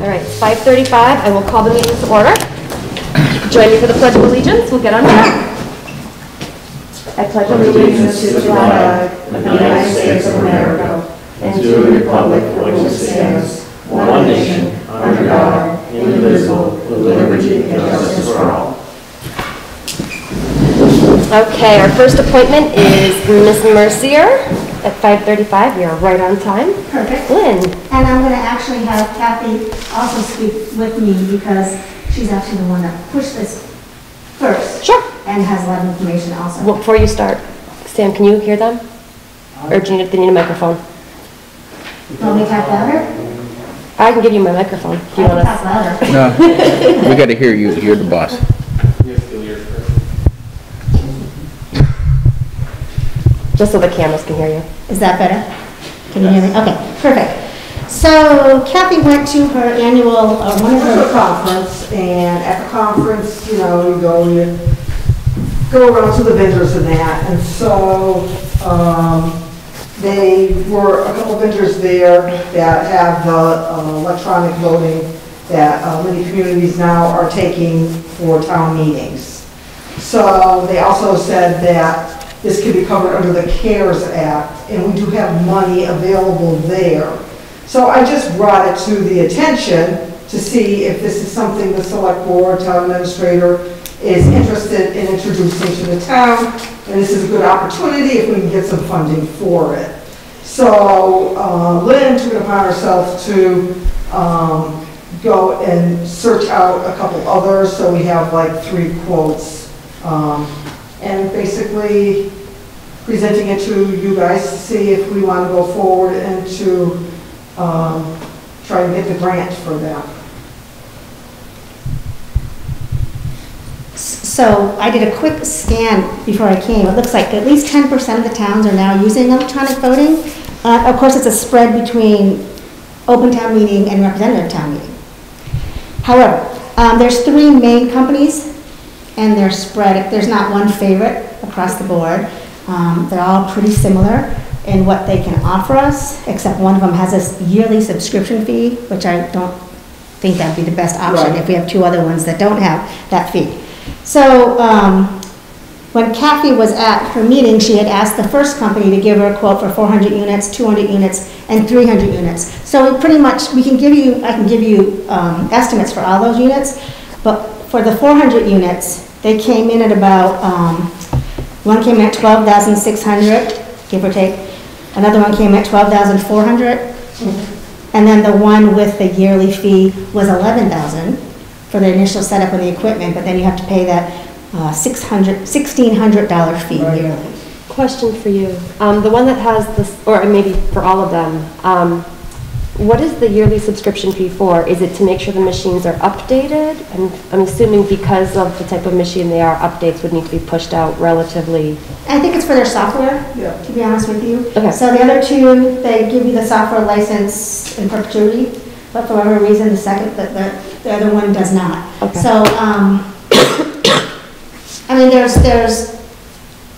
All right, it's 5:35. I will call the meeting to order. Join me for the Pledge of Allegiance. We'll get on track. I pledge allegiance to the flag of the United States of America and to the republic for which it stands, one nation, under God, indivisible, with liberty and justice for all. Okay, our first appointment is Miss Mercier at 5:35. We are right on time. Perfect. Lynn. And I'm going to actually have Kathy also speak with me because she's actually the one that pushed this first. Sure. And has a lot of information also. Well, before you start, Sam, can you hear them? Or do you need a microphone? Want me to talk louder? I can give you my microphone. Do you want to talk louder? No, we got to hear you. You're the boss. Just so the cameras can hear you. Is that better? Can you hear me? Okay, perfect. So Kathy went to her annual, one of her conference, and at the conference, you know, you go around to the vendors and that, and so they were a couple vendors there that have the electronic voting that many communities now are taking for town meetings. So they also said that this can be covered under the CARES Act, and we do have money available there. So I just brought it to the attention to see if this is something the select board, town administrator is interested in introducing to the town, and this is a good opportunity if we can get some funding for it. So Lynn took it upon herself to go and search out a couple others, so we have like 3 quotes, and basically presenting it to you guys to see if we want to go forward and to try and get the grant for that. So I did a quick scan before I came. It looks like at least 10% of the towns are now using electronic voting. Of course, it's a spread between open town meeting and representative town meeting. However, there's 3 main companies, and they're spread. There's not one favorite across the board. They're all pretty similar in what they can offer us, except one of them has a yearly subscription fee, which I don't think that would be the best option if we have 2 other ones that don't have that fee. So when Kathy was at her meeting, she had asked the first company to give her a quote for 400 units, 200 units, and 300 units. So we pretty much, I can give you estimates for all those units, but for the 400 units, they came in at about, one came in at 12,600, give or take. Another one came at 12,400. And then the one with the yearly fee was 11,000 for the initial setup of the equipment, but then you have to pay that $1,600 fee yearly. Question for you. The one that has this, or maybe for all of them, what is the yearly subscription fee for? Is it to make sure the machines are updated? And I'm assuming because of the type of machine they are, updates would need to be pushed out relatively. I think it's for their software, to be honest with you. Okay. So the other 2, they give you the software license in perpetuity, but for whatever reason, the other one does not. Okay. So, I mean, there's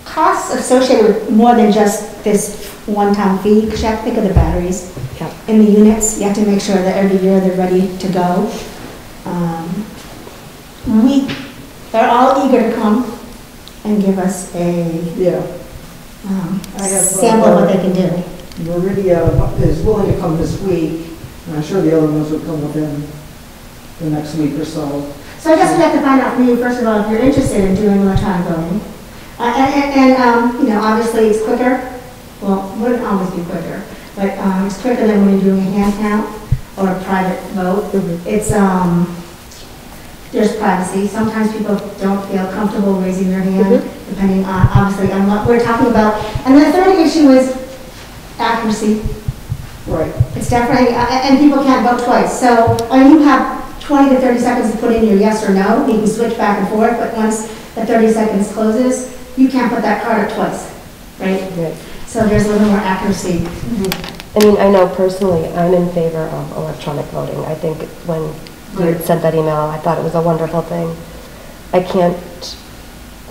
costs associated with more than just this one-time fee, because you have to think of the batteries in the units. You have to make sure that every year they're ready to go. They're all eager to come and give us a sample of what they can do. Meridia is willing to come this week, and I'm sure the other ones will come within the next week or so. So I guess we have to find out from you, first of all, if you're interested in doing electronic voting. You know, obviously it's quicker. Well, it wouldn't always be quicker, but it's quicker than when you're doing a hand count or a private vote. It's, there's privacy. Sometimes people don't feel comfortable raising their hand, depending on, obviously, on what we're talking about. And the third issue is accuracy. Right. It's definitely, and people can't vote twice. So you have 20 to 30 seconds to put in your yes or no. You can switch back and forth, but once the 30 seconds closes, you can't put that card up twice, right? So there's a little more accuracy. I mean, I know personally, I'm in favor of electronic voting. I think when you had sent that email, I thought it was a wonderful thing. I can't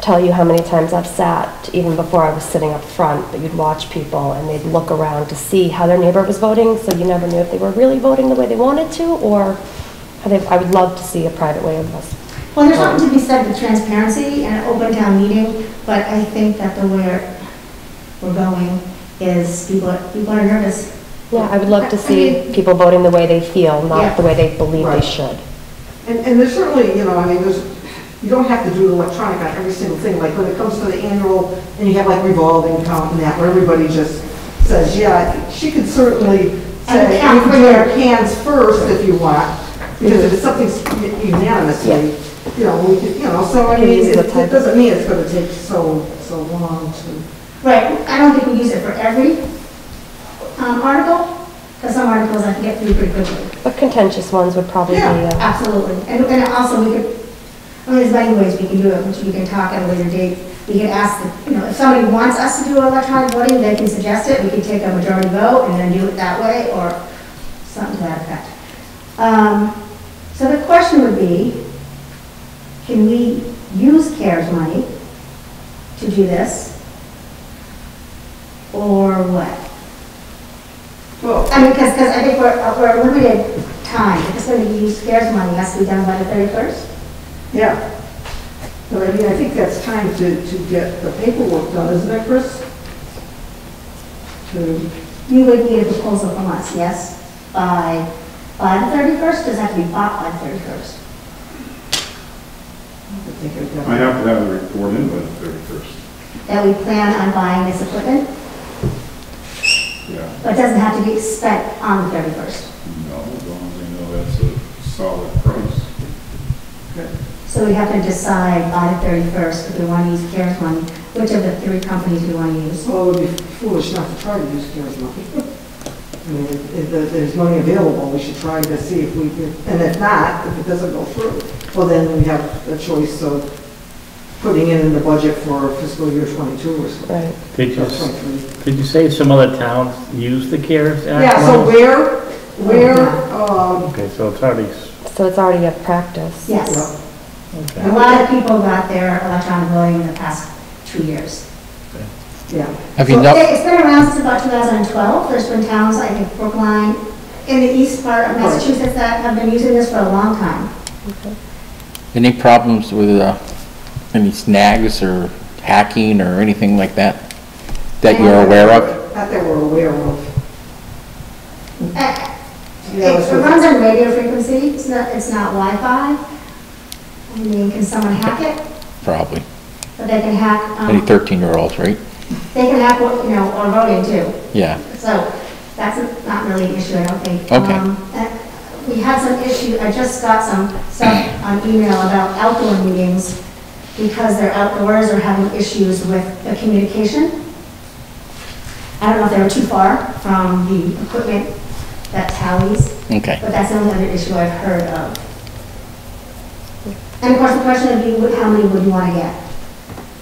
tell you how many times I've sat, even before I was sitting up front, but you'd watch people and they'd look around to see how their neighbor was voting, so you never knew if they were really voting the way they wanted to, or I would love to see a private way of us. Well, there's something to be said with transparency and an open town meeting, but I think that the way we're going is people are nervous. Yeah, I would love to see people voting the way they feel, not the way they believe they should. And there's certainly, you don't have to do electronic on every single thing. Like when it comes to the annual, and you have like revolving account and that, where everybody just says, yeah, she could certainly say, you can do your hands first if you want, because if it's something unanimously, so I mean, it doesn't mean it's going to take so long to. Right, I don't think we use it for every article, because some articles I can get through pretty quickly. But contentious ones would probably be. Absolutely. And also we could, there's many ways we can do it, which we can talk at a later date. We can ask, if somebody wants us to do electronic voting, they can suggest it. We can take a majority vote and then do it that way, or something to that effect. So the question would be, can we use CARES money to do this? Or what? Well, I mean, because I think we're limited time. If it's going to be used, CARES money has to be done by the 31st. Yeah. But I mean, I think that's time to get the paperwork done, isn't it, Chris? You would need a proposal from us, yes, by the 31st? Does it have to be bought by the 31st? I have to have the report in by the 31st. That we plan on buying this equipment? Yeah. But it doesn't have to be spent on the 31st. No, as long as I know that's a solid price. Okay. So we have to decide by the 31st if we want to use CARES money, which of the 3 companies we want to use. Well, it would be foolish not to try to use CARES money. I mean, if there's money available, we should try to see if we can, and if not, if it doesn't go through, well, then we have a choice of putting it in the budget for fiscal year 22 or something. Right. Did you say some other towns use the CARES Act? Yeah, so where, Okay, so it's already, So it's already a practice. Yes. okay. A lot of people got their electronic voting in the past 2 years. yeah. Have you So know, it's been around since about 2012. There's been towns, I think Brookline, in the east part of Massachusetts that have been using this for a long time. any problems with any snags or hacking or anything like that you're aware of? That they were aware of. It runs on radio frequency. It's not Wi-Fi. I mean, can someone hack it? Probably. But they can hack. Any 13-year-olds, right? They can hack, or voting too. Yeah. So that's not really an issue, I don't think. Okay. We had some issue, I just got some stuff on email about outdoor meetings because they're outdoors or having issues with the communication. I don't know if they were too far from the equipment that tallies, Okay. but that's the only other issue I've heard of. And of course, the question would be, how many would you want to get?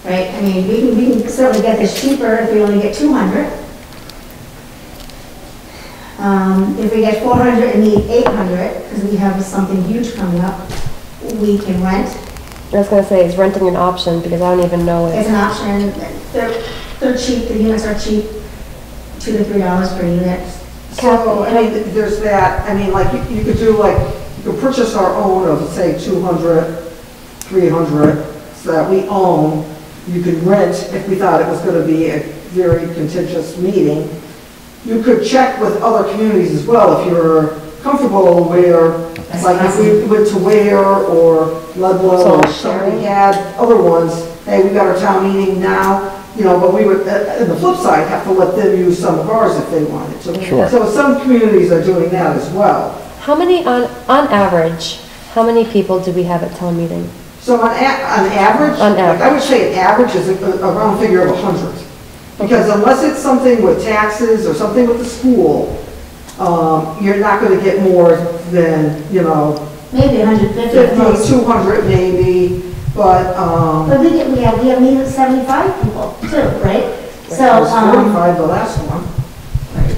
Right? I mean, we can certainly get this cheaper if we only get 200. If we get 400 and need 800, because we have something huge coming up, we can rent. I was going to say, is renting an option? Because I don't even know it. It's an option. They're cheap. The units are cheap, $2 to $3 per unit. So, I mean, there's that, I mean, like, you could do, like, you could purchase our own of, say, 200, 300, so that we own. You could rent if we thought it was going to be a very contentious meeting. You could check with other communities as well if you're comfortable where, like if we went to Ware or Ludlow or somebody had other ones, hey, we got our town meeting now, but we would, on the flip side, have to let them use some of ours if they wanted to. Sure. So some communities are doing that as well. How many, on average, how many people do we have at town meeting? So on average, I would say an average is a round figure of 100. Because unless it's something with taxes or something with the school, you're not going to get more than, Maybe 150. 50, 200 maybe, but. But we have needed 75 people too, right? So, It was 45 the last one. Right.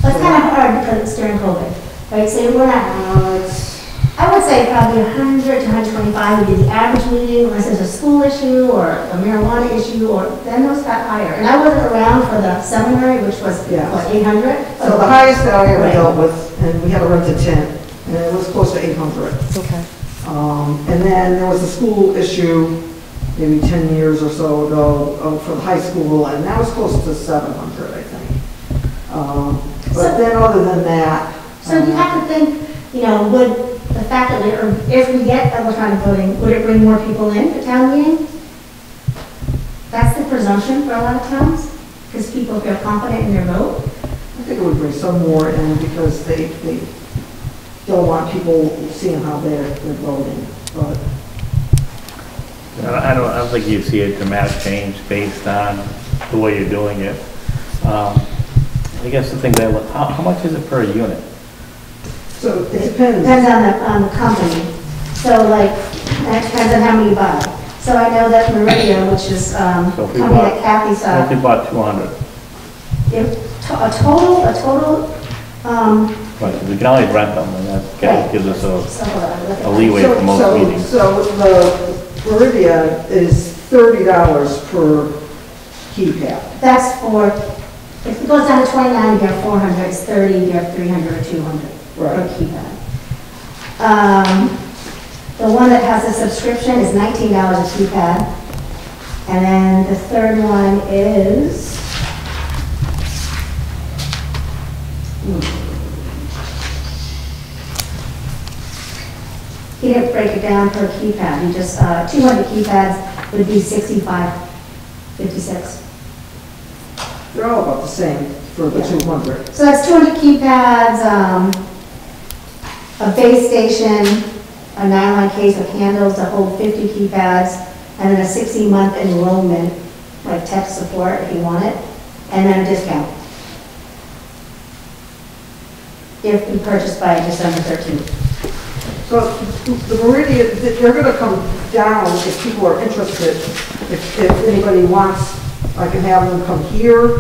So it's kind of hard because it's during COVID, right? So we're not, I would say probably 100 to 125 would be the average meeting, unless there's a school issue or a marijuana issue, or then those got higher. And I wasn't around for the seminary, which was, Yeah. what, 800? So the highest that I ever dealt with, and we had a rented tent, and it was close to 800. Okay. And then there was a school issue maybe 10 years or so ago for the high school, and that was close to 700, I think. But then other than that. So you have to think, you know, would the fact that if we get electronic voting, would it bring more people in to town meeting? That's the presumption for a lot of towns, because people feel confident in their vote. I think it would bring some more in because they don't want people seeing how they're voting, but. I don't think you see a dramatic change based on the way you're doing it. I guess the thing that, how much is it per unit? So it depends. Depends on the company. So like, that depends on how many you buy. So I know that Meridian, which is company that Kathy saw. If you bought 200. A total, Right, because we can always rent them, and that gives us a leeway for most So meetings. the Meridian is $30 per keypad. that's for, if it goes down to 29, you have 400, it's 30, you have 300 or 200 per Right. keypad. The one that has a subscription is $19 a keypad. And then the third one is, he didn't break it down per keypad, he just, 200 keypads would be $65.56. They're all about the same for the 200. So that's 200 keypads, a base station, a nylon case with handles to hold 50 keypads, and then a 60-month enrollment, like tech support if you want it, and then a discount. If you purchase by December 13th. So the Meridian, they're going to come down if people are interested. If anybody wants, I can have them come here,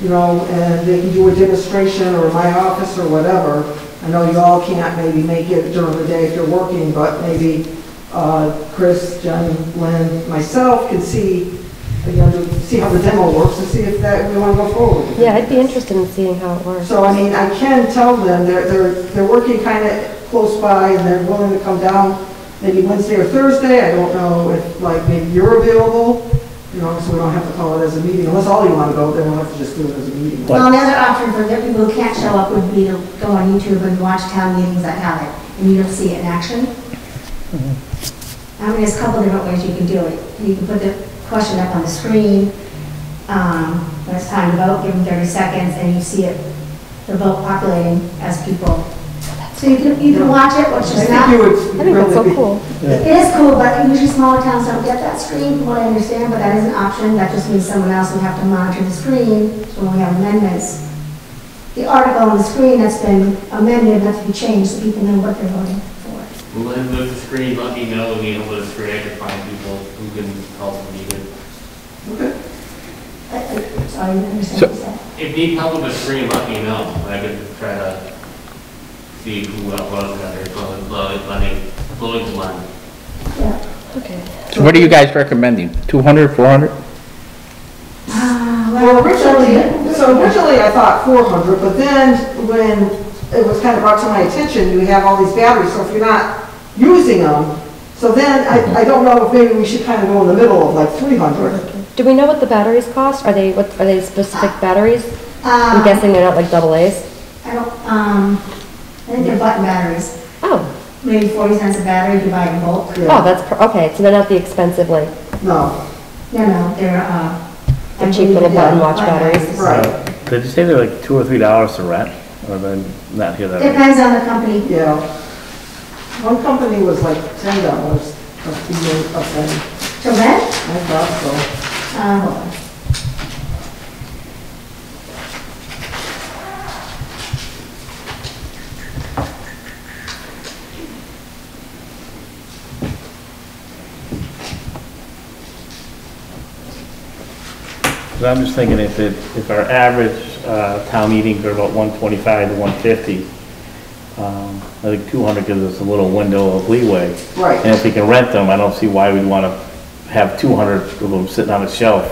you know, and they can do a demonstration or my office or whatever. I know you all can't maybe make it during the day if you're working, but maybe Chris, Jen, Lynn, myself can see, you know, see how the demo works and see if that we want to go forward. Yeah, I'd be interested in seeing how it works. So I mean, I can tell them they're working kind of close by and they're willing to come down maybe Wednesday or Thursday. I don't know if like maybe you're available, you know, so we don't have to call it as a meeting. Unless all you want to go, then we'll have to just do it as a meeting. Well, the other option for the people who can't show up would be to go on YouTube and watch town meetings that have it, and you don't see it in action. I mean, there's a couple different ways you can do it. You can put the question up on the screen, when it's time to vote, give them 30 seconds, and you see it, the vote populating as people. So you can watch it, which is not. I think that's so cool. It is cool, but usually smaller towns don't get that screen, from what I understand, but that is an option. That just means someone else would have to monitor the screen, so when we have amendments. The article on the screen that's been amended, has to be changed, so people know what they're voting for. Well, then with the screen, let me know, and with the screen, I can find people who can help me need it. Okay. Sorry, I didn't understand what you said. If you need help with the screen, let me know. I can try to see who else was out there, blowing the line. Yeah. Okay. So what are you guys recommending? 200, 400? Well, originally I thought 400, but then when it was kind of brought to my attention, you have all these batteries, so if you're not using them, so then I don't know if maybe we should kind of go in the middle of like 300. Do we know what the batteries cost? Are they specific batteries? I'm guessing they're not like AA's. I think they're button batteries. Oh. Maybe 40 cents a battery if you buy it in bulk. Yeah. Oh, that's okay. So they're not the expensive like No, No, they're, the cheap little button watch batteries. right, Did you say they're like $2 or $3 to rent? Or did I not hear that? right? Depends on the company. yeah. One company was like $10 a thing. To rent? I thought so. Hold on. So I'm just thinking if our average town meetings are about 125 to 150, I think 200 gives us a little window of leeway. Right. And if we can rent them, I don't see why we'd want to have 200 of them sitting on a shelf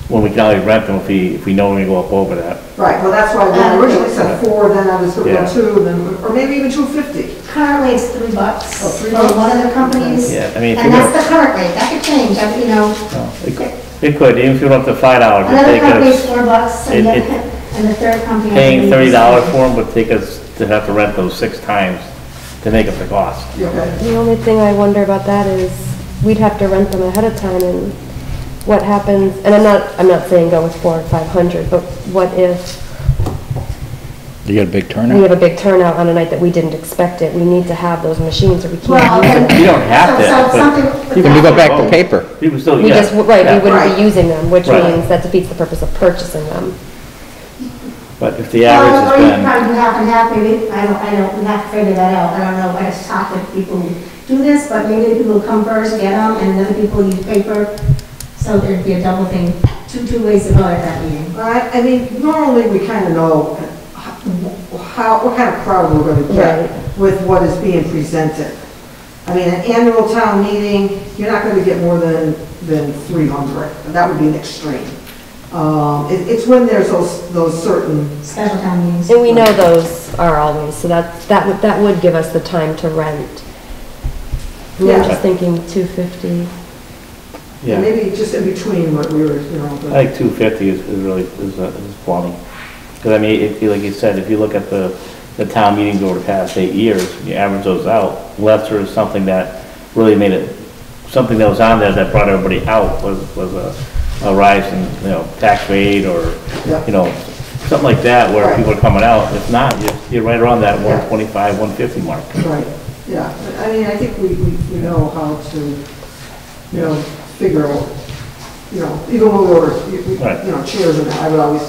when we can only rent them if we know we're gonna go up over that. Right, well, that's why I originally said 4, then I was gonna Yeah. go 2, then, or maybe even 250. Currently, it's $3 Oh, $3 for one of the companies. Yeah, I mean, if And you're that's the current rate, that could change, you know. It could, even if you went up to $5, it'd Another take company's us, $4, it- and the third company. I paying believe, $30 is- for them would take us to have to rent those 6 times to make up the cost. You okay? The only thing I wonder about that is, we'd have to rent them ahead of time, and what happens, and I'm not saying go with 400 or 500, but what if You got a big we turnout? have a big turnout on a night that we didn't expect it? We need to have those machines, or we Well, can't use and- them. You don't have to, so but something- When you go back to paper, People still, We yeah. just, right, yeah. we wouldn't Right. be using them, which Right. means that defeats the purpose of purchasing them. But if the average Or has you been, probably do half and half, maybe, I don't, we have to figure that out, I don't know, I just talk with people who do this, but maybe the people who come first get them, and then the people use paper, so there'd be a double thing, two ways to go at that meeting. I mean, normally we kind of know what kind of crowd we're gonna Right. get with what is being presented. I mean, an annual town meeting, you're not gonna get more than 300, that would be an extreme. It's when there's those certain, Special town meetings. And we know those are always, so that would give us the time to rent. And I'm Yeah. just thinking 250. yeah, maybe just in between what we were, you know. I think 250 is really, is plenty. Because I mean, like you said, if you look at the town meetings over the past 8 years, you average those out, unless there was something that really made it, something that was on there that brought everybody out was a rise in, you know, tax rate or, Yeah. you know, something like that where Right. people are coming out. If not, you're right around that Yeah. 125, 150 mark. Right, yeah, I mean, I think we know how to, you know, figure out, you know, even when we order, Right. you know, chairs and that, I would always,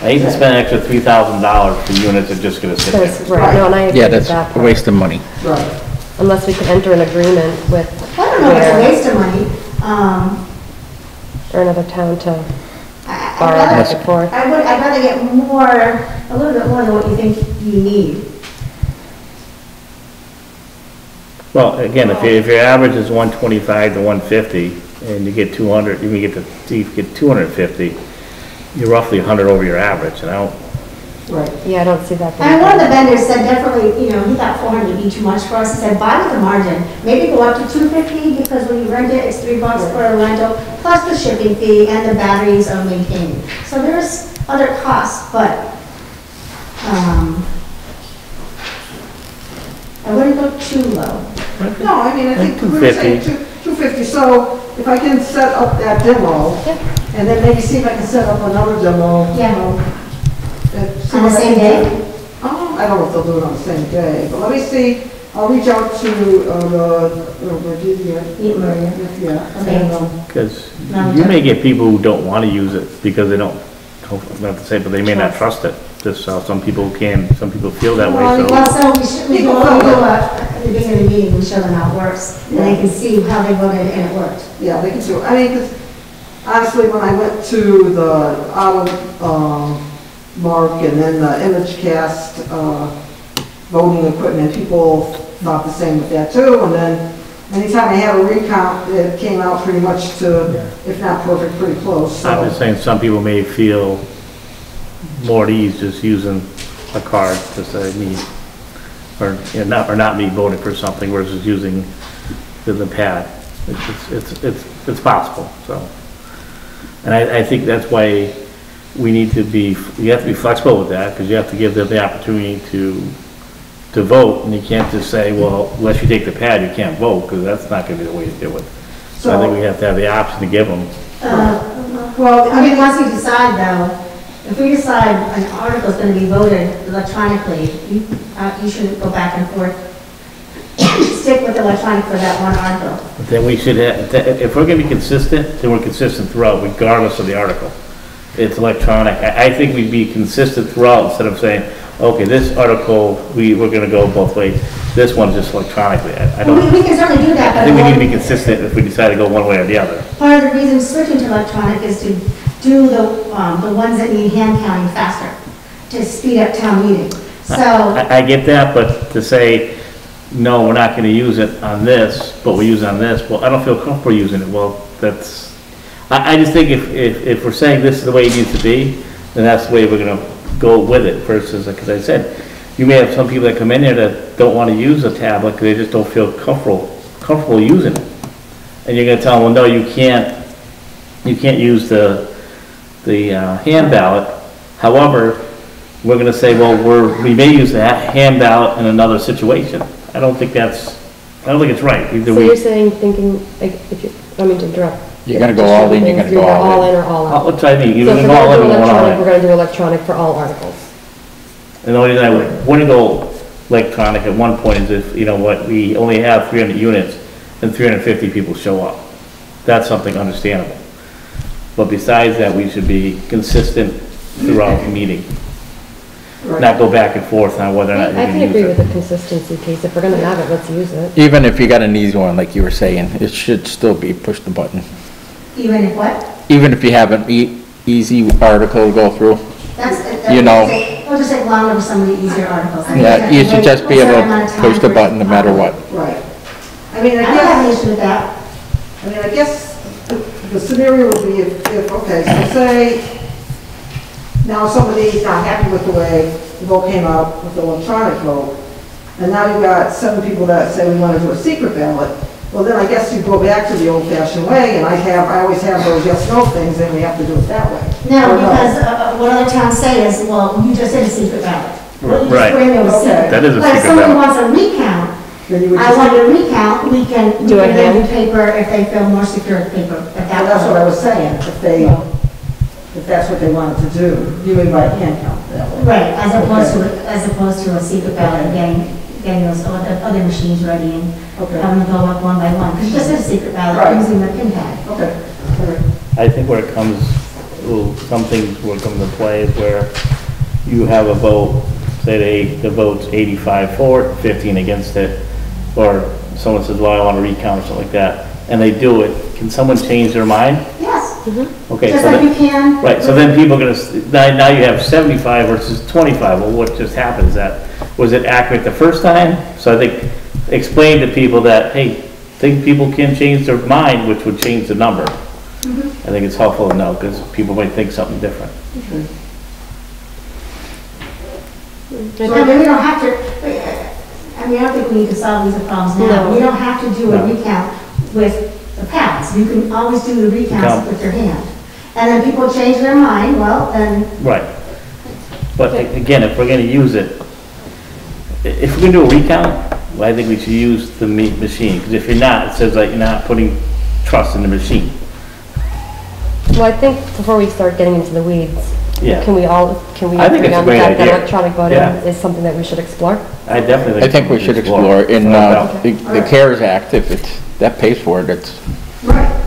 I hate to spend an extra $3,000 for units that are just gonna sit there. There's, right, no, and I agree yeah, with that's that a part. waste of money. right. Unless we could enter an agreement with I don't know if it's a where, waste of money, or another town to I'd borrow rather- back and forth. I'd rather get more, a little bit more than what you think you need. Well, again, if your average is 125 to 150, and you get 200, you get 250, you're roughly 100 over your average, and I don't, Right, Yeah, I don't see that. being And one of the bad. vendors said definitely, you know, he thought 400 would be too much for us. He said, buy with a margin. Maybe go up to 250 because when you rent it, it's $3 for a rental, plus the shipping fee and the batteries are maintained. So there's other costs, but, I wouldn't go too low. no, I mean, I think Like we were saying 250. 250, so if I can set up that demo, and then maybe see if I can set up another demo. Yeah. See On what the I same can day? do. I don't know if they'll do it on the same day, but let me see, I'll reach out to, Virginia. Maria. Yeah, Okay. and, because No, you may get people who don't want to use it because they don't, not to say, but they may not trust it. Just how some people can, some people feel that way, so. Well, so we do at the beginning of the meeting, we show them how it works, and they can see how they voted and it worked. yeah, they can do it. I mean, 'cause honestly, when I went to the auto, mark and then the image cast, voting equipment, people thought the same with that too, and then anytime I had a recount, it came out pretty much to, if not perfect, pretty close, so. I'm just saying, some people may feel more at ease just using a card to say me, or, you know, or not me voting for something versus using the pad. It's possible, so. And I think that's why we need to be, you have to be flexible with that, because you have to give them the opportunity to vote, and you can't just say, well, unless you take the pad, you can't vote, because that's not gonna be the way to do it. So I think we have to have the option to give them. Well, I mean, once we decide though, if we decide an article's gonna be voted electronically, you shouldn't go back and forth. Stick with electronic for that one article. But then we should have, if we're gonna be consistent, then we're consistent throughout, regardless of the article. It's electronic. I think we'd be consistent throughout instead of saying, okay, this article, we're gonna go both ways. This one's just electronically. I don't, We can certainly do that, I think we need to be but consistent if we decide to go one way or the other. part of the reason switching to electronic is to do the ones that need hand counting faster, to speed up town meeting. So, I get that, but to say, no, we're not gonna use it on this, but we use it on this, well, I don't feel comfortable using it. Well, that's, I just think if we're saying this is the way it needs to be, then that's the way we're gonna go with it versus, like I said, you may have some people that come in here that don't wanna use a tablet because they just don't feel comfortable using it. And you're gonna tell them, well, no, you can't use the hand ballot. However, we're gonna say, well, we may use the hand ballot in another situation. I don't think it's right. Either So you're saying, thinking, like, if you, I mean to interrupt. You're gonna go all in, you're gonna go all in. Or all out. What's I mean? So if Either we're all gonna in do or one all electronic, in. we're gonna do electronic for all articles. And the only reason I wouldn't go electronic at one point is if, you know what, we only have 300 units and 350 people show up. That's something understandable. But besides that, we should be consistent throughout the meeting. Not go back and forth on whether or not I you can can use agree with it. the consistency piece. If we're gonna have it, let's use it. Even if you got an easy one, like you were saying, it should still be push the button. Even if what? Even if you have an easy article to go through, you know. It'll just take longer for some of the easier articles. Yeah, you should just be able to push the button no matter what. Right. I mean, I I don't have an guess, issue with that. I mean, I guess the scenario would be if, okay, so say, now somebody's not happy with the way the vote came out with the electronic vote, and now you've got 7 people that say we want to do a secret ballot. Well, then I guess you go back to the old-fashioned way, and I always have those yes/no things, and we have to do it that way. No, Or because what other towns say is, well, you just did a secret ballot. Well, you just Right. put in there a Okay. secret. That is a But if secret someone ballot. wants a recount, Then you would I just, want a recount, we can Do a give hand? them paper if they feel more secure with paper at that well, that's what I point. was saying, if that's what they wanted to do, you mean by hand count that way. Right, as opposed to a secret ballot, getting those other machines ready and Okay, having them go up one by one. Because you just did a secret Right. ballot using the pin pad. okay. All right. I think where it comes, well, some things will come into play is where you have a vote, say the vote's 85 for it, 15 against it, or someone says, well, I want to recount or something like that, and they do it, can someone change their mind? Yes, Okay, just so like then, you can. right, so then people are gonna, now you have 75 versus 25, well, what just happened? Is that, was it accurate the first time? So I think, explain to people that, hey, think people can change their mind, which would change the number. I think it's helpful to know, because people might think something different. So I mean, we don't have to, I mean, I don't think we need to solve these problems now. No. We don't have to do a No. recount with the pads. You can always do the recounts Count. with your hand. And then people change their mind, well, then, Right. But again, if we're gonna use it, if we're gonna do a recount, well, I think we should use the machine, because if you're not, it says like you're not putting trust in the machine. Well, I think before we start getting into the weeds, Yeah, can we I think agree it's a on the great fact that idea. electronic voting Yeah. is something that we should explore? I definitely I think we should explore, in No doubt. the CARES Act, if that pays for it, it's,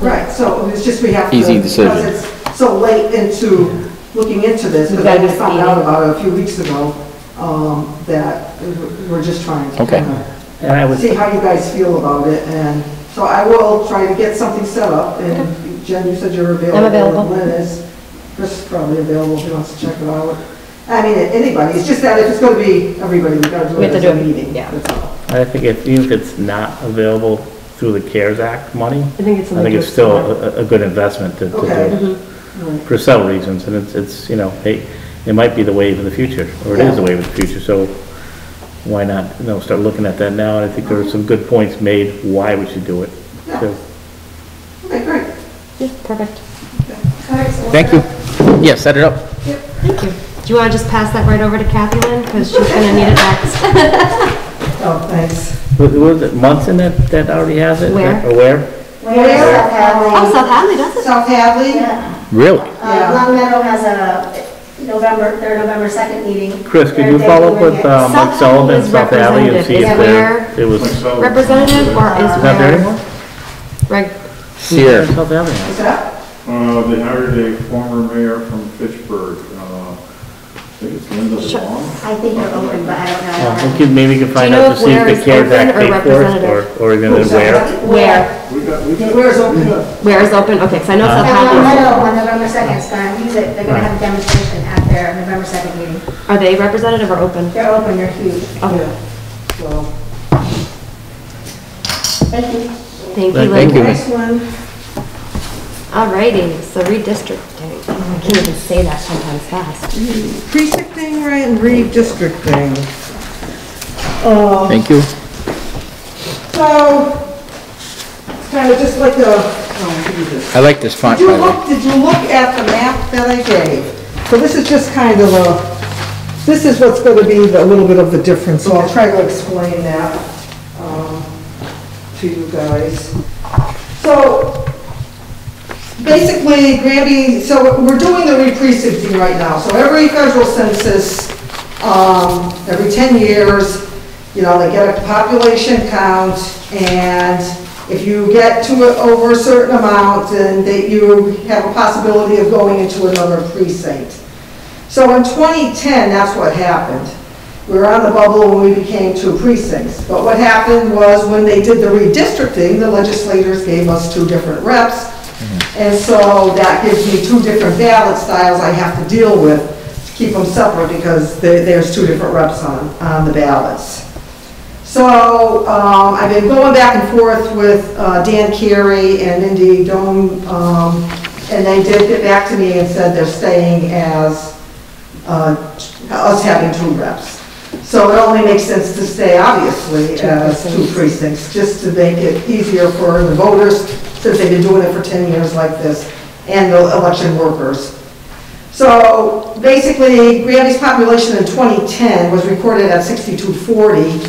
Right, so it's just we have to. Easy decision. Because it's so late into looking into this, We've because I gotta be just found speedy. out about it a few weeks ago, that we're just trying to Okay. And I would, see how you guys feel about it, and so I will try to get something set up, and Jen, you said you're available. I'm available. Lynn is, Chris is probably available if he wants to check it out. I mean, anybody, it's just that if it's gonna be everybody, we gotta do We it have to as a do it, meeting. yeah. That's all. I think even if it's not available through the CARES Act money, I think it's I something think to it's still explore. a good investment to Okay. do, Right. for several reasons, and it's, you know, hey, it might be the wave of the future, or it is the wave of the future, so why not, start looking at that now, and I think there are some good points made why we should do it. Yeah. too. Okay, great. Yeah, perfect. all right, so we'll thank set you. up- Yeah, set it up. Thank you. Do you want to just pass that right over to Kathy Lynn? Because she's going to need it next. Oh, thanks. Was it Munson that already has it? Where? Or where? Where is South Hadley? Oh, South Hadley does it? South Hadley? Yeah. Really? Yeah. Long Meadow has their November 2nd meeting. Chris, could They're you follow up with debuting it. Mike South Sullivan, Hadley is South Hadley, and see if represented. it was, Representative or is not there where? anymore? Reg, Here. South Hadley. What's that? They hired a former mayor from Fitchburg, I think it's Linda Long. I think they're open, but I don't know. Maybe we can find Do you know out to see where if is the CARES open Act or paid for it, representative? or even Who's where. that? where? We got. Where's open? Where is open? Okay, because I know South And Long Hadley. Meadow on November 2nd is going to use it, they're going to have a demonstration at their November 2nd meeting. Are they representative or open? They're open, they're huge. Okay. Well, Thank you. Thank you, Thank Lynn. you. next one. Alrighty, so redistricting. I can't even say that sometimes fast. Precincting, right, and redistricting. Thank you. So, it's kind of just like a, do this. I like this font, Did by you the way. look, did you look at the map that I gave? So this is just kind of this is what's going to be a little bit of the difference, so I'll try to explain that to you guys. So, basically, Granby, so we're doing the re-precincting right now. So every federal census, every 10 years, you know, they get a population count, and if you get to over a certain amount, then you have a possibility of going into another precinct. So in 2010, that's what happened. We were on the bubble when we became 2 precincts. But what happened was when they did the redistricting, the legislators gave us 2 different reps. And so that gives me 2 different ballot styles I have to deal with to keep them separate because there's 2 different reps on the ballots. So I've been going back and forth with Dan Carey and Indy Dome, and they did get back to me and said they're staying as us having 2 reps. So it only makes sense to stay, obviously, as 2 precincts, just to make it easier for the voters, since they've been doing it for 10 years like this, and the election workers. So basically, Granby's population in 2010 was recorded at 6,240.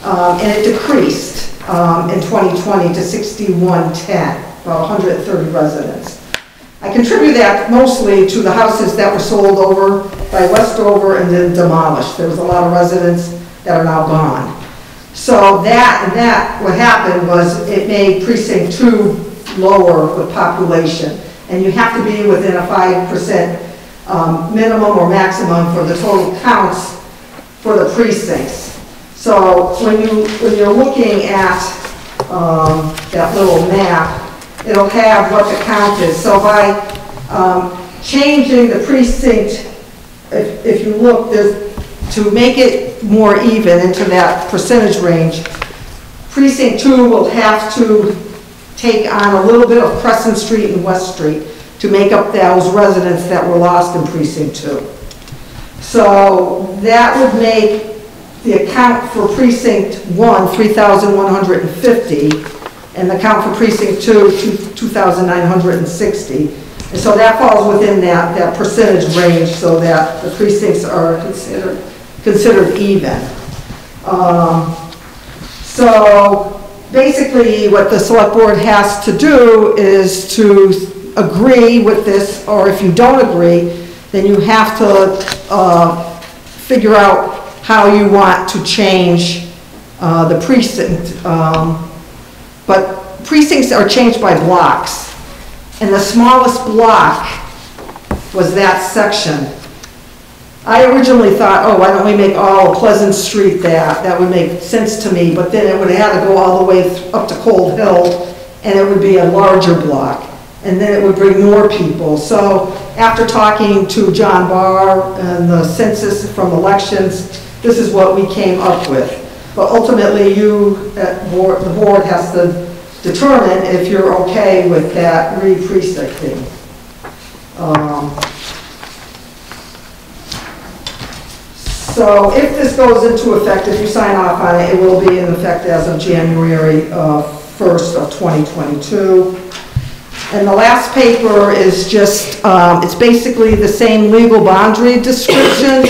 And it decreased in 2020 to 6,110, about 130 residents. I contribute that mostly to the houses that were sold over by Westover and then demolished. There was a lot of residents that are now gone. So what happened was it made precinct 2 lower with population. And you have to be within a 5% minimum or maximum for the total counts for the precincts. So when you're looking at that little map, it'll have what the count is. So by changing the precinct, if you look, to make it more even into that percentage range, precinct 2 will have to take on a little bit of Crescent Street and West Street to make up those residents that were lost in precinct 2. So that would make the account for precinct 1, 3,150, and the count for precinct 2, 2,960. And so that falls within that percentage range so that the precincts are considered even. So basically what the select board has to do is to agree with this, or if you don't agree, then you have to figure out how you want to change the precinct. But precincts are changed by blocks. And the smallest block was that section. I originally thought, oh, why don't we make all Pleasant Street that? That would make sense to me, but then it would have to go all the way up to Cold Hill, and it would be a larger block. And then it would bring more people. So after talking to John Barr and the census from elections, this is what we came up with. But ultimately, the board has to determine if you're okay with that re-precincting. So if this goes into effect, if you sign off on it, it will be in effect as of January 1st of 2022. And the last paper is just, it's basically the same legal boundary description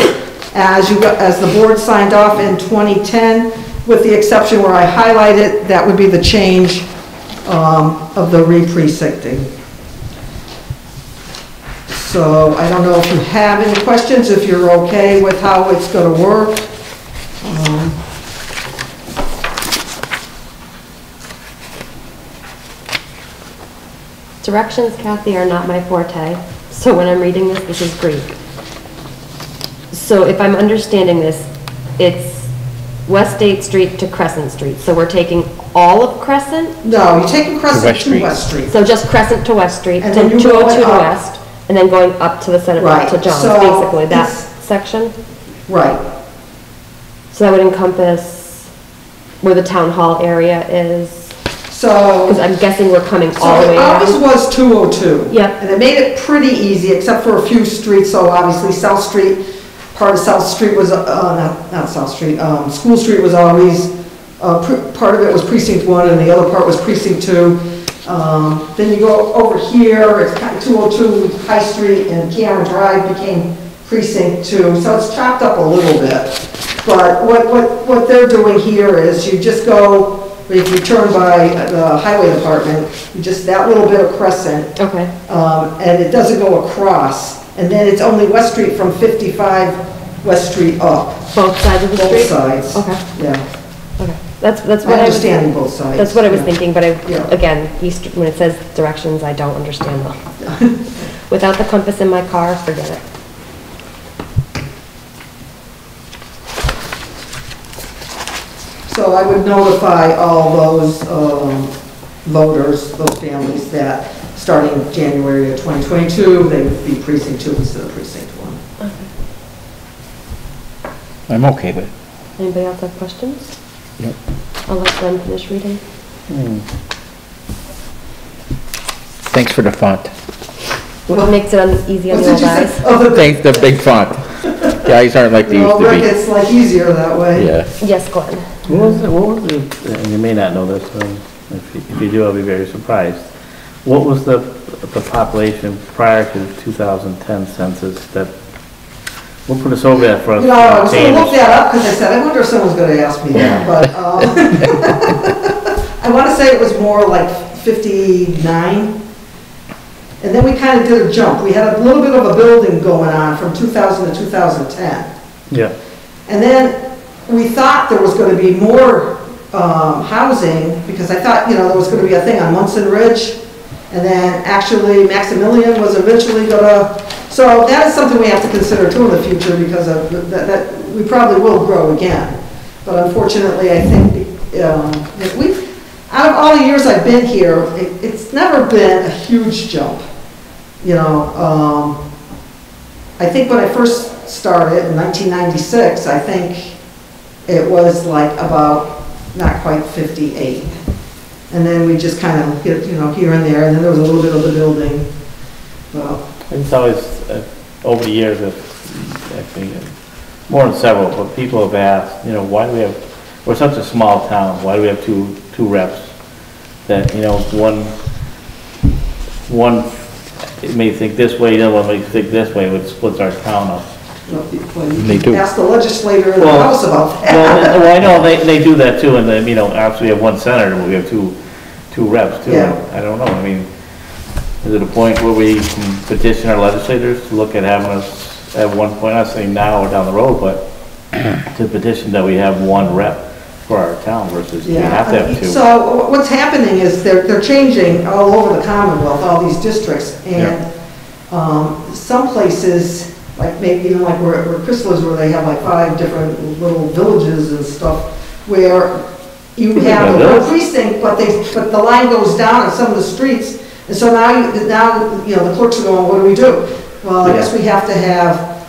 as the board signed off in 2010, with the exception where I highlighted, that would be the change of the re-precincting. So I don't know if you have any questions, if you're okay with how it's going to work. Directions, Kathy, are not my forte, so when I'm reading this is Greek. So if I'm understanding this, it's West 8th Street to Crescent Street. So we're taking all of Crescent? No, you're taking Crescent to West Street. So just Crescent to West Street, And to then 202 to West, and then going up to the Senate Road to Right, Johns, so basically, that it's- section? Right. So that would encompass where the town hall area is? So. Because I'm guessing we're coming all the So way ours down. was 202. Yep. And it made it pretty easy, except for a few streets, so obviously South Street, part of South Street was, not South Street, School Street was always, part of it was precinct 1 and the other part was precinct 2. Then you go over here, it's kind of 202 High Street and Cameron Drive became precinct 2, so it's chopped up a little bit. But what they're doing here is you just go, if you turn by the highway department, you just, that little bit of crescent, Okay. and it doesn't go across. And then it's only West Street from 55 West Street up, Both sides of the both street? sides. Okay, Yeah, okay. That's I what I was, understand both sides. that's what I was yeah. thinking, but Yeah. again, east, when it says directions, I don't understand them. Without the compass in my car, forget it. So I would notify all those voters, those families, that starting January of 2022, they would be precinct 2 instead of precinct 1. I'm okay with it. Anybody else have questions? Yep. I'll let them finish reading. Thanks for the font. What makes it easy on What the did old you say? eyes? Oh, Thanks, the big font. The eyes aren't like they used Well, Rick, to it's like easier that be. way. Yeah. Yes, Glenn. What was the, and you may not know this, if you do, I'll be very surprised. What was the population prior to the 2010 census that, we'll put us over that for us. You know, I was gonna look that up, because I said, I wonder if someone's gonna ask me that, but, I wanna say it was more like 59. And then we kind of did a jump. We had a little bit of a building going on from 2000 to 2010. Yeah, And then we thought there was going to be more housing, because I thought, you know, there was going to be a thing on Munson Ridge, and then actually Maximilian was eventually going to, so that is something we have to consider too in the future, because of that we probably will grow again. But unfortunately, I think out of all the years I've been here, it's never been a huge jump. You know, I think when I first started in 1996, I think it was like about not quite 58. And then we just kind of hit, you know, here and there, and then there was a little bit of the building. Well, it's always, over the years, actually, more than several, but people have asked, you know, why do we have, we're such a small town, why do we have two reps? That, you know, one may think this way, the other one may think this way, which splits our town up. They do. ask the legislator in the Well, House about that. Well, I know, they do that too, and then, you know, obviously we have one senator, but we have two reps too. Yeah. I don't know, I mean, is it a point where we can petition our legislators to look at having us at one point, not saying now or down the road, but to petition that we have one rep for our town versus we have to have two? So what's happening is they're changing all over the Commonwealth, all these districts, and some places, like maybe even like where Crystal is, where they have like 5 different little villages and stuff, where you have a precinct, but the line goes down on some of the streets, and so now you know, the clerks are going, what do we do? Well, I guess we have to have,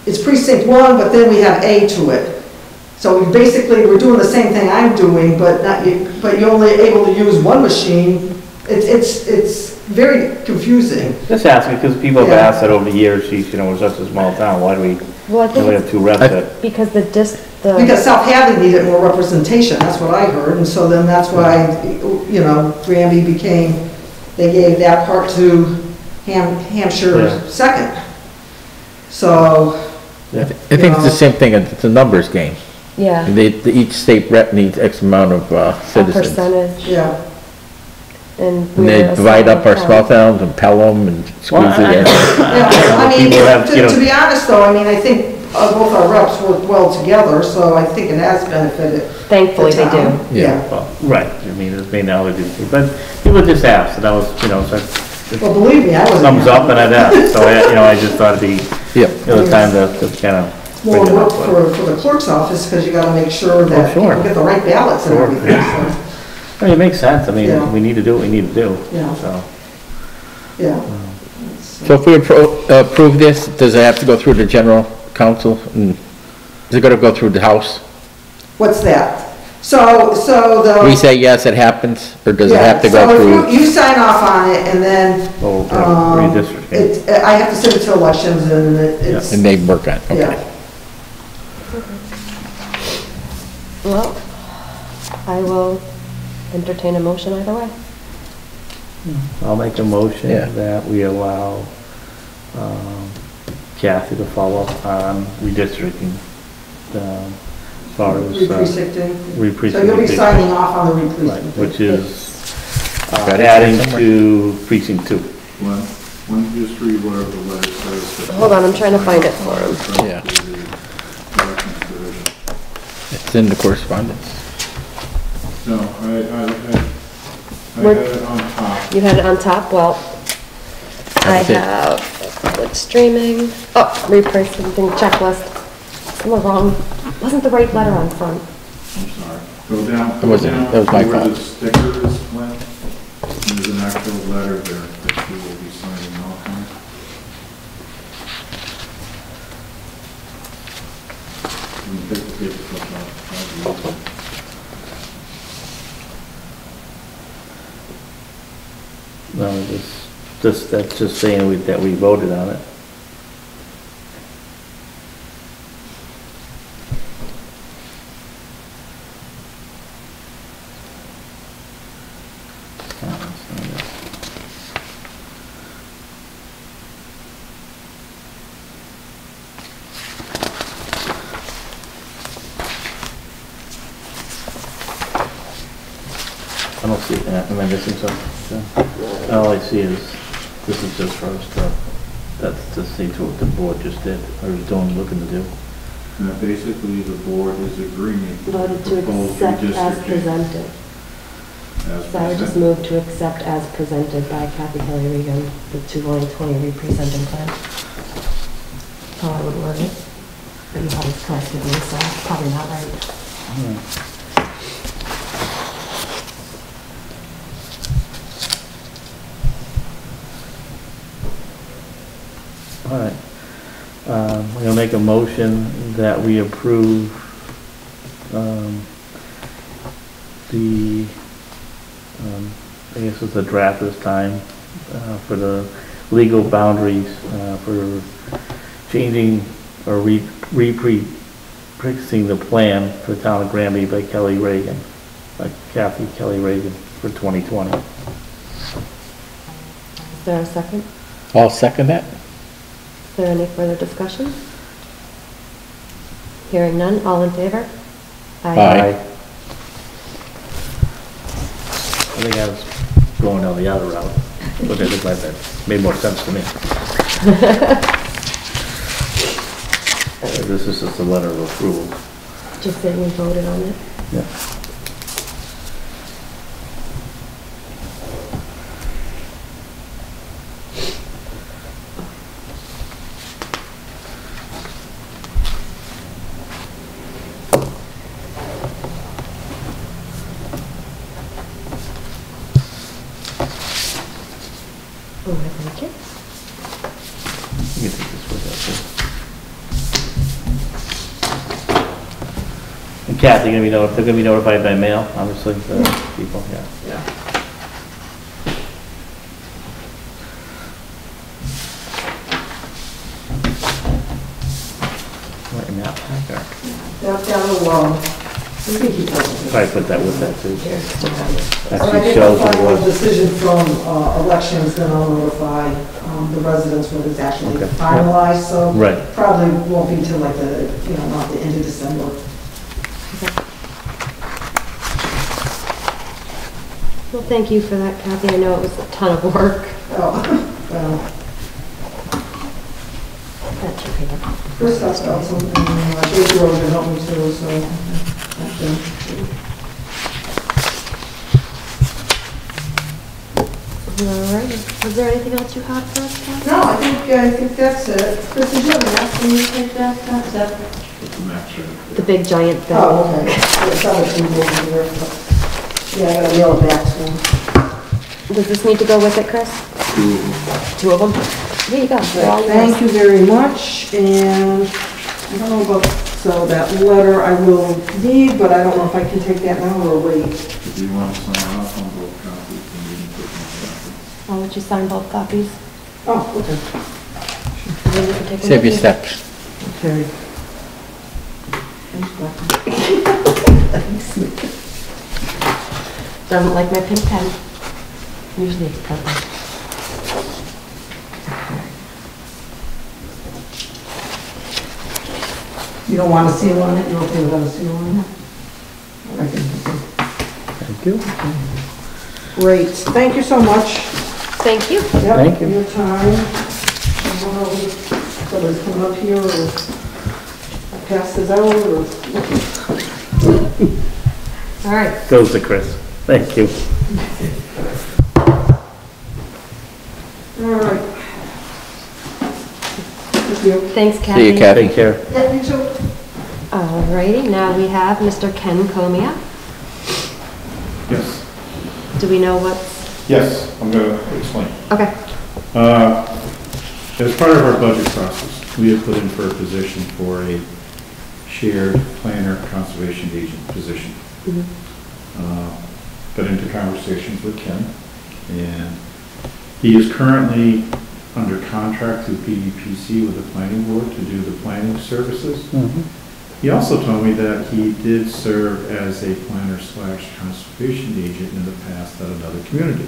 it's precinct 1, but then we have A to it. So we're doing the same thing I'm doing, but you're only able to use one machine. It's very confusing. Just asking, because people have asked that over the years, geez, you know, we're such a small town, why do we, Well, I think we have two reps that? because Because South Hadley needed more representation, that's what I heard, and so then that's why, you know, Granby became, they gave that part to Hampshire second. So. I think it's the same thing, it's a numbers game. yeah, Each state rep needs X amount of a citizens. percentage. Yeah. And they divide up our small towns and Pelham and squeeze it in. Yeah, I mean, People have, you know- to be honest though, I mean, I think both our reps work well together, so I think it has benefited. Thankfully, the they town. do. Yeah. Well, right, I mean, it may not always do, but people just asked, and I was, you know, so Well, believe me, I wasn't. thumbs up and I'd ask, so I, you know, I just thought it'd be, Yep. you know, the time to kind of. More work for the clerk's office, because you gotta make sure that sure. people get the right ballots and Sure. everything, so, I mean, it makes sense, I mean, Yeah. we need to do what we need to do, Yeah. so. yeah. So if we approve this, does it have to go through the general council? And is it gonna go through the House? What's that? So the. We say yes, it happens, or does it have to Yeah, go so through? if you sign off on it and then, Oh, okay, redistricting. I have to send it to elections and it's, And they work on it, okay. yeah. Well, I will entertain a motion either way. I'll make a motion Yeah. that we allow Kathy to follow up on redistricting, as far as. Re-precincting. So you'll be signing off on the Right, re-precincting. which is Got it adding somewhere. to precinct 2. When you just read whatever the letter says. Hold on, I'm trying to find it for him. Yeah. It's in the correspondence. No, I had it on top. You had it on top, well, I That's it. have public streaming, oh, reprinting checklist. I'm wrong, wasn't the right letter on front. I'm sorry. Go down. That wasn't- go down that was my to where fault. the sticker is, Glenn. There's an actual letter there that you will be signing off on. You can take the paper clip off. No, that's just saying that we voted on it. I don't see it. Am I missing something? All I see is, this is just for us to, that's to see to what the board just did, or is looking to do. And basically, the board is agreeing. Voted to proposed accept as redistricting presented. as So I would just presented. move to accept as presented by Kathy Kelly Regan, the 2020 re-presenting plan. How I would word it. But you always corrected me, so probably not right. All right. I'm gonna make a motion that we approve, I guess it's a draft this time, for the legal boundaries, for changing or re-prexing the plan for the town of Granby by Kelly Reagan, by Kathy Kelly Reagan for 2020. Is there a second? I'll second that. Is there any further discussion? Hearing none, all in favor? Aye. I think I was going down the other route, which I think that made more sense to me. This is just a letter of approval. Just saying we voted on it. Yeah. Oh, thank you. You can take this with that too. And Kathy, they're gonna be notified by mail, obviously, the people, yeah. Yeah. Right now, okay. That'll, we can keep going. Probably put that with that too. When I Actually get shows the it final was, decision from elections, then I'll notify the residents when it's actually Okay. finalized, so right. probably won't be till like the, not the end of December. Well, thank you for that, Kathy. I know it was a ton of work. Oh, well, That's your paper. Chris has got some, Dave Rose to help me too, so. All right. Was there anything else you had for us, Kathy? No, I think that's it. Chris, did you have an app when you take that? Is that? It's a match. The big giant thing. Oh, okay. It's not a two over there, but, yeah, I gotta mail it back to him. Does this need to go with it, Chris? Two of them? Here you go. They're all yours. Thank you very much, and I don't know about So that letter I will need, but I don't know if I can take that now or wait. If you want to sign off on both copies, then you can put them I'll let you sign both copies. Oh, okay. Then you can take them Save your with you. steps. Okay. Doesn't like my pink pen. Usually it's purple. You don't want a seal on it? You're okay without a seal on it? I can. Thank you. Great. Thank you so much. Thank you. Yep, Thank you. for your time. Somebody's coming up here, or I pass this out, or... All right. Goes to Chris. Thank you. All right. Thank you. Thanks, Kathy. See you, Kathy. Take care. Yeah, you too. All righty, now we have Mr. Ken Comia. Yes, Do we know what? yes, I'm going to explain. Okay. As part of our budget process, we have put in for a position for a shared planner conservation agent position. Got into conversations with Ken, and he is currently under contract through PVPC with the planning board to do the planning services. He also told me that he did serve as a planner / conservation agent in the past at another community.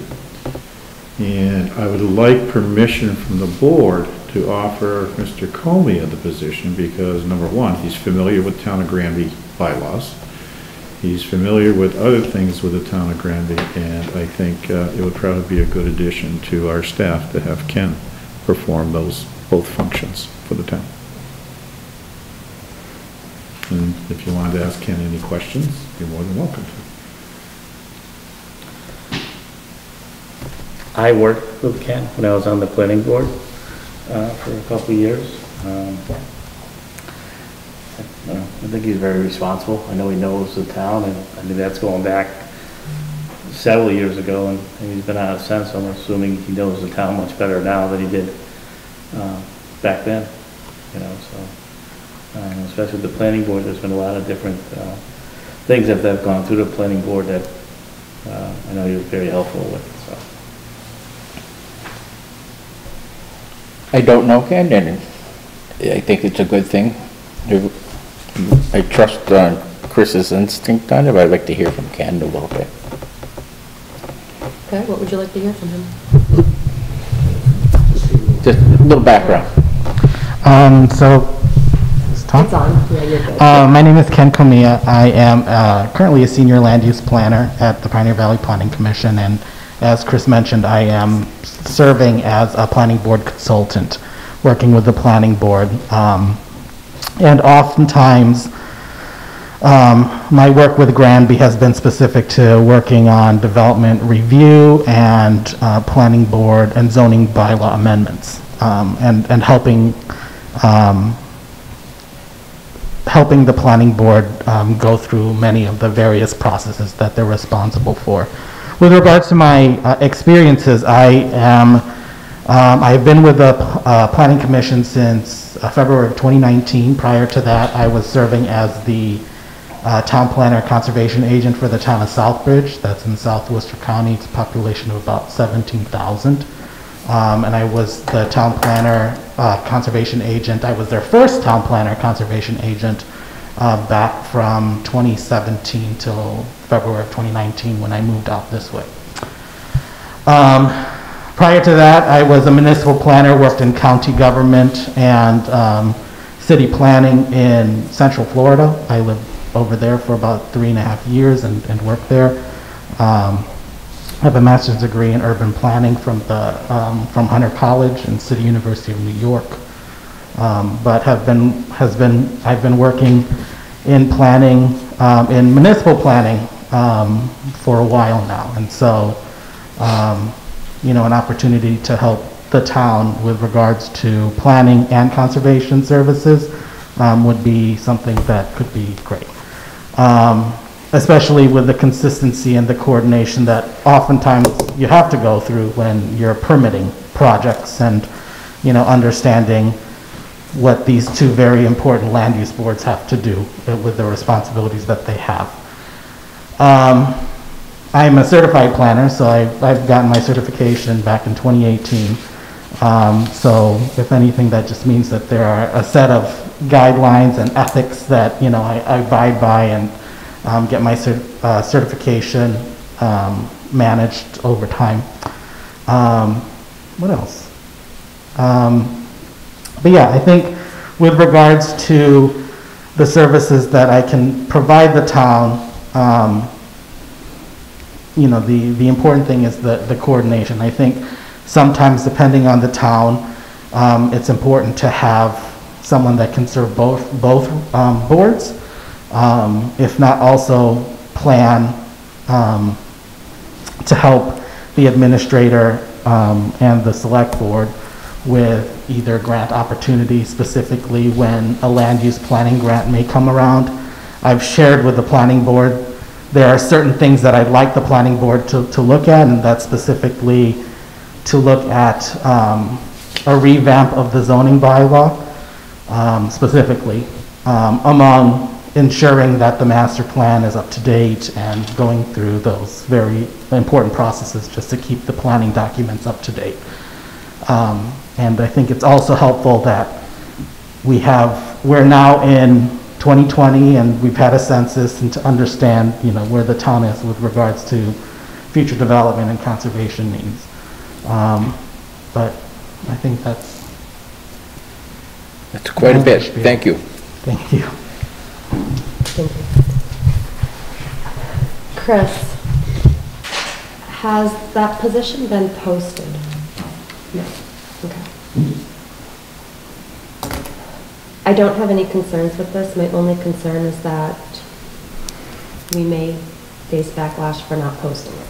And I would like permission from the board to offer Mr. Comia the position because, number one, he's familiar with town of Granby bylaws. He's familiar with other things with the town of Granby, and I think it would probably be a good addition to our staff to have Ken perform both functions for the town. And if you wanted to ask Ken any questions, you're more than welcome to. I worked with Ken when I was on the planning board for a couple of years. I think he's very responsible. I know he knows the town, and I mean that's going back several years ago, and he's been out of sense. I'm assuming he knows the town much better now than he did back then. You know, so especially with the planning board, there's been a lot of different things that have gone through the planning board that I know he was very helpful with. So. I don't know Ken, and I think it's a good thing. I trust Chris's instinct on it, but I'd like to hear from Ken a little bit. Okay, what would you like to hear from him? Just a little background. It's on. Yeah, you're good. My name is Ken Comia. I am currently a senior land use planner at the Pioneer Valley Planning Commission, and as Chris mentioned, I am serving as a planning board consultant, working with the planning board. And oftentimes, my work with Granby has been specific to working on development review and planning board and zoning bylaw amendments, and helping the planning board go through many of the various processes that they're responsible for. With regards to my experiences, I've been with the Planning Commission since February of 2019. Prior to that, I was serving as the town planner conservation agent for the town of Southbridge. That's in South Worcester County. It's a population of about 17,000. And I was the town planner conservation agent. I was their first town planner conservation agent back from 2017 till February of 2019 when I moved out this way. Prior to that, I was a municipal planner, worked in county government and city planning in Central Florida. I lived over there for about 3.5 years and worked there. I have a master's degree in urban planning from Hunter College and City University of New York. But I've been working in planning, in municipal planning for a while now. And so, you know, an opportunity to help the town with regards to planning and conservation services would be something that could be great. Especially with the consistency and the coordination that oftentimes you have to go through when you're permitting projects, and, you know, understanding what these two very important land use boards have to do with the responsibilities that they have. I'm a certified planner, so I've gotten my certification back in 2018. So if anything, that just means that there are a set of guidelines and ethics that, you know, I abide by and get my certification managed over time. What else? But yeah, I think with regards to the services that I can provide the town, you know, the important thing is the coordination. I think sometimes, depending on the town, it's important to have someone that can serve both boards, if not also plan to help the administrator and the select board with either grant opportunities, specifically when a land use planning grant may come around. I've shared with the planning board, there are certain things that I'd like the planning board to look at, and that's specifically to look at a revamp of the zoning bylaw, specifically, among ensuring that the master plan is up to date and going through those very important processes just to keep the planning documents up to date. And I think it's also helpful that we're now in 2020 and we've had a census, and to understand, you know, where the town is with regards to future development and conservation needs. But I think that's quite a bit. Thank you. Thank you. Thank you. Chris, has that position been posted? No. Okay. I don't have any concerns with this. My only concern is that we may face backlash for not posting it.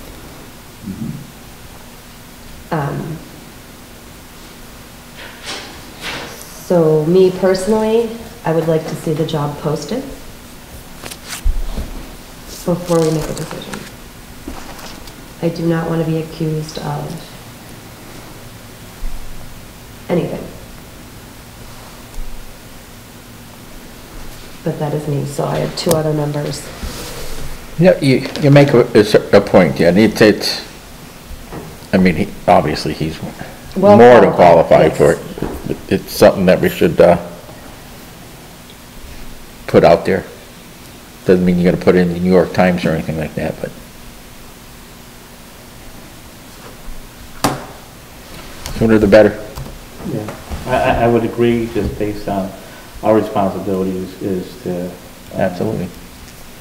So me personally, I would like to see the job posted before we make a decision. I do not want to be accused of anything. But that is me, so I have two other members. Yeah, you make a point, yeah, and it's, I mean, obviously he's Well more than qualified, qualified for it. It's something that we should put out there. Doesn't mean you're gonna put it in the New York Times or anything like that, but sooner the better. Yeah, I would agree, just based on our responsibilities is to... Absolutely.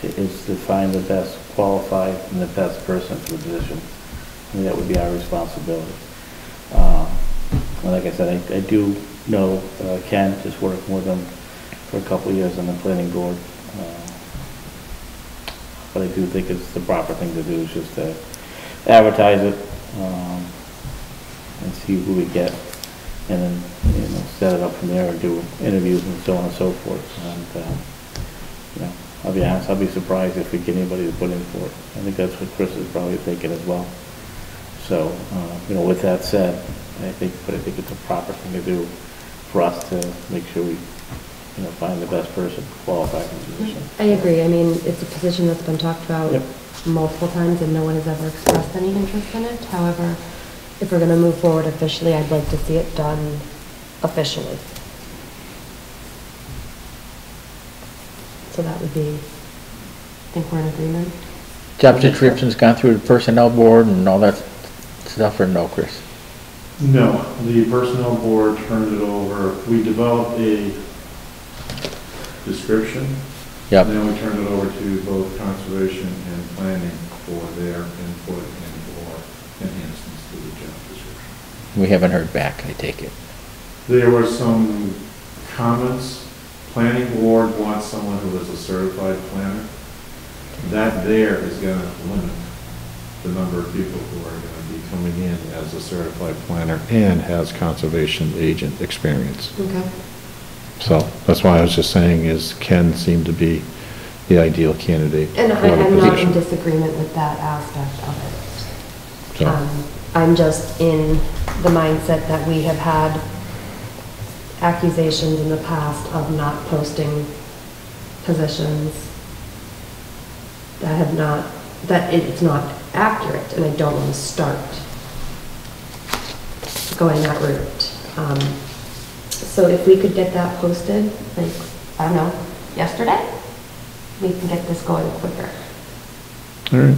Is to find the best qualified and the best person for the position. I mean, that would be our responsibility. Like I said, I do know Ken, just working with him for a couple of years on the planning board. But I do think it's the proper thing to do is just to advertise it and see who we get, and then, you know, set it up from there and do interviews and so on and so forth. And you know, I'll be honest, I'll be surprised if we get anybody to put in for it. I think that's what Chris is probably thinking as well. So, you know, with that said, I think it's a proper thing to do for us to make sure we, you know, find the best person qualified for the position. I agree. I mean, it's a position that's been talked about multiple times and no one has ever expressed any interest in it. However, if we're going to move forward officially, I'd like to see it done officially. So that would be, I think we're in agreement. Job description's gone through the personnel board and all that stuff, or no, Chris? No, the personnel board turned it over. We developed a description. Yep. And then we turned it over to both conservation and planning for their input and for enhancements to the job description. We haven't heard back, I take it. There were some comments. Planning board wants someone who is a certified planner. That there is going to limit the number of people who are going to be coming in as a certified planner and has conservation agent experience. Okay. So that's why I was just saying is Ken seemed to be the ideal candidate And for the I'm not in position. disagreement with that aspect of it. So, I'm just in the mindset that we have had accusations in the past of not posting positions that have not, that it's not accurate, and I don't want to start going that route. So if we could get that posted, like, I don't know, yesterday, we can get this going quicker. All right,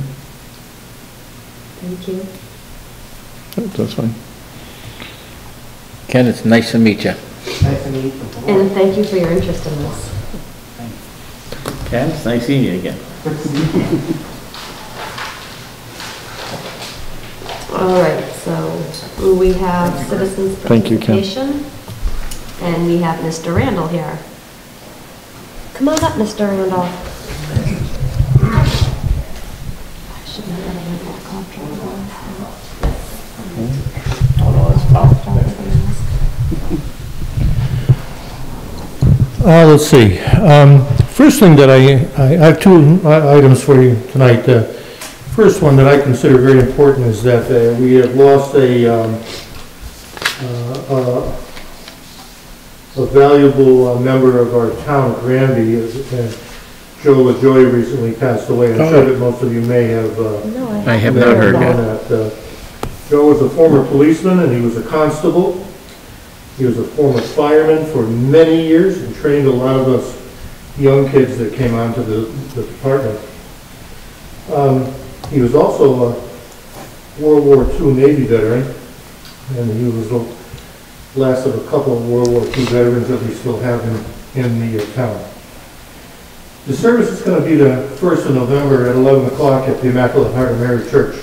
Thank you. that's fine. Ken, it's nice to meet you. Nice to meet you. And thank you for your interest in this. Ken, it's nice seeing you again. All right, so we have citizens Thank you, Ken. participation, and we have Mr. Randall here. Come on up, Mr. Randall. I should have had a little Let's see. First thing that I have two items for you tonight. First one that I consider very important is that we have lost a valuable member of our town, Granby. Joe LaJoy recently passed away. I'm sure that most of you may have I have not heard known that. that. Joe was a former policeman and he was a constable. He was a former fireman for many years and trained a lot of us young kids that came onto the department. He was also a World War II Navy veteran, and he was the last of a couple of World War II veterans that we still have in the town. The service is going to be the 1st of November at 11 o'clock at the Immaculate Heart of Mary Church.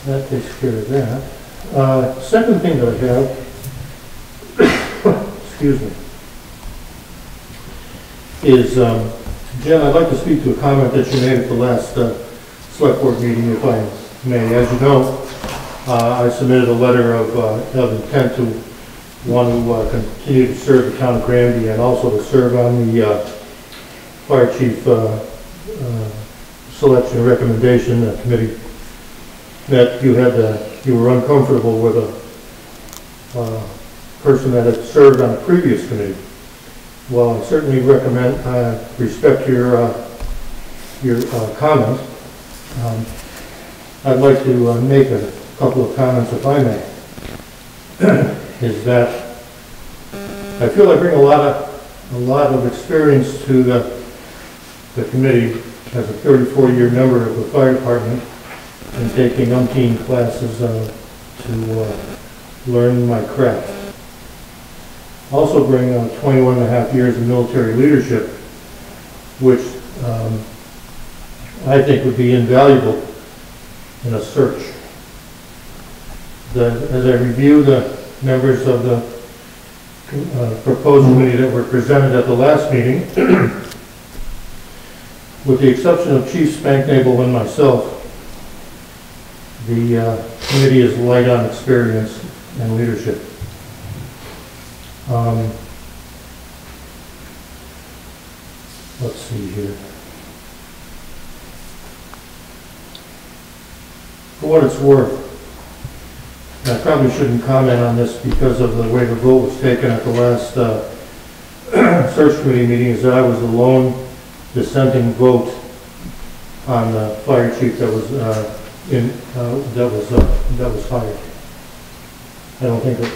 That takes care of that. Second thing that I have, excuse me, is, Jen, I'd like to speak to a comment that you made at the last select board meeting, if I may. As you know, I submitted a letter of intent to one who continue to serve the town of Granby and also to serve on the fire chief selection recommendation committee, that you were uncomfortable with a person that had served on a previous committee. Well, I certainly respect your comment. I'd like to make a couple of comments, if I may. Is that I feel I bring a lot of experience to the committee as a 34-year member of the fire department and taking umpteen classes to learn my craft. Also bring 21 and a half years of military leadership, which I think would be invaluable in a search. As I review the members of the proposal committee that were presented at the last meeting, with the exception of Chief Spanknable and myself, the committee is light on experience and leadership. Let's see here. For what it's worth, and I probably shouldn't comment on this because of the way the vote was taken at the last search committee meeting, is that I was the lone dissenting vote on the fire chief that was hired. I don't think that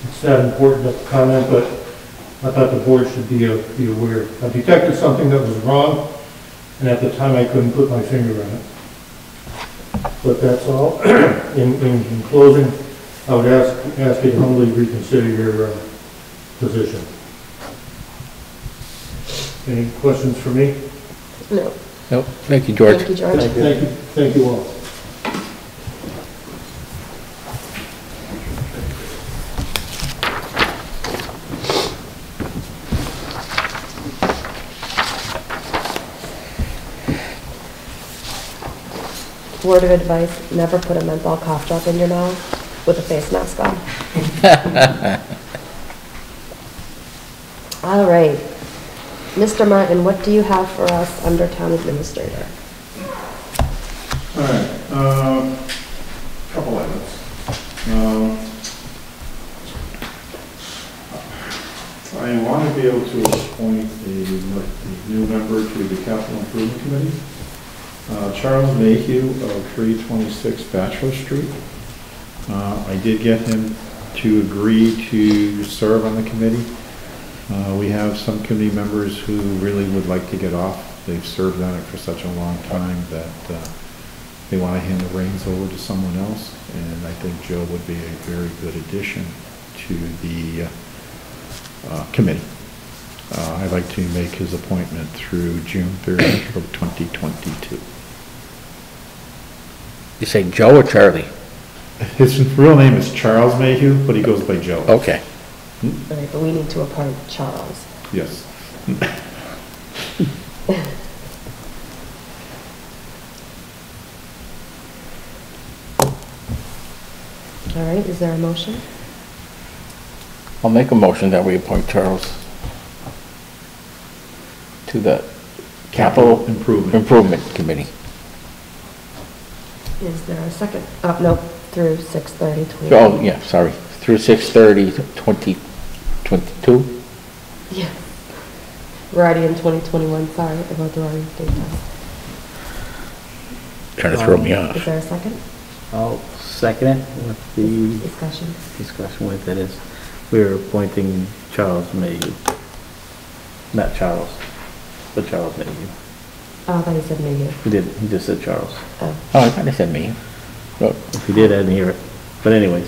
it's that important to comment, but I thought the board should be aware. I detected something that was wrong, and at the time I couldn't put my finger on it. But that's all. In closing, I would ask you to humbly reconsider your position. Any questions for me? No. Nope, thank you, George. Thank you, George. Thank you all. Word of advice, never put a menthol cough drop in your mouth with a face mask on. All right. Mr. Martin, what do you have for us under Town Administrator? All right, Couple items. I want to be able to appoint a new member to the Capital Improvement Committee. Charles Mayhew of 326 Bachelor Street. I did get him to agree to serve on the committee. We have some committee members who really would like to get off. They've served on it for such a long time that they want to hand the reins over to someone else, and I think Joe would be a very good addition to the committee. I'd like to make his appointment through June 30th of 2022. You say Joe or Charlie? His real name is Charles Mayhew, but he goes by Joe. Okay. All right, but we need to appoint Charles. Yes. All right, is there a motion? I'll make a motion that we appoint Charles to the Capital Improvement Committee. Is there a second? Oh, no, through 6/30/20. Oh, yeah, sorry, through 6/30/2022. Yeah. We're already in 2021, sorry, about the wrong date. Trying to throw me Is off. there a second? I'll second it with the Discussion. discussion with it is, we're appointing Charles Mayhew. Not Charles, but Charles Mayhew. Oh, I thought you said Mayhew. He just said Charles. Oh. Oh, I thought I said me. Oh, If he did, I didn't hear it. But anyways,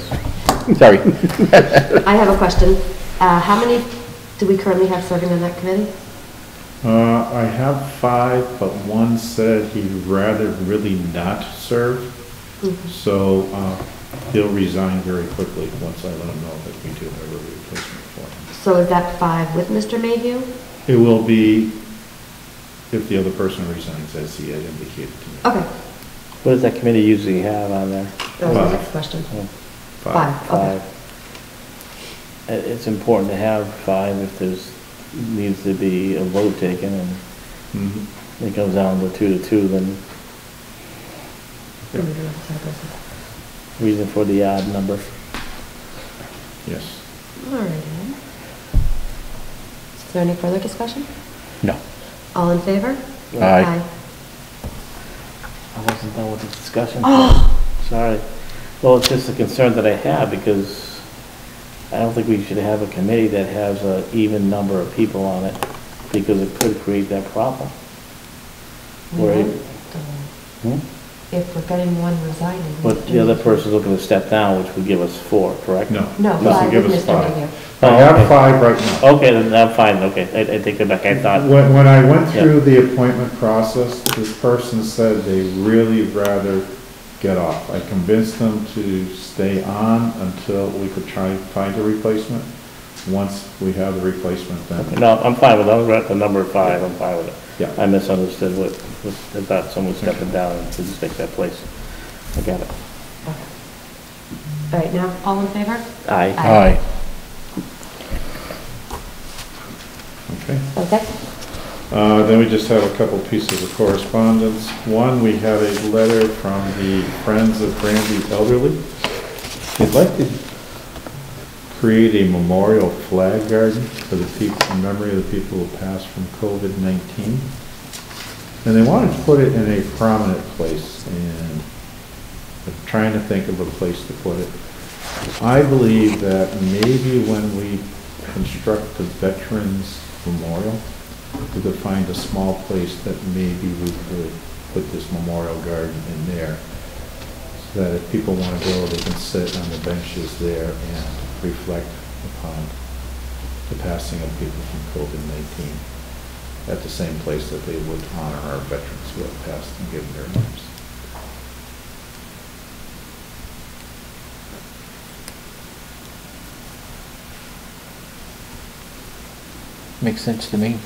sorry. I have a question. How many do we currently have serving on that committee? I have 5, but one said he'd rather really not serve. Mm-hmm. So he'll resign very quickly once I let him know that we do have a replacement for him. So is that 5 with Mr. Mayhew? It will be if the other person resigns, as he had indicated to me. Okay, what does that committee usually have on there? that was my 5. next question. 5. 5, okay. It's important to have 5 if there's, needs to be a vote taken, and Mhm. it comes down to 2-2, then reason for the odd number. Yes. All right. Is there any further discussion? No. All in favor? Aye. I wasn't done with the discussion. Oh. Sorry. Well, it's just a concern that I have, because I don't think we should have a committee that has an even number of people on it, because it could create that problem. Where- If we're getting one resigning. But the other person's looking to step down, which would give us 4, correct? No. No, This will 5 give with us Mr. 5. Mayhew. I Oh, have okay. 5 right now. Okay, then I'm fine, okay, I take it back, I thought, When I went through the appointment process, this person said they really rather get off. I convinced them to stay on until we could try and find a replacement. Once we have the replacement, then, no, I'm fine with it, I'm at the number 5, I'm fine with it. yeah. I misunderstood I thought someone was stepping down to just take that place. I got it. All right, now, all in favor? Aye. Aye. Okay. Okay. Then we just have a couple pieces of correspondence. One, we have a letter from the Friends of Granby Elderly. They'd like to create a memorial flag garden for the people, in memory of the people who passed from COVID-19. And they wanted to put it in a prominent place, and they're trying to think of a place to put it. I believe that maybe when we construct the Veterans Memorial, we could find a small place that maybe we could put this memorial garden in there, so that if people want to go, they can sit on the benches there and reflect upon the passing of people from COVID-19 at the same place that they would honor our veterans who have passed and given their lives. Makes sense to me.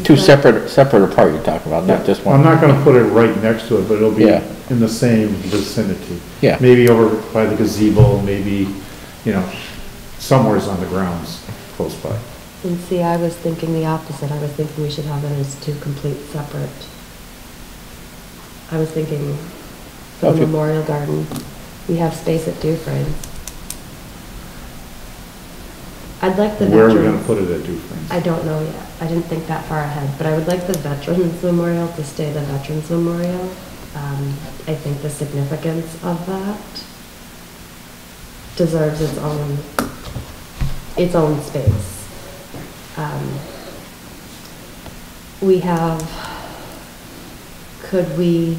Two separate apart you're talking about, not just one. I'm not gonna put it right next to it, but it'll be Yeah. in the same vicinity. Yeah. Maybe over by the gazebo, maybe, somewhere's on the grounds close by. And see, I was thinking the opposite. I was thinking we should have it as 2 complete separate I was thinking for the Okay. Memorial Garden, we have space at Dufresne. I'd like the Where are we gonna veterans, put it at Dufresne? I don't know yet. I didn't think that far ahead, but I would like the Veterans Memorial to stay the Veterans Memorial. I think the significance of that deserves its own space. We have, could we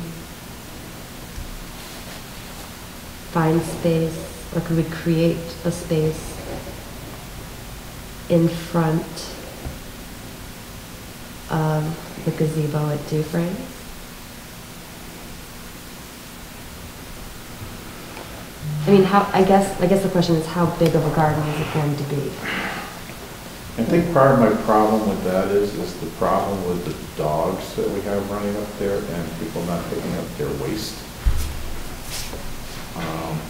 find space, or could we create a space in front of the gazebo at Dufresne? I mean, I guess the question is, how big of a garden is it going to be? I think part of my problem with that is the problem with the dogs that we have running up there and people not picking up their waste.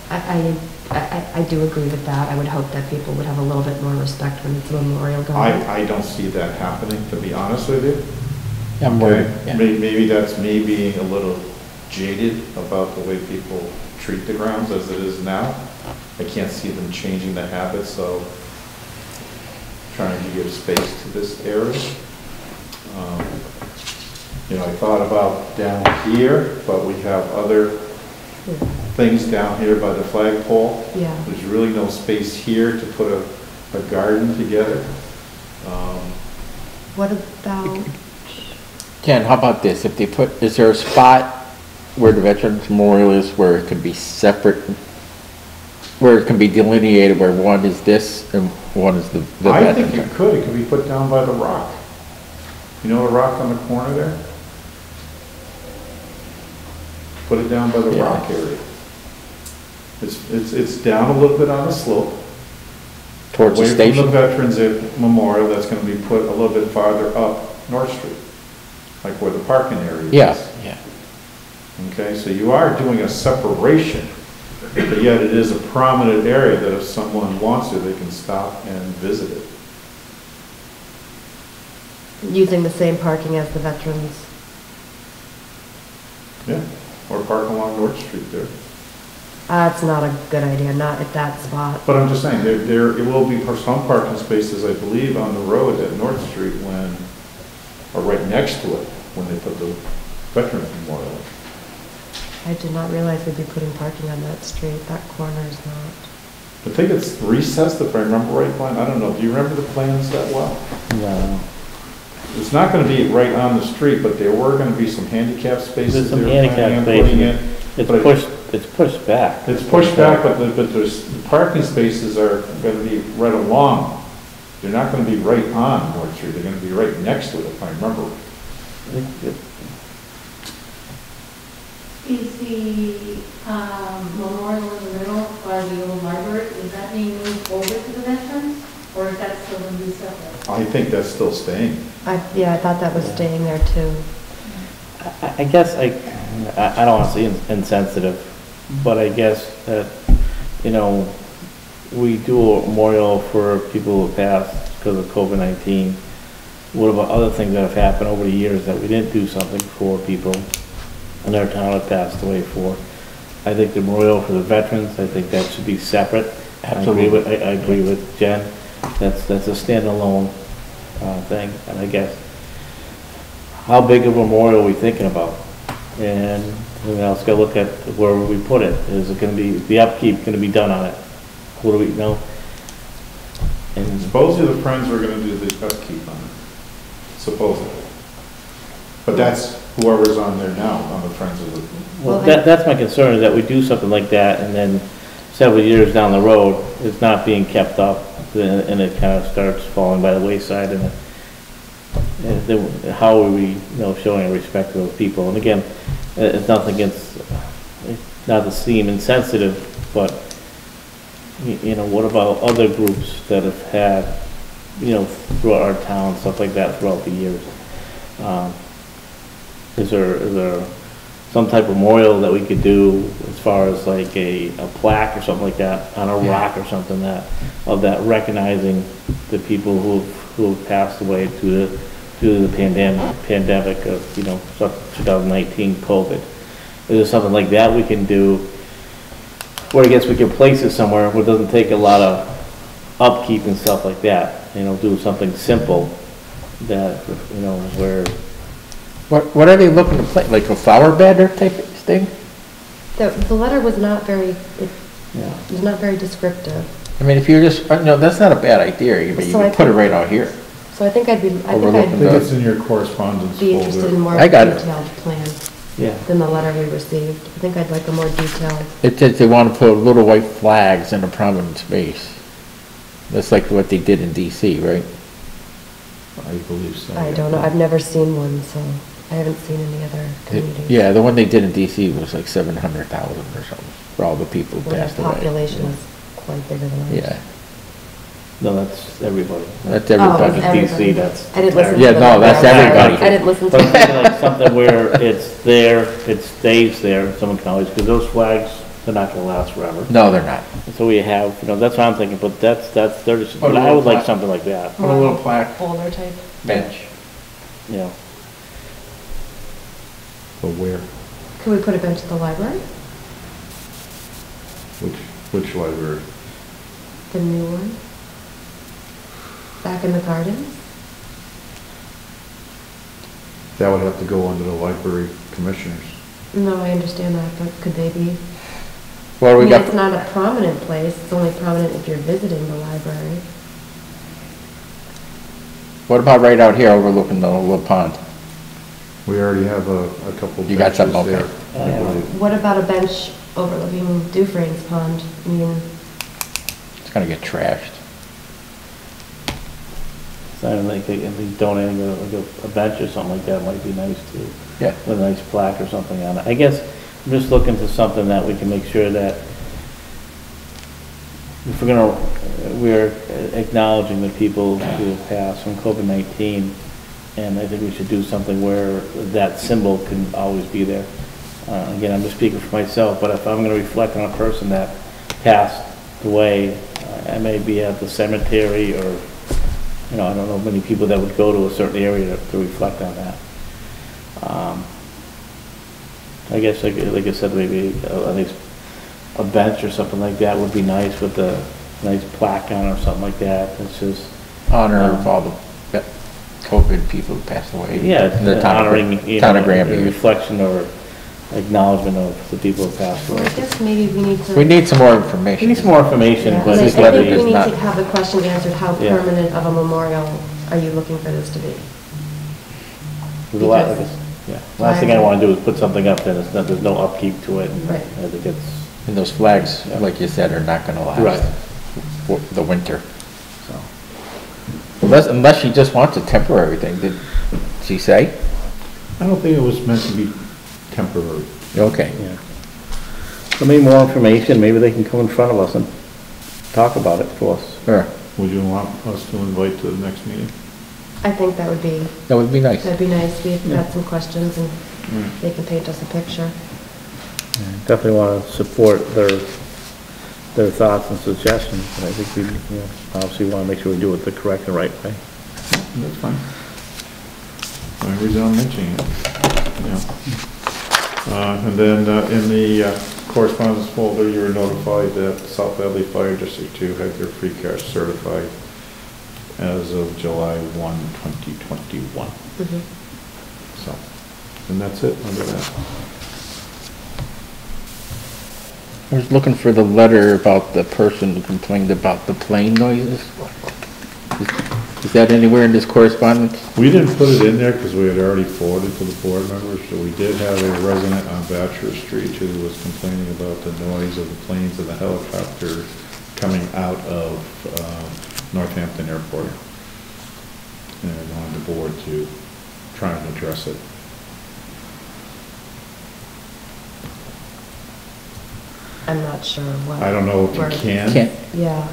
I do agree with that. I would hope that people would have a little bit more respect when it's a Memorial Garden. I don't see that happening, to be honest with you. I'm worried, Okay? yeah. Maybe that's me being a little jaded about the way people treat the grounds as it is now. I can't see them changing the habits of trying to give space to this area. I thought about down here, but we have other things down here by the flagpole. Yeah. There's really no space here to put a garden together. What about, Ken, how about this? If they put, is there a spot where the Veterans Memorial is where it can be separate, where it can be delineated, where one is this and one is the I think veterans? it could be put down by the rock. You know the rock on the corner there? Put it down by the Yeah. rock area. It's down a little bit on the slope. Towards the Away from the station? Veterans Memorial, that's gonna be put a little bit farther up North Street, like where the parking area is. Yeah, yeah. Okay, so you are doing a separation, but yet it is a prominent area that if someone wants to, they can stop and visit it. using the same parking as the veterans? Yeah, or park along North Street there. That's not a good idea, not at that spot. But I'm just saying, it will be for some parking spaces, I believe, on the road at North Street when, or right next to it, when they put the Veterans Memorial in. I did not realize we'd be putting parking on that street. That corner is not. I think it's recessed, if I remember right, Glenn. I don't know, do you remember the plans that well? No. It's not gonna be right on the street, but there were gonna be some handicap spaces There's some they were planning handicap on putting spaces. in. It's But pushed back. It's pushed back, but the parking spaces are gonna be right along. They're not gonna be right on North Street, they're gonna be right next to it, if I remember. Is the memorial in the middle by the old library, is that being moved over to the veterans? Or is that still going to be separate? I think that's still staying. Yeah, I thought that was staying there too. I guess I don't want to say insensitive, but I guess that, we do a memorial for people who passed because of COVID-19. What about other things that have happened over the years that we didn't do something for people in our town that passed away for? I think the memorial for the veterans, I think that should be separate. Absolutely. I agree with Jen. That's a standalone thing, and I guess how big of a memorial are we thinking about? And let's go look at where we put it. Is it going to be, the upkeep going to be done on it? What do we know? And Supposedly the Friends were gonna do the upkeep on it, supposedly. But that's whoever's on there now, on the Friends of the... well, that's my concern, is that we do something like that, and then several years down the road, it's not being kept up, and it kind of starts falling by the wayside, and then how are we, showing respect to those people? And again, it's nothing against, not to seem insensitive, but, what about other groups that have had, throughout our town, stuff like that throughout the years? Is there some type of memorial that we could do as far as like a plaque or something like that on a rock or something of that recognizing the people who have passed away due to the pandemic of 2019 COVID? is there something like that we can do? Where I guess we can place it somewhere where it doesn't take a lot of upkeep and stuff like that, you know, do something simple that, you know, where, What are they looking to play, like a flower bed or type of thing? The letter was not very, it yeah. was not very descriptive. I mean, if you're just, no, that's not a bad idea, you So I can put it think- right out here. So I think I'd be, I Overlooking think I I'd think it's in your correspondence be interested in folder. more I got it. detailed plan Yeah. than the letter we received. I think I'd like a more detailed. It says they want to put little white flags in a prominent space. That's like what they did in DC, right? I believe so. I don't know, I've never seen one, so I haven't seen any other communities. Yeah, the one they did in DC was like 700,000 or something, for all the people who Well, their passed away. population is quite bigger than ours. Yeah, No, that's everybody. that's Oh, everybody. it's everybody. DC, that's. I didn't listen to Yeah, the no, letter. that's I'm sorry. everybody. I didn't listen to But I'm thinking it. like something where it's there, it stays there, someone can always, because those flags, they're not gonna last forever. No, they're not. So we have, you know, that's what I'm thinking, but that's, they're just, Put a but I little would like plaque. something like that, Put a little plaque Folder type. bench. you know. But where? Could we put a bench at the library? Which library? The new one? Back in the gardens? That would have to go under the library commissioners. No, I understand that, but could they be? What I do we mean, got? it's not a prominent place, it's only prominent if you're visiting the library. What about right out here overlooking the little pond? We already have a couple You got something, benches okay. there, I believe. What about a bench overlooking Dufrane's Pond? I mean, It's gonna get trashed. So I don't think they donating a bench or something like that might be nice too. Yeah. With a nice plaque or something on it. I guess I'm just looking for something that we can make sure that if we're acknowledging the people who have passed from COVID-19, and I think we should do something where that symbol can always be there. Again, I'm just speaking for myself, but if I'm gonna reflect on a person that passed away, I may be at the cemetery or, you know, I don't know many people that would go to a certain area to reflect on that. I guess, like I said, maybe at least a bench or something like that would be nice with a nice plaque on it or something like that. It's just. Honor of all the COVID people who passed away. Yeah, in the town of- honoring, you town know, of Granby. a reflection or acknowledgement of the people who passed well, away. I guess maybe we need to. We need some more We information. need some more information, Yeah, but and this it's I letter think does we need not- to have the question answered, how Yeah. permanent of a memorial are you looking for this to be? there's a lot, like yeah. Last thing I wanna do is put something up that it's not, there's no upkeep to it. Right. I think it's, And those flags, like you said, are not gonna last. Right. For the winter. so. Unless she just wants a temporary thing, did she say? I don't think it was meant to be temporary. Okay. Yeah. So maybe more information, maybe they can come in front of us and talk about it to us. Sure. Would you want us to invite to the next meeting? I think that would be Nice. That'd be nice, we've got some questions and Right. they can paint us a picture. Definitely want to support their thoughts and suggestions, and I think we, you know, obviously want to make sure we do it the correct and right way. That's fine. Only reason I'm mentioning it. Yeah. And then in the correspondence folder, you were notified that South Valley Fire District 2 had their free cash certified as of July 1, 2021. Mhm. So, and that's it under that. I was looking for the letter about the person who complained about the plane noises. Is that anywhere in this correspondence? We didn't put it in there because we had already forwarded to the board members, so we did have a resident on Bachelor Street who was complaining about the noise of the planes and the helicopter coming out of Northampton Airport. And I wanted the board to try and address it. I'm not sure what. I don't know if where- you can, Can't. Yeah,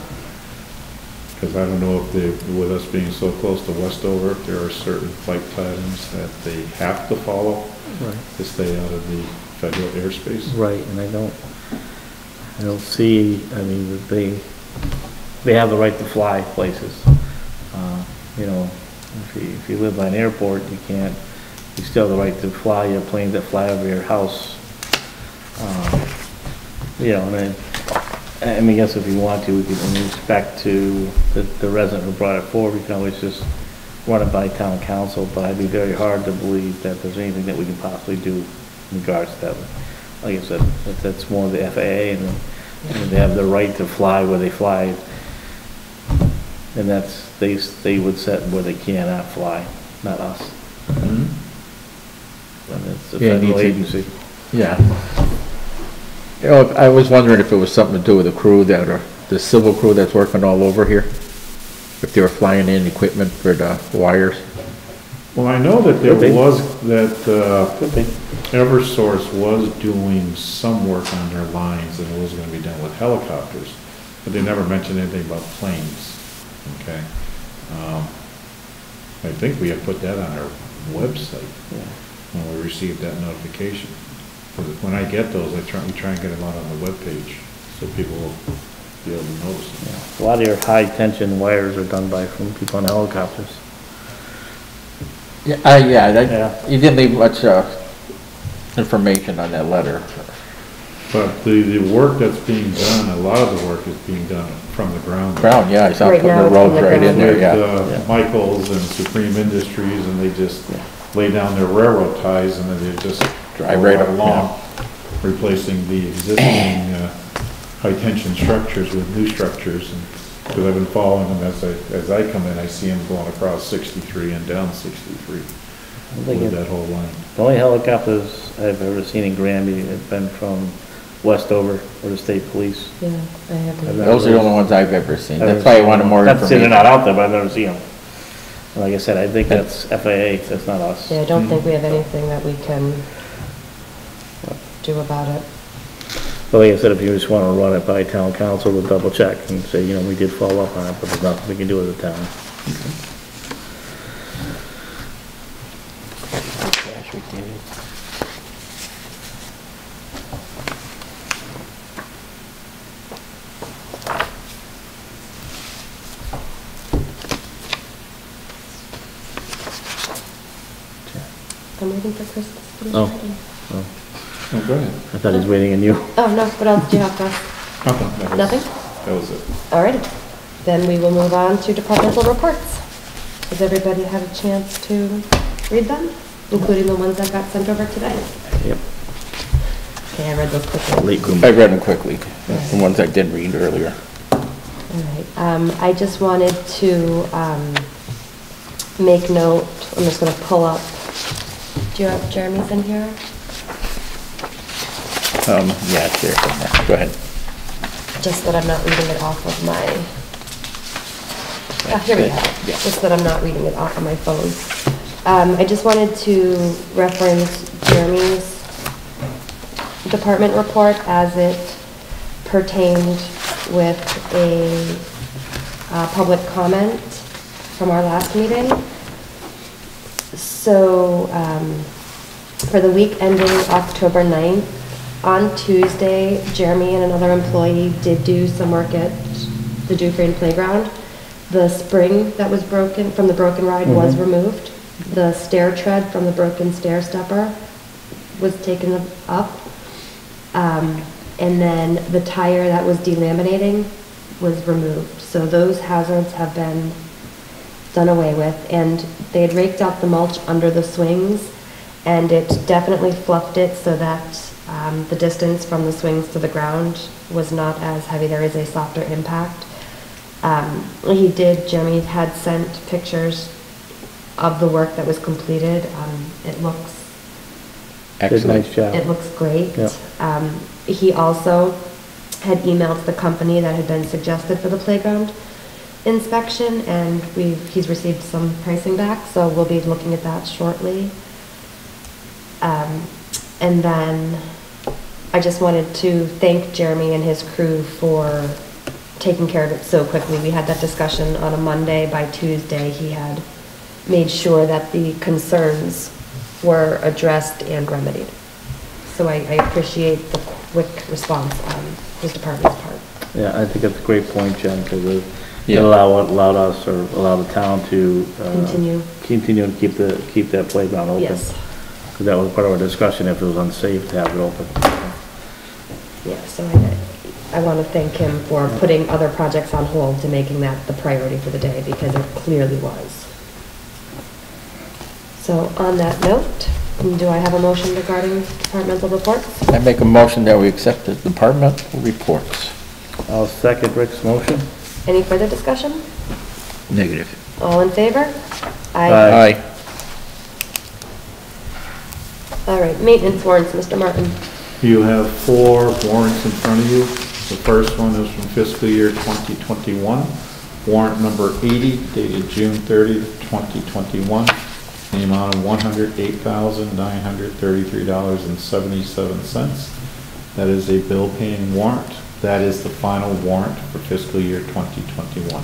because I don't know if they, with us being so close to Westover, if there are certain flight patterns that they have to follow Right. to stay out of the federal airspace. Right, and I don't see, I mean, they have the right to fly places. You know, if you live by an airport, you still have the right to fly. You have planes that fly over your house You know, and I mean, I guess if you want to, we can, in respect to the resident who brought it forward, we can always just run it by town council, but I'd be very hard to believe that there's anything that we can possibly do in regards to that. Like I said, that's more of the FAA, and they have the right to fly where they fly. And that's, they would set where they cannot fly, not us. Mhm. And it's a Yeah, it federal needs agency. Yeah. You know, I was wondering if it was something to do with the crew that, or the civil crew that's working all over here? If they were flying in equipment for the wires? Well, I know that there Could be. was, that Could be. Eversource was doing some work on their lines, and it was gonna be done with helicopters, but they never mentioned anything about planes, okay? I think we have put that on our website when we received that notification. Because when I get those, we try and get them out on the webpage, so people will be able to notice them. Yeah. A lot of your high-tension wires are done from people on helicopters. Yeah, Yeah. you didn't leave much, information on that letter. But the work that's being done, a lot of the work is being done from the ground. Ground, yeah, I saw Right putting now the it's from roads the right in ground. there, With yeah. Michaels and Supreme Industries, and they just lay down their railroad ties, and then they just Drive go right right up, along, replacing the existing high-tension structures with new structures. Because I've been following them as I come in, I see them going across 63 and down 63 with that whole line. The only helicopters I've ever seen in Granby have been from Westover or the state police. Yeah, I have. Those are the only ones I've ever seen. That's why I wanted more That's they're information. not out there, but I've never seen them. Like I said, I think that's FAA, that's not us. Yeah, I don't think we have anything that we can do about it. But like I said, if you just want to run it by town council, we'll double check and say, you know, we did follow up on it, but there's nothing we can do as a town. Gosh, we did. I'm waiting for Chris to finish Oh. writing. Oh, go ahead. I thought he was waiting on you. Oh, no, what else do you have, Chris? Nothing? That was it. Alrighty, then we will move on to departmental reports. Has everybody had a chance to read them, including the ones that got sent over today? Yep. Okay, I read those quickly. Late room. I read them quickly, the ones I did read earlier. Alright, I just wanted to, make note, I'm just gonna pull up, do you have Jeremy's in here? Yeah, it's there somewhere. Go ahead. Just that I'm not reading it off of my, here we have it. Yeah. Just that I'm not reading it off of my phone. I just wanted to reference Jeremy's department report as it pertained with a public comment from our last meeting. So, for the week ending October 9th, on Tuesday, Jeremy and another employee did do some work at the Dufresne Playground. The spring that was broken from the broken ride was removed. The stair tread from the broken stair stepper was taken up. And then the tire that was delaminating was removed. So those hazards have been done away with, and they had raked out the mulch under the swings, and it definitely fluffed it so that the distance from the swings to the ground was not as heavy. There is a softer impact. Jeremy had sent pictures of the work that was completed. It looks Did a nice job. It looks great. Yep. He also had emailed the company that had been suggested for the playground inspection, and he's received some pricing back, so we'll be looking at that shortly. And then I just wanted to thank Jeremy and his crew for taking care of it so quickly. We had that discussion on a Monday. By Tuesday, he had made sure that the concerns were addressed and remedied. So I appreciate the quick response on his department's part. Yeah, I think that's a great point, Jen, because it Yeah. allowed us, or allow the town to continue and keep that playground open. Yes. Because that was part of our discussion, if it was unsafe to have it open. Yeah, so I want to thank him for putting other projects on hold to making that the priority for the day, because it clearly was. So on that note, do I have a motion regarding departmental reports? I make a motion that we accept the departmental reports. I'll second Rick's motion. Any further discussion? Negative. All in favor? Aye. All right, maintenance warrants, Mr. Martin. You have 4 warrants in front of you. The first one is from fiscal year 2021, warrant number 80, dated June 30th, 2021, in the amount of $108,933.77. That is a bill paying warrant. That is the final warrant for fiscal year 2021.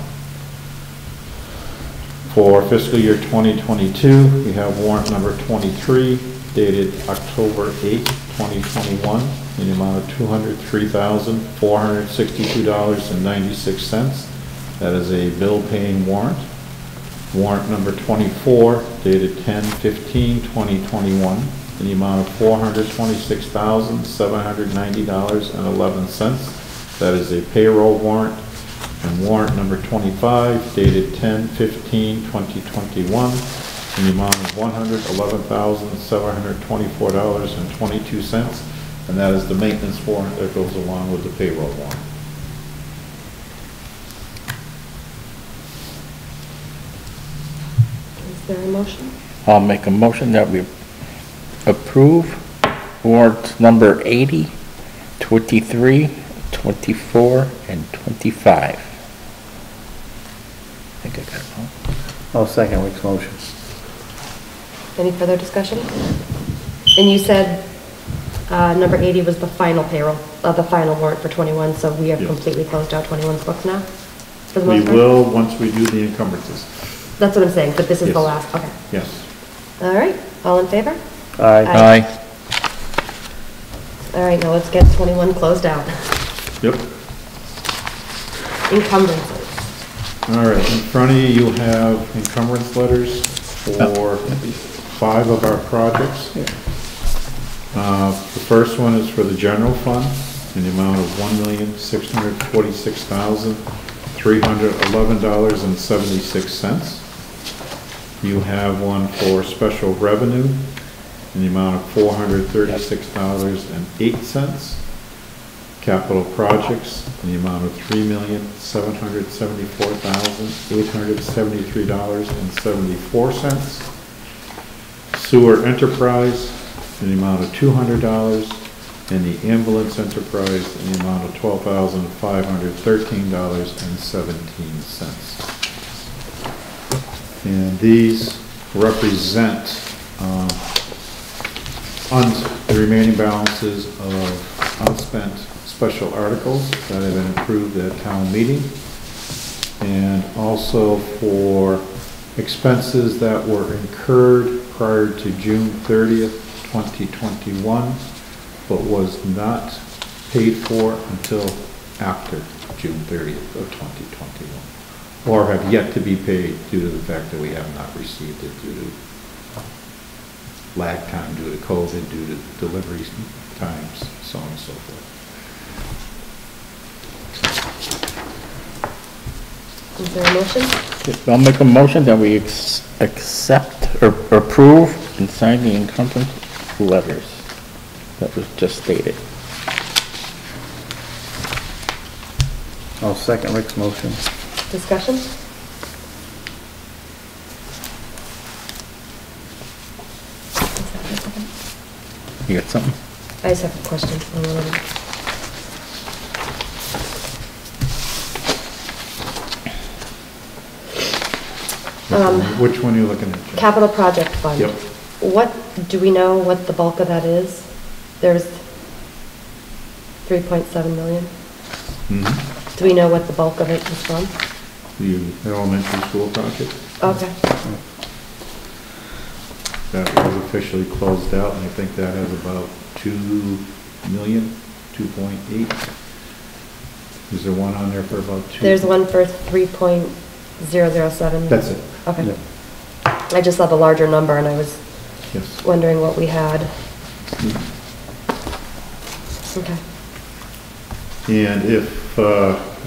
For fiscal year 2022, we have warrant number 23, dated October 8, 2021, in the amount of $203,462.96. That is a bill paying warrant. Warrant number 24, dated 10/15/2021, in the amount of $426,790.11. That is a payroll warrant. And warrant number 25, dated 10/15/2021, in the amount of $111,724.22, and that is the maintenance warrant that goes along with the payroll warrant. Is there a motion? I'll make a motion that we approve warrants number 80, 23, 24, and 25. I think I got it all. I'll second Rick's motion. Any further discussion? And you said number 80 was the final payroll, the final warrant for 21, so we have Yes. completely closed out 21's books now? For the We most part? will, once we do the encumbrances. That's what I'm saying, but this is the Yes. last, okay. Yes. All right, all in favor? Aye. Aye. All right, now let's get 21 closed out. Yep. Encumbrances. All right, in front of you, you have encumbrance letters for 5 of our projects. The first one is for the general fund in the amount of $1,646,311.76. You have one for special revenue in the amount of $436.08. Capital projects in the amount of $3,774,873.74. Sewer enterprise in the amount of $200, and the ambulance enterprise in the amount of $12,513.17. And these represent the remaining balances of unspent special articles that have been approved at town meeting, and also for expenses that were incurred prior to June 30th, 2021, but was not paid for until after June 30th of 2021, or have yet to be paid due to the fact that we have not received it due to lag time, due to COVID, due to delivery times, so on and so forth. Is there a motion? I'll make a motion that we accept or approve and sign the encumbrance letters that was just stated. I'll second Rick's motion. Discussion? You got something? I just have a question. Which one are you looking at, Jim? Capital project fund. Yep. What, do we know what the bulk of that is? There's 3.7 million. Mhm. Do we know what the bulk of it is from? The elementary school project, Okay. that was officially closed out, and I think that has about 2 million, 2.8. Is there one on there for about 2? There's one for 3.007. That's it, Okay. Yeah. I just saw the larger number and I was yes. wondering what we had. Mm. Okay. And if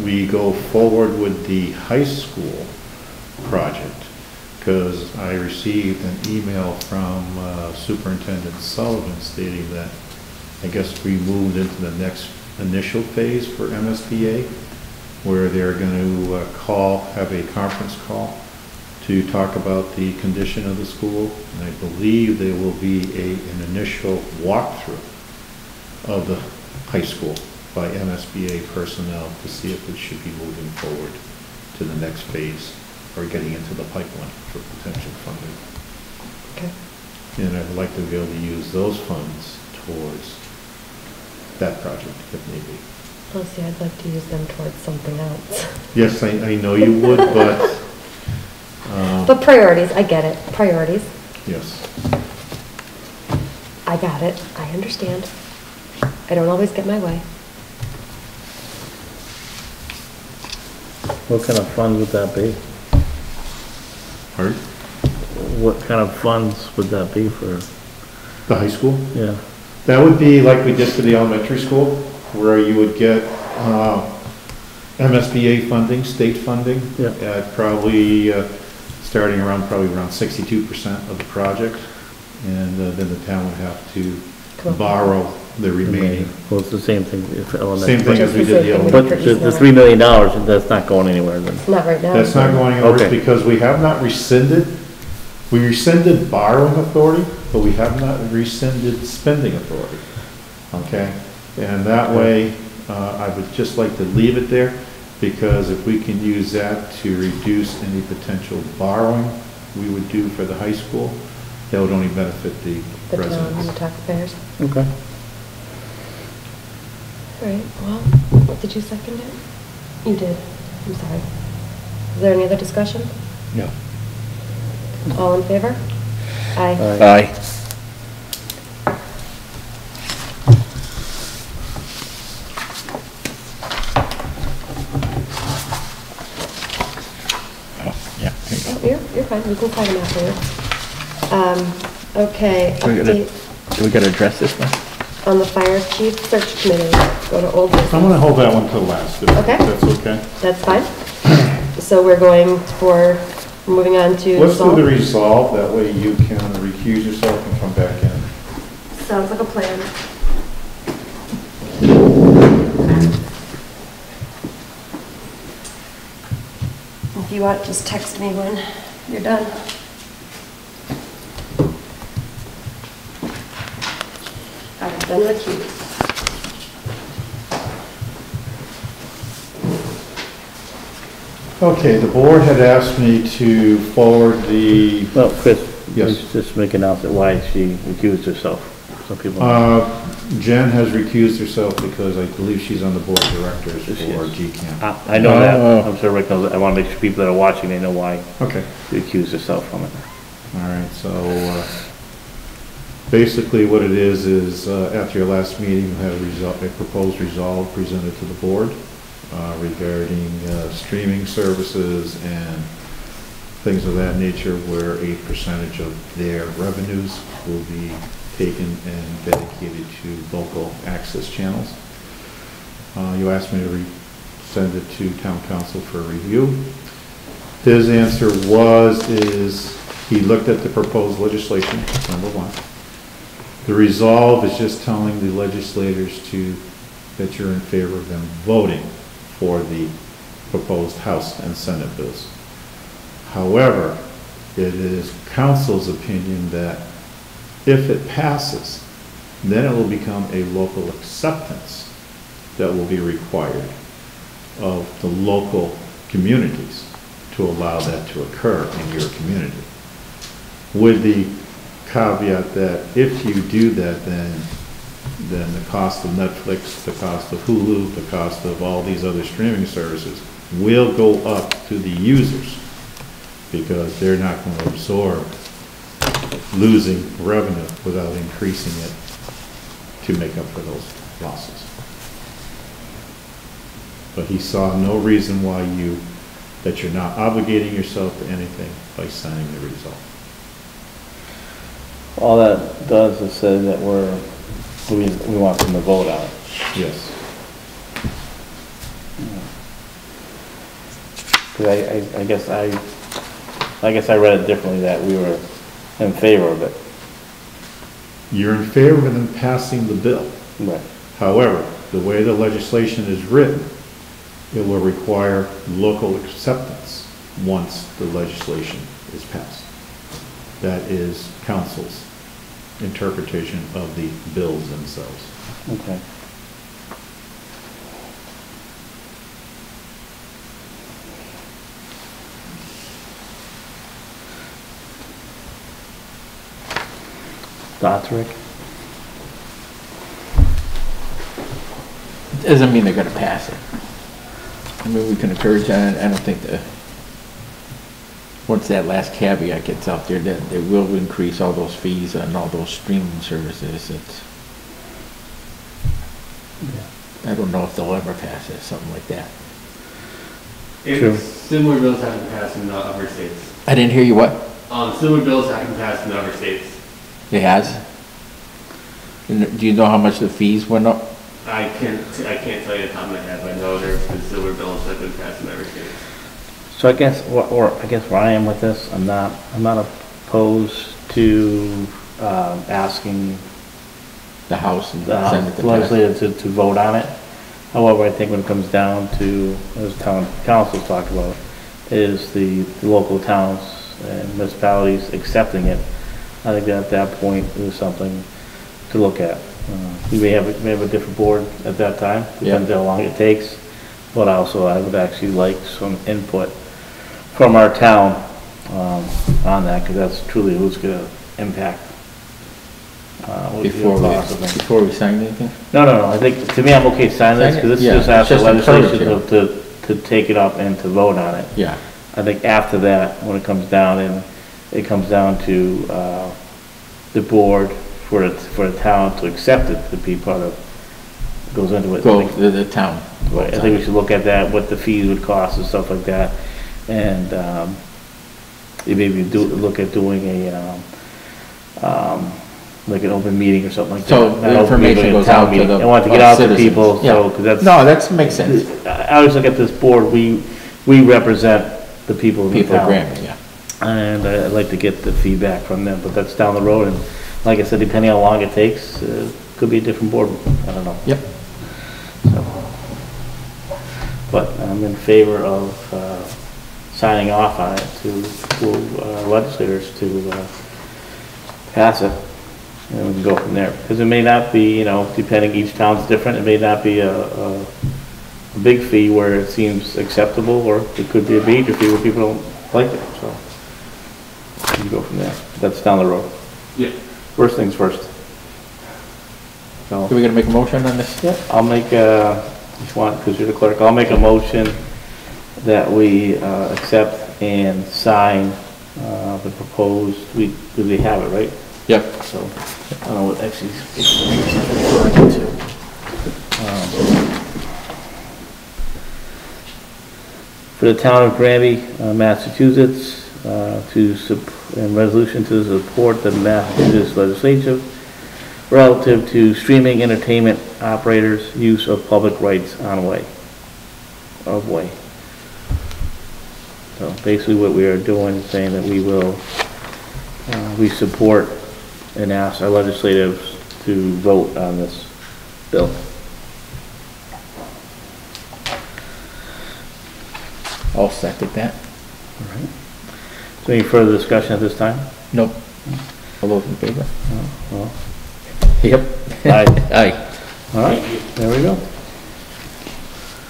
we go forward with the high school project, because I received an email from Superintendent Sullivan stating that I guess we moved into the next initial phase for MSBA, where they're going to have a conference call to talk about the condition of the school. And I believe there will be an initial walkthrough of the high school by MSBA personnel to see if it should be moving forward to the next phase or getting into the pipeline for potential funding. Okay. And I'd like to be able to use those funds towards that project if need be. Oh, see, I'd like to use them towards something else. Yes, I know you would, but... But priorities, I get it, priorities. Yes. I got it, I understand. I don't always get my way. What kind of funds would that be? Pardon? What kind of funds would that be for? The high school? Yeah. That would be like we did for the elementary school, where you would get MSBA funding, state funding, Yeah. at probably starting around 62% of the project, and then the town would have to borrow the remaining. Well, it's the same thing for elementary. Same thing as we did the But elementary. the $3 million, that's not going anywhere then? Not right now. That's not going anywhere Okay. because we have not rescinded, we rescinded borrowing authority, but we have not rescinded spending authority, okay? And that way, I would just like to leave it there, because if we can use that to reduce any potential borrowing we would do for the high school, that would only benefit the The town and the residents. taxpayers. Okay. All right, well, did you second it? You did, I'm sorry. Is there any other discussion? No. All in favor? Aye. Aye. Oh, yeah. here you go. Oh, you're fine, we can find them afterwards. Okay, Do we gotta- update Do we gotta address this one? on the fire chief search committee. Go to old I'm business. gonna hold that one till last, if Okay. that's okay. That's fine. So we're going for, moving on to. Let's do resolve. the resolve, that way you can recuse yourself and come back in. Sounds like a plan. If you want, just text me when you're done. I've been recused. Okay, the board had asked me to forward the, Well, Chris, Yes. just make an announcement why she recused herself. Some people. Jen has recused herself because I believe she's on the board of directors Yes, she for is. GCAM. I know that. Oh. I'm sure Rick knows. I want to make sure people that are watching, they know why Okay, she recused herself from it. all right, so basically what it is after your last meeting, you had a proposed resolve presented to the board regarding streaming services and things of that nature, where a percentage of their revenues will be taken and dedicated to local access channels. You asked me to send it to town council for review. His answer is he looked at the proposed legislation, number one. The resolve is just telling the legislators that you're in favor of them voting for the proposed House and Senate bills. However, it is council's opinion that if it passes, then it will become a local acceptance that will be required of the local communities to allow that to occur in your community. With the caveat that if you do that, then the cost of Netflix, the cost of Hulu, the cost of all these other streaming services will go up to the users, because they're not going to absorb losing revenue without increasing it to make up for those losses. But he saw no reason why that you're not obligating yourself to anything by signing the resolve. All that does is say that we want them to vote on it. Yes. I guess I read it differently, that we were in favor of it. You're in favor of them passing the bill. Right. However, the way the legislation is written, it will require local acceptance once the legislation is passed. That is council's interpretation of the bills themselves. Okay. Thoughts, Rick? Doesn't mean they're gonna pass it. I mean, we can encourage that. I don't think once that last caveat gets out there, that they will increase all those fees and all those streaming services. I don't know if they'll ever pass it, something like that. True. Similar bills have been passed in other states. I didn't hear you, what? Similar bills have been passed in other states. It has? And do you know how much the fees went up? I can't tell you the top of my head, but I know there's been similar bills that have been passed in other states. So I guess, where I am with this, I'm not opposed to, asking The House and the Senate to pass it? legislature to vote on it. However, I think when it comes down to, as town council's talked about, is the local towns and municipalities accepting it. I think that at that point is something to look at. We may have a different board at that time, depends how long it takes. But also, I would actually like some input from our town on that, because that's truly who's going to impact. Before we sign anything? No, I think, to me, I'm okay signing this, because this just asks the legislation to take it up and to vote on it. Yeah. I think after that, when it comes down, and it comes down to the board for the town to accept it, to be part of, goes into it. Go to the town. Right, I think we should look at that, what the fees would cost and stuff like that, and maybe look at doing a like an open meeting or something like that. So the information goes out to the I want to get out to citizens. people, so, because that's. No, that makes sense. I always look at this board, we represent the people in the People town. Granby, yeah. And I'd like to get the feedback from them, but that's down the road, and like I said, depending on how long it takes, could be a different board, I don't know. Yep. So, but I'm in favor of signing off on it to legislators to pass it, and we can go from there. Because it may not be, depending, each town's different, it may not be a big fee where it seems acceptable, or it could be a major fee where people don't like it, so we can go from there. That's down the road. Yeah. First things first. So, So we gonna make a motion on this? yeah, I'll make because you're the clerk, I'll make a motion that we accept and sign the proposed, do we have it, right? Yep. So, I don't know what actually it's referring to. For the town of Granby, Massachusetts, and resolution to support the Massachusetts legislature relative to streaming entertainment operators' use of public rights of way. So basically what we are doing is saying that we support and ask our legislators to vote on this bill. I'll second that. All right. Is there any further discussion at this time? Nope. All those in favor? Well, Yep. Aye. Aye. all right, there we go.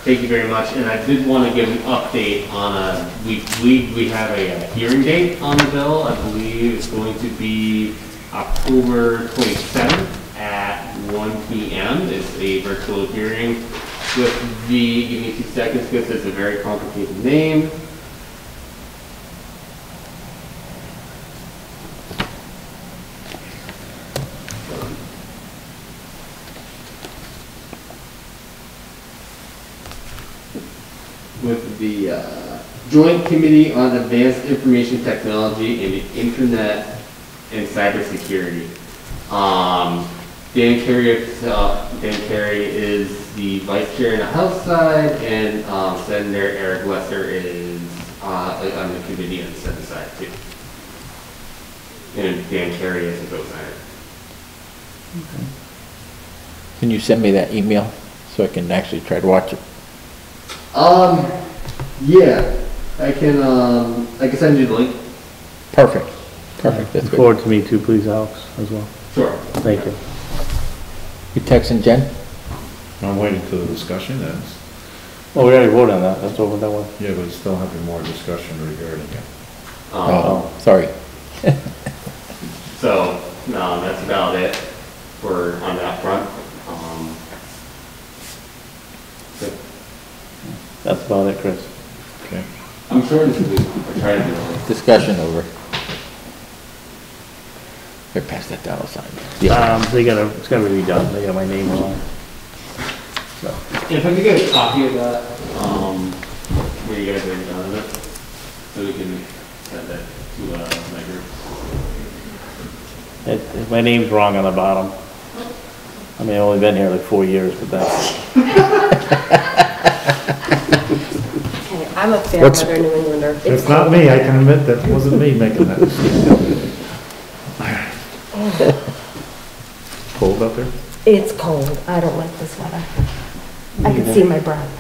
Thank you very much, and I did want to give an update on we have a hearing date on the bill. I believe it's going to be October 27th at 1 p.m. It's a virtual hearing with the, give me 2 seconds because it's a very complicated name. With the Joint Committee on Advanced Information Technology and the Internet and Cybersecurity. Dan Carey is the Vice Chair in the House side, and Senator Eric Lesser is on the committee and set aside too. And Dan Carey is a co-signer. Can you send me that email so I can actually try to watch it? Yeah, I can send you the link. Perfect. Perfect, that's good. Forward to me too, please, Alex, as well. Sure. Thank you. You texting Jen? I'm waiting till the discussion ends. Well, we already voted on that, that's over that one. Yeah, but still having more discussion regarding it. Oh, sorry. So, no, that's about it for, on that front. So That's about it, Chris. Okay. I'm sure this is, we're trying to do it. Discussion over. Here, pass that down, I'll sign. It's gotta be redone, they got my name wrong. So, If I could get a copy of that, where you guys already done it, so we can send that to, my group. my name's wrong on the bottom. I mean, I've only been here like 4 years, but that's, Okay, I'm a fair What's- weather New Englander. It's not me, I can admit that wasn't me making that mistake. Cold out there? It's cold. I don't like this weather. I can see my breath.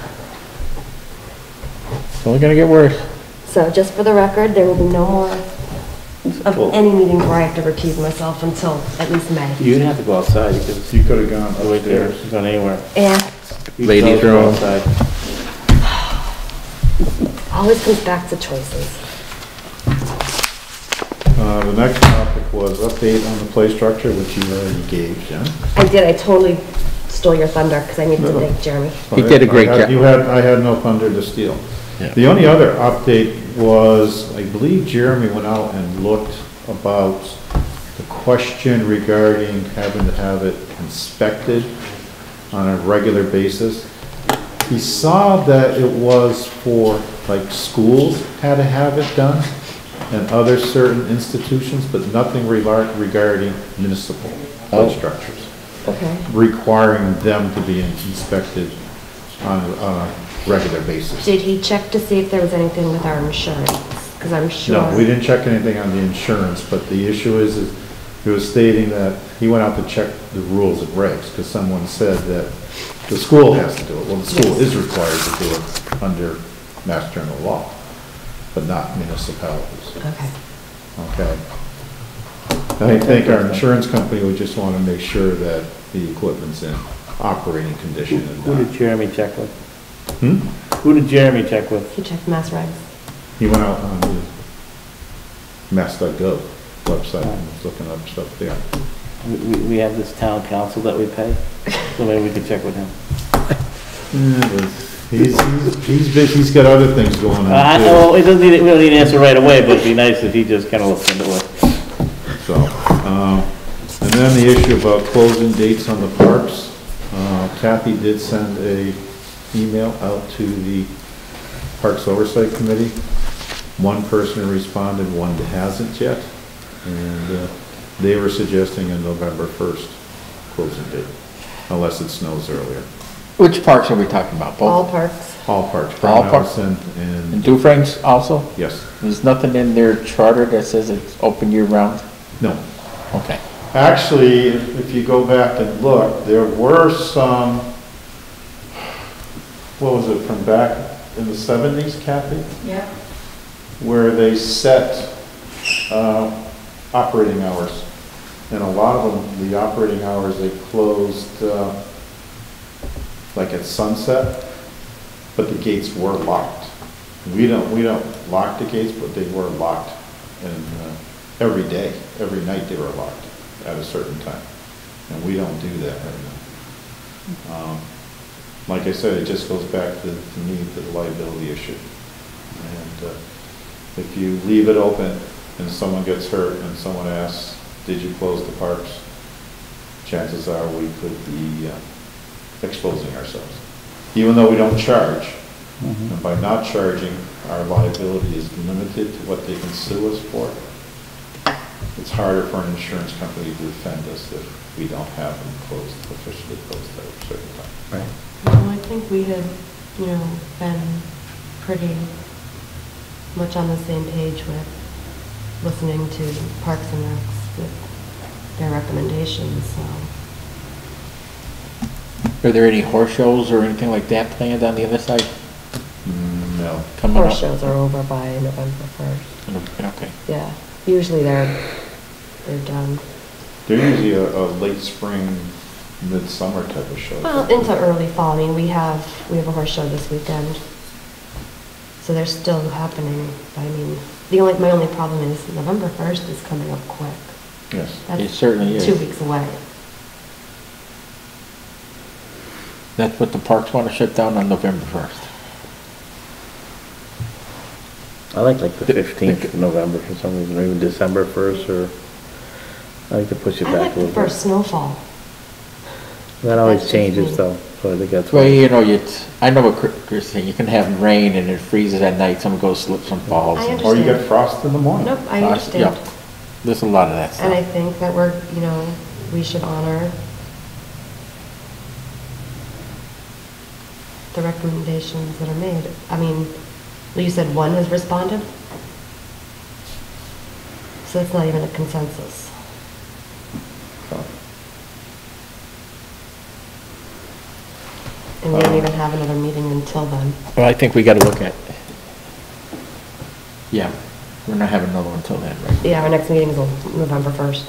It's only gonna get worse. So just for the record, there will be no more of Cool. any meetings where I have to recuse myself until at least May. you didn't have to go outside, because You could have gone wait there, upstairs. she's gone anywhere. And You Ladies' can go room. outside. always comes back to choices. The next topic was update on the play structure, which you already gave, Jen. I did. I totally stole your thunder because I needed to thank Jeremy. He did a great job. I had no thunder to steal. Yeah. The only other update was, I believe Jeremy went out and looked about the question regarding having to have it inspected on a regular basis. He saw that it was for, like, schools had to have it done, and other certain institutions, but nothing regarding municipal play structures, Okay. requiring them to be inspected on a regular basis. Did he check to see if there was anything with our insurance? Because I'm sure. No, we didn't check anything on the insurance, but the issue is he was stating that he went out to check the rules and regs, because someone said that the school has to do it. Well, the school is required to do it under Mass General law, but not municipalities. Okay. Okay. I think our insurance company would just want to make sure that the equipment's in operating condition and Who not. did Jeremy check with? Hmm? Who did Jeremy check with? He checked mass regs. He went out on the mass.gov website and was looking up stuff there. We have this town council that we pay, so maybe we could check with him. Yeah, but he's got other things going on too. Well, we don't need to answer right away, but it'd be nice if he just kind of looked into it. So, and then the issue about closing dates on the parks. Kathy did send a email out to the Parks Oversight Committee. One person responded, one hasn't yet. And they were suggesting a November 1st closing date, unless it snows earlier. Which parks are we talking about? All Both? parks. All parks, All Brown parks? House And and, Dufrane's also? yes, There's nothing in their charter that says it's open year round? no. Okay. Actually, if you go back and look, there were some, what was it, from back in the 70s, Kathy? Yeah. Where they set operating hours. And a lot of them, the operating hours, they closed like at sunset, but the gates were locked. We don't lock the gates, but they were locked. And every day, every night they were locked at a certain time. And we don't do that right now. Like I said, it just goes back to me, to the liability issue. And if you leave it open and someone gets hurt and someone asks, did you close the parks? Chances are we could be exposing ourselves. Even though we don't charge, and by not charging, our liability is limited to what they can sue us for. It's harder for an insurance company to defend us if we don't have them closed, officially closed at a certain time. Right. Well, I think we had, been pretty much on the same page with listening to Parks and Recs with their recommendations, so. Are there any horse shows or anything like that planned on the other side? No. Coming up? Horse shows are over by November 1st. Okay. Yeah, usually they're done. They're usually a late spring, midsummer type of show. Well, into early fall. I mean, we have a horse show this weekend, so they're still happening. I mean, my only problem is November 1st is coming up quick. Yes. That's It certainly is. 2 weeks away. That's what the parks want to shut down on November 1st. I like the 15th of November for some reason, or even December 1st, or I like to push it I back like a the little first bit. snowfall. That always That's just me. changes though, so I think that's Well, why. you know, I know what Chris is saying, you can have rain and it freezes at night, someone goes slips and falls. I and- Or you understand. get frost in the morning. Nope, I Yeah, understand. There's a lot of that And I stuff. think that we should honor the recommendations that are made. I mean, you said one has responded? So it's not even a consensus. And we don't even have another meeting until then. Well, I think we gotta look at, yeah, we're not having another one until then, right? Yeah, our next meeting is on November 1st.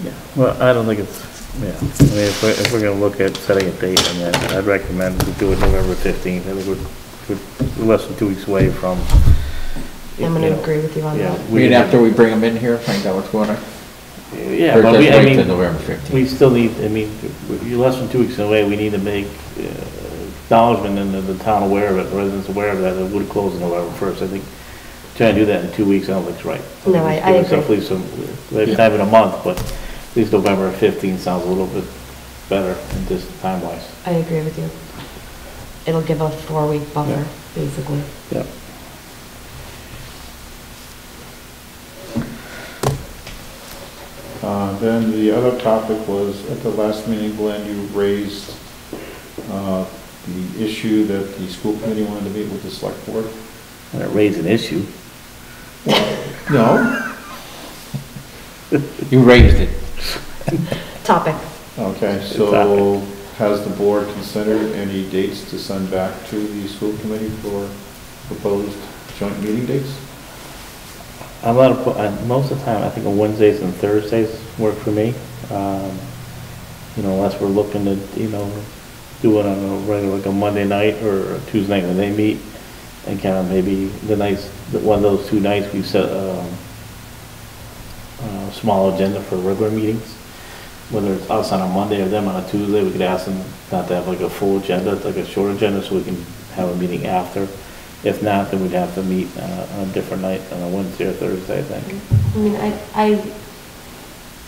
Yeah, well, I don't think it's, yeah, I mean, if we're gonna look at setting a date, I mean, I'd recommend we do it November 15th. I think we're less than 2 weeks away from. I'm going to agree with you on Yeah, that. Wait after we bring them in here, find out what's going on? Yeah, Or but just we, I wait till mean, November 15th? we still need, I mean, you're less than 2 weeks away, we need to make acknowledgement and the town aware of it, the residents aware of that, it would close on November 1st. I think trying to do that in 2 weeks, I don't think's right. No, I Give us agree. at least some, maybe not even a month, but at least November 15th sounds a little bit better in just time-wise. I agree with you. It'll give a 4-week buffer, Yeah. basically. Yeah. Then the other topic was, at the last meeting, Glenn, you raised the issue that the school committee wanted to meet with the select board. And it raised an issue. No. You raised it. Topic. Okay, so has the board considered any dates to send back to the school committee for proposed joint meeting dates? I'm not, most of the time, I think on Wednesdays and Thursdays work for me. You know, unless we're looking to, you know, do it on a regular, like a Monday night or a Tuesday night when they meet. And kind of maybe the nights, one of those 2 nights, we set a small agenda for regular meetings. Whether it's us on a Monday or them on a Tuesday, we could ask them not to have like a full agenda, like a short agenda, so we can have a meeting after. If not, then we'd have to meet on a different night, on a Wednesday or Thursday, I think. I mean,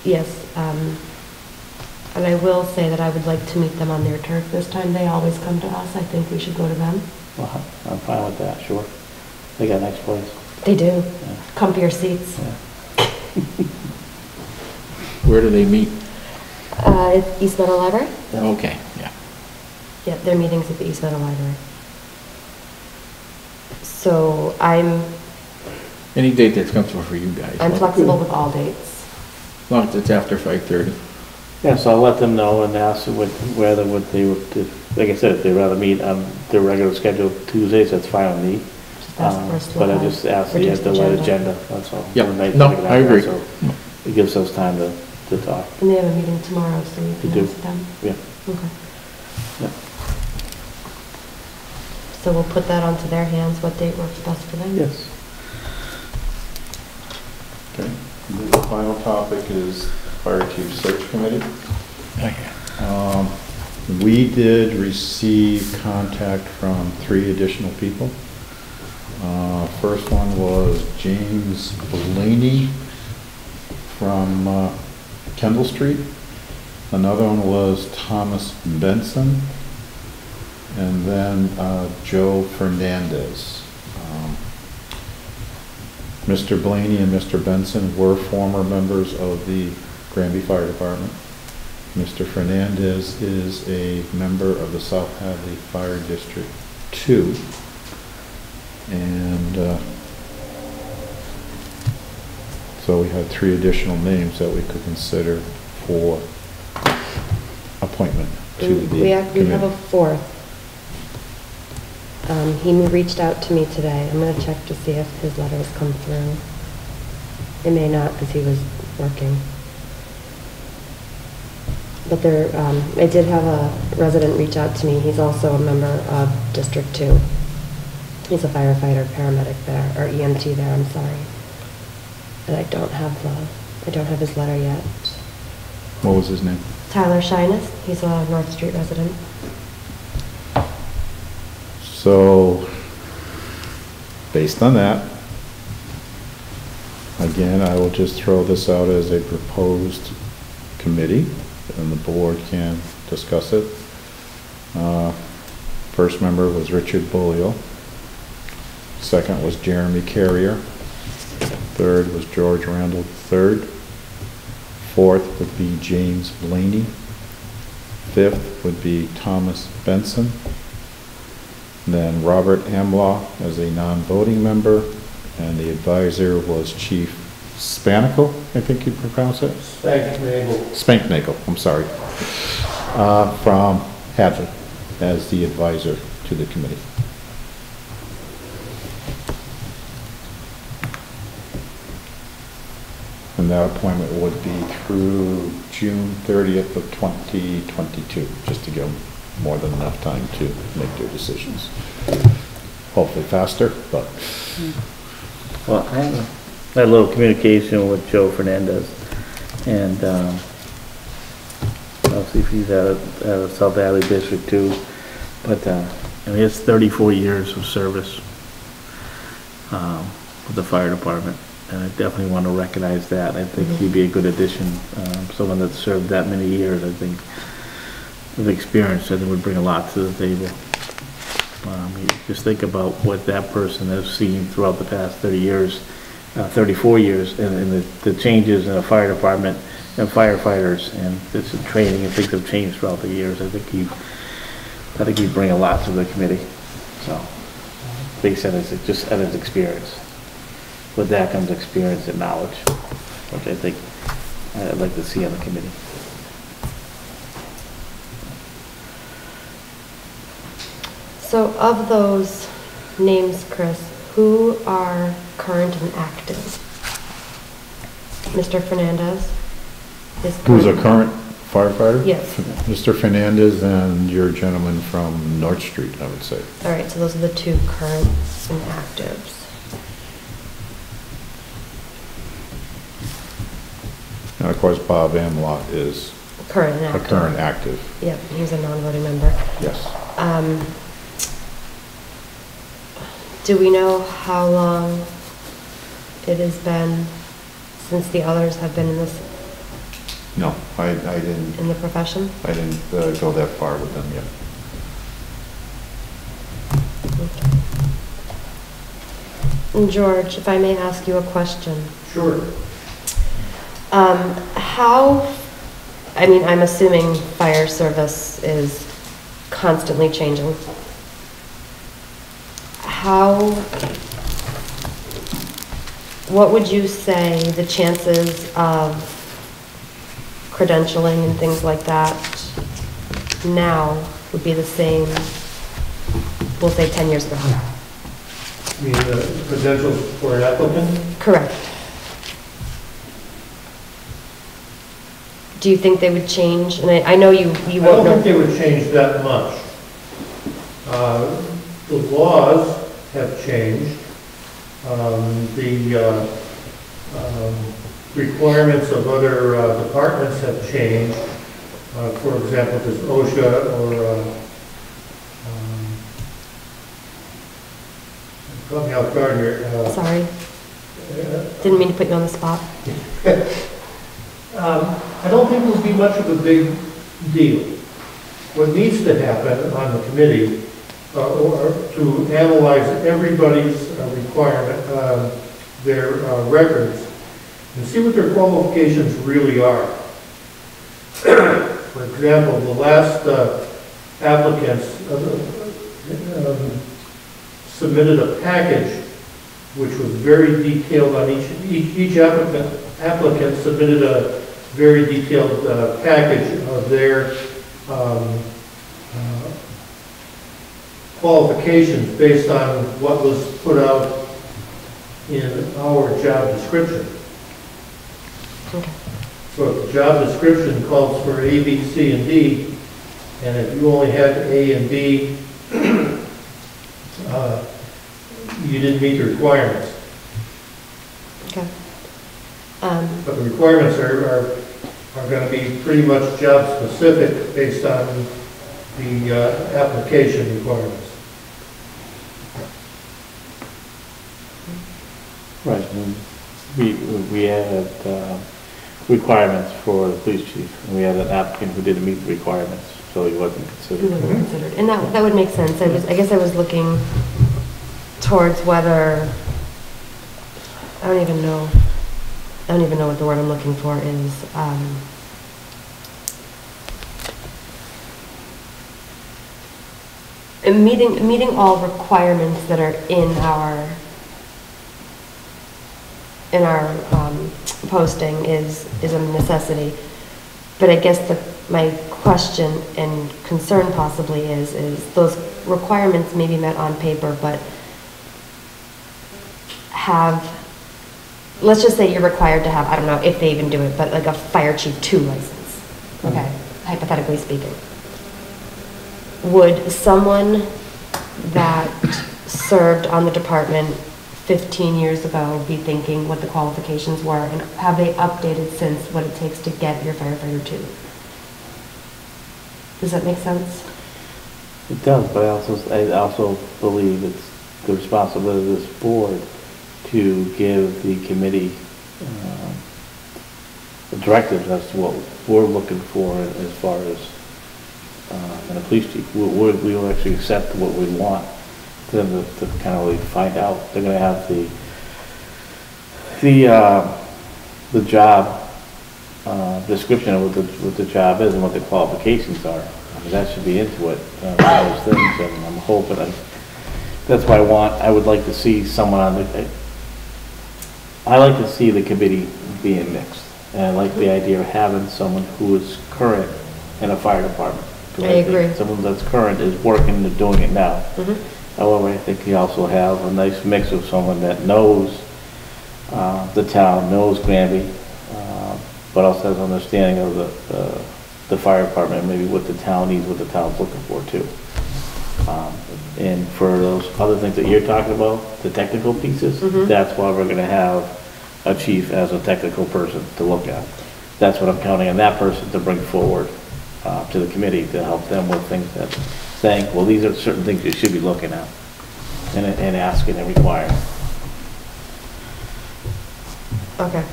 yes, and I will say that I would like to meet them on their turf this time. They always come to us. I think we should go to them. Well, I'm fine with that, sure. They got next place. They do. Comfier seats. Yeah. Where do they meet? At East Meadow Library? Okay, yeah. Yeah, their meeting's at the East Meadow Library. So I'm Any date that's comfortable for you guys. flexible with all dates. As long as it's after 5:30. Yeah, so I'll let them know and ask whether what they would, like I said, if they'd rather meet on their regular schedule Tuesdays, that's fine with me. Just ask for us to But I have just asked the reduced delayed agenda. agenda, that's all. Yep. The night No, we can have I that, agree. so it gives us time to talk. And they have a meeting tomorrow, so you They can do. ask them. Yeah. Okay. Yeah. So we'll put that onto their hands, what date works best for them? Yes. Okay. And then the final topic is Fire Chief Search Committee. Oh, yeah. We did receive contact from 3 additional people. First one was James Blaney from Kendall Street. Another one was Thomas Benson. And then Joe Fernandez. Mr. Blaney and Mr. Benson were former members of the Granby Fire Department. Mr. Fernandez is a member of the South Hadley Fire District 2. And so we had 3 additional names that we could consider for appointment to the We have a committee. 4th. He reached out to me today. I'm gonna check to see if his letter has come through. It may not, because he was working. But I did have a resident reach out to me. He's also a member of District 2. He's a firefighter, paramedic there, or EMT there, I'm sorry. And I don't have his letter yet. What was his name? Tyler Shyness, he's a North Street resident. So, based on that, again, I will just throw this out as a proposed committee, and the board can discuss it. First member was Richard Bolio. Second was Jeremy Carrier. Third was George Randall III. Fourth would be James Blaney. Fifth would be Thomas Benson. Then Robert Amlaw as a non-voting member, and the advisor was Chief Spanicle, I think you pronounce it? Spanknagel, I'm sorry, from Hadley as the advisor to the committee. And that appointment would be through June 30th of 2022, just to give them more than enough time to make their decisions. Hopefully faster, but. Well, I had a little communication with Joe Fernandez, and I'll see if he's out of South Valley District too. But I mean, he has 34 years of service with the fire department, and I definitely want to recognize that. I think he'd be a good addition. Someone that's served that many years, I think, with experience, I think would bring a lot to the table. You just think about what that person has seen throughout the past 30 years, 34 years, and the changes in the fire department and firefighters, and this training and things have changed throughout the years. I think he'd bring a lot to the committee. So, based on his experience. With that comes experience and knowledge, which I think I'd like to see on the committee. So of those names, Chris, who are current and active? Mr. Fernandez? Who's a current firefighter? Yes. Mr. Fernandez and your gentleman from North Street, I would say. All right, so those are the 2 current and actives. And of course, Bob Amlott is Current and a active. current active, Yep, he's a non-voting member. yes. Do we know how long it has been since the others have been in this, No, I didn't in the profession? go that far with them yet. Okay. And George, if I may ask you a question. Sure. I'm assuming fire service is constantly changing. What would you say the chances of credentialing and things like that now would be the same, we'll say 10 years ago? You mean the credentials for an applicant? Correct. Do you think they would change? And I know you I won't don't know. think they would change that much. The laws have changed. The requirements of other departments have changed. For example, there's OSHA or caught me off guard here. Sorry. Didn't mean to put you on the spot. I don't think it will be much of a big deal. What needs to happen on the committee or to analyze everybody's requirement, their records, and see what their qualifications really are. For example, the last applicants submitted a package which was very detailed on each applicant submitted a very detailed package of their qualifications based on what was put out in our job description. Okay. So if the job description calls for A, B, C, and D, and if you only had A and B, you didn't meet the requirements. Okay. But the requirements are going to be pretty much job specific based on the application requirements. Right, and we had requirements for the police chief, and we had an applicant who didn't meet the requirements, so he wasn't Who considered. wasn't considered, and that would make sense. I guess I was looking towards whether, I don't even know what the word I'm looking for is. Meeting all requirements that are in our posting is a necessity. But I guess my question and concern possibly is those requirements may be met on paper, but let's just say you're required to have, I don't know if they even do it, but like a fire chief 2 license, okay, hypothetically speaking. Would someone that served on the department 15 years ago be thinking what the qualifications were, and have they updated since what it takes to get your firefighter 2? Does that make sense? It does, but I also believe it's the responsibility of this board to give the committee the directives as to what we're looking for as far as and the police chief. We will actually accept what we want them to kind of really find out. They're going to have the job description of what the job is and what the qualifications are. I mean, that should be into it, those things, and I'm hoping that's why I would like to see someone on I like to see the committee being mixed, and I like the idea of having someone who is current in a fire department. I agree. Someone that's current is working and doing it now. Mm-hmm. However, I think you also have a nice mix of someone that knows the town, knows Granby, but also has understanding of the fire department, maybe what the town needs, what the town's looking for too. And for those other things that you're talking about, the technical pieces, that's why we're gonna have a chief as a technical person to look at. That's what I'm counting on that person to bring forward to the committee to help them with things that saying, well, these are certain things you should be looking at and asking and requiring. Okay.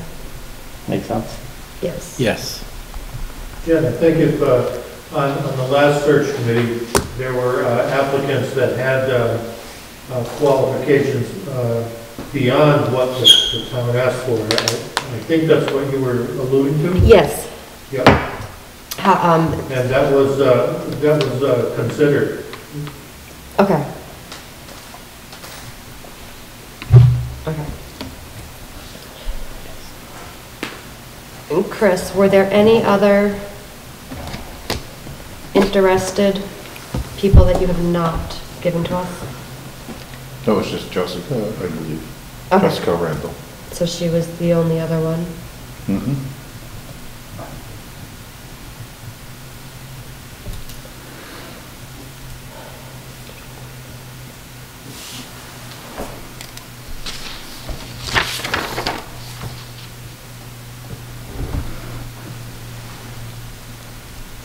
Make sense? Yes. Yes. Yeah, I think if on the last search committee, there were applicants that had qualifications beyond what the town asked for. I think that's what you were alluding to? Yes. Yep. And that was considered. Okay. Okay. And Chris, were there any other interested people that you have not given to us? No, it's just Jessica, I believe. Okay. Jessica Randall. So she was the only other one? Mm-hmm.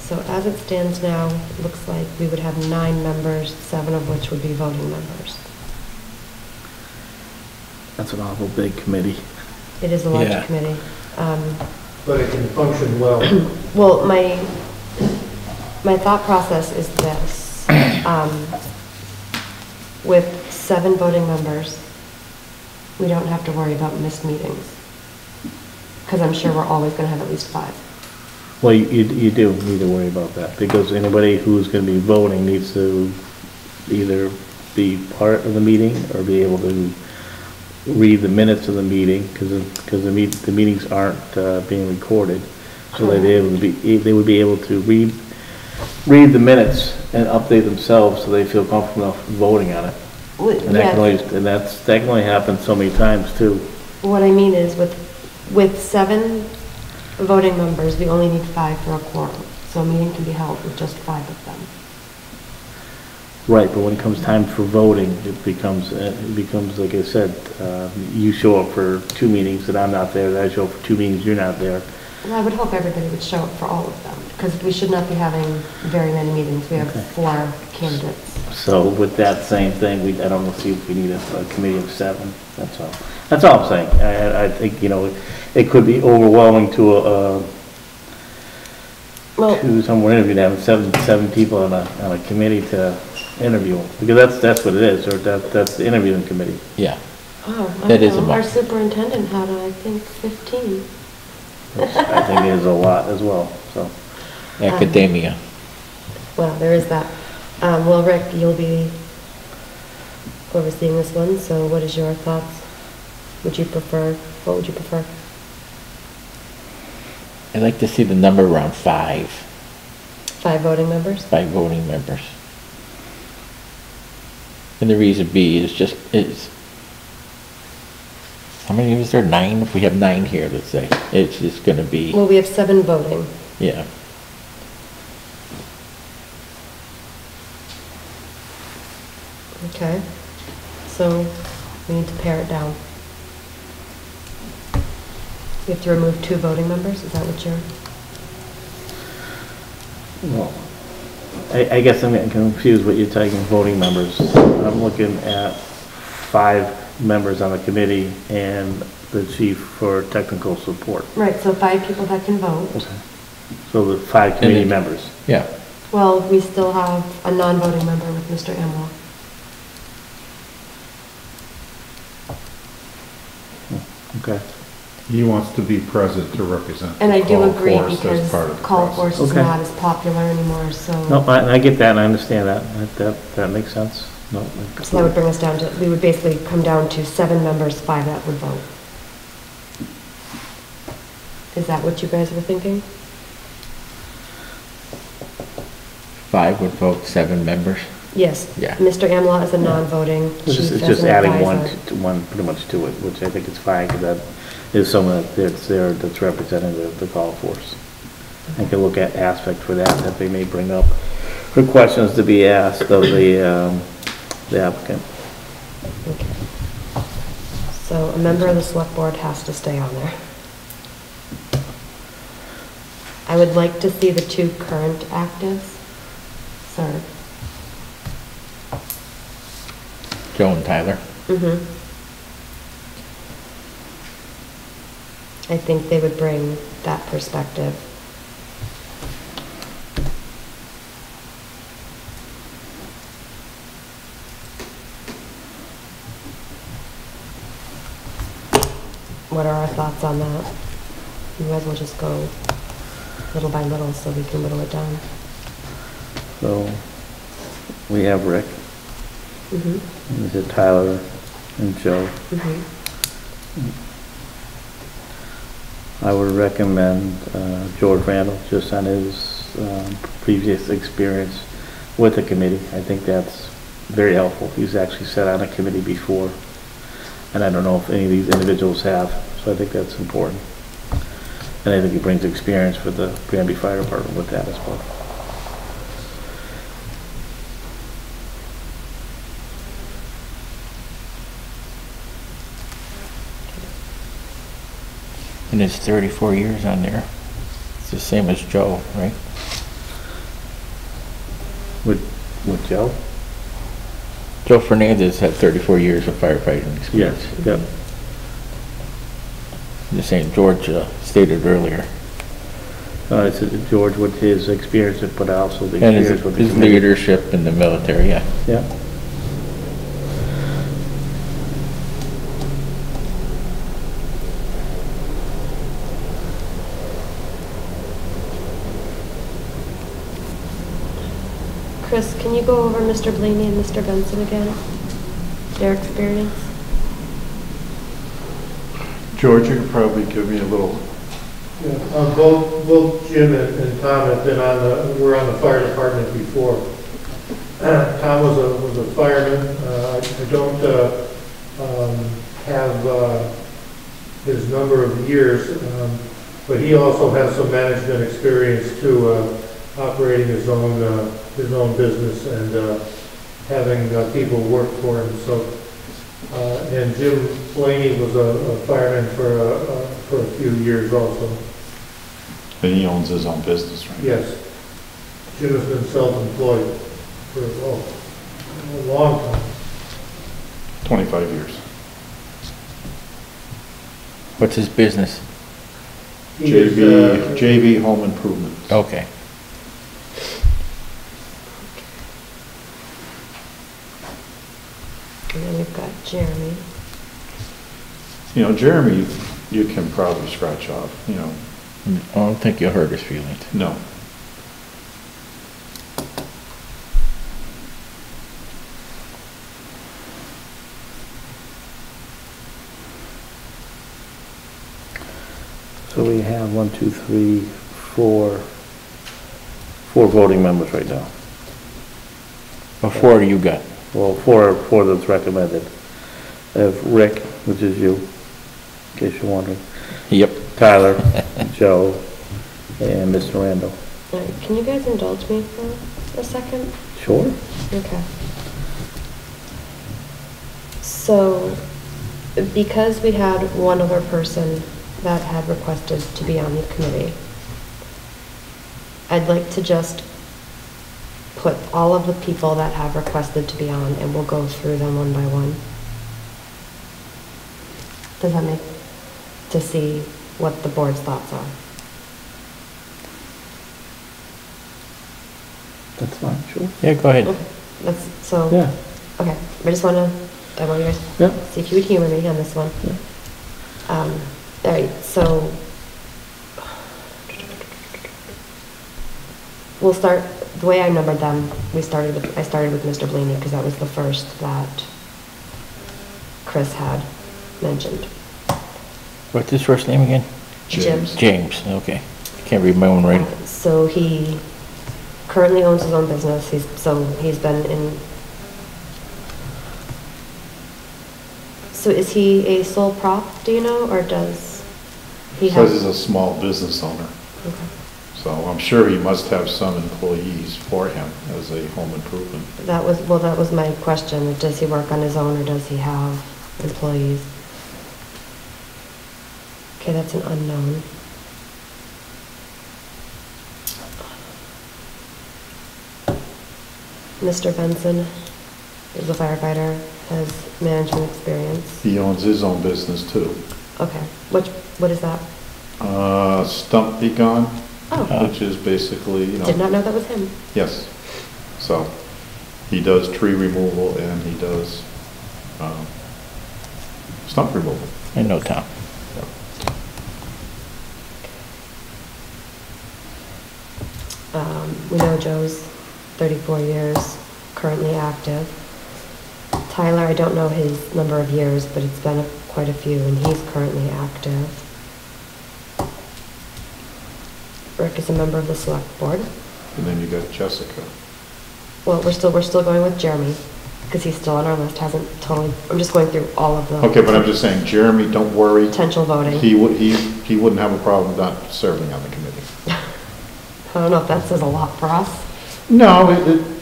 So as it stands now, it looks like we would have 9 members, 7 of which would be voting members. That's an awful big committee. It is a large Yeah. committee. But it can function well. Well, my thought process is this. With 7 voting members, we don't have to worry about missed meetings. Because I'm sure we're always going to have at least 5. Well, you do need to worry about that, because anybody who's going to be voting needs to either be part of the meeting or be able to read the minutes of the meeting, because the meetings aren't being recorded. So they would be able to read the minutes and update themselves so they feel comfortable enough voting on it. And that can only happen so many times too. What I mean is with 7 voting members, we only need 5 for a quorum. So a meeting can be held with just 5 of them. Right, but when it comes time for voting, it becomes like I said, you show up for 2 meetings and I'm not there, I show up for 2 meetings, you're not there. Well, I would hope everybody would show up for all of them, because we should not be having very many meetings. We have 4 candidates. So with that same thing, I don't see if we need a committee of 7, that's all. That's all I'm saying. I think, it could be overwhelming to someone interviewed, having 7 people on a committee to interview them, because that's what it is, or that's the interviewing committee. Yeah. Oh, That is a our lot. superintendent had, I think, 15. I think it is a lot as well, so. Academia. Well, there is that. Well, Rick, you'll be overseeing this one, so what is your thoughts? What would you prefer? I'd like to see the number around 5. 5 voting members? 5 voting members. And the reason being is how many of us are 9? If we have 9 here, let's say, it's just gonna be, Well, we have 7 voting. yeah. Okay. So we need to pare it down. We have to remove 2 voting members? Is that what you're... Well, I guess I'm getting confused what you're taking voting members. I'm looking at 5 members on the committee and the chief for technical support. Right, so 5 people that can vote. Okay. So the 5 committee members. Yeah. Well, we still have a non-voting member with Mr. Amwell. Okay. He wants to be present to represent. And I the do call agree, force as because part of the call process. force is Okay. not as popular anymore, so... No, I get that and I understand that. That makes sense. No, So that would bring us down to, we would basically come down to 7 members, 5 that would vote. Is that what you guys were thinking? 5 would vote, 7 members. Yes. Yeah. Mr. Amlaw is a non-voting chief It's as just an adding advisor. one pretty much to it, which I think is fine, because that is someone that's there, that's representing the call force. I can look at aspect for that they may bring up, for questions to be asked of the applicant. Okay. So a member of the select board has to stay on there. I would like to see the 2 current actives serve. Joe and Tyler. Mm-hmm. I think they would bring that perspective. What are our thoughts on that? You guys will just go little by little so we can whittle it down. So, we have Rick, Mm-hmm. and is it Tyler and Joe? Mm-hmm. I would recommend George Randall, just on his previous experience with the committee. I think that's very helpful. He's actually sat on a committee before, and I don't know if any of these individuals have, so I think that's important. And I think he brings experience for the Granby Fire Department with that as well. And it's 34 years on there. It's the same as Joe, right? With Joe? Joe Fernandez had 34 years of firefighting experience. Yes, yep. The same George stated earlier. It's George with his experience, but also the And experience with the his committee. leadership in the military, yeah. Yeah. Chris, can you go over Mr. Blaney and Mr. Benson again? Their experience? George, you could probably give me a little, Yeah, both Jim and Tom have been were on the fire department before. Tom was a fireman. I don't have his number of years, but he also has some management experience too, operating his own business and having people work for him. So, and Jim Blaney was a fireman for a few years also. and he owns his own business, right? Yes. Jim has been self-employed for a long time. 25 years. What's his business? He's, JV Home Improvement. Okay. And then we've got Jeremy. You know, Jeremy, you can probably scratch off, you know. I don't think you'll hurt his feelings. No. So we have 1, 2, 3, 4 voting members right now. Before you got, Well, four that's recommended. I have Rick, which is you, in case you're wondering. yep. Tyler, Joe, and Mr. Randall. All right, can you guys indulge me for a second? Sure. Okay. So, because we had one other person that had requested to be on the committee, I'd like to just put all of the people that have requested to be on, and we'll go through them one by one. Does that make, to see what the board's thoughts are? That's fine, sure. Yeah, go ahead. Okay, that's, so, Yeah. okay, I want you guys Yeah. to see if you would humor me on this one. Yeah. All right, so we'll start, the way I numbered them, I started with Mr. Blaney because that was the first that Chris had mentioned. What's his first name again? Jim. James, okay. Can't read my own writing. So he currently owns his own business. He's been in. So is he a sole prop, do you know, or does he have? Says he's a small business owner. Okay. So I'm sure he must have some employees for him as a home improvement. That was my question. Does he work on his own or does he have employees? Okay, that's an unknown. Mr. Benson is a firefighter, has management experience. He owns his own business too. Okay, what is that? Stump Be Gone, Oh, which is basically, you know. did not know that was him. Yes. So he does tree removal and he does stump removal. I know Tom. We know Joe's 34 years, currently active. Tyler, I don't know his number of years, but it's been quite a few, and he's currently active. Rick is a member of the select board. And then you got Jessica. Well, we're still going with Jeremy, because he's still on our list, hasn't totally, I'm just going through all of the. Okay, but I'm just saying, Jeremy, don't worry. Potential voting. He wouldn't have a problem not serving on the committee. I don't know if that says a lot for us. No,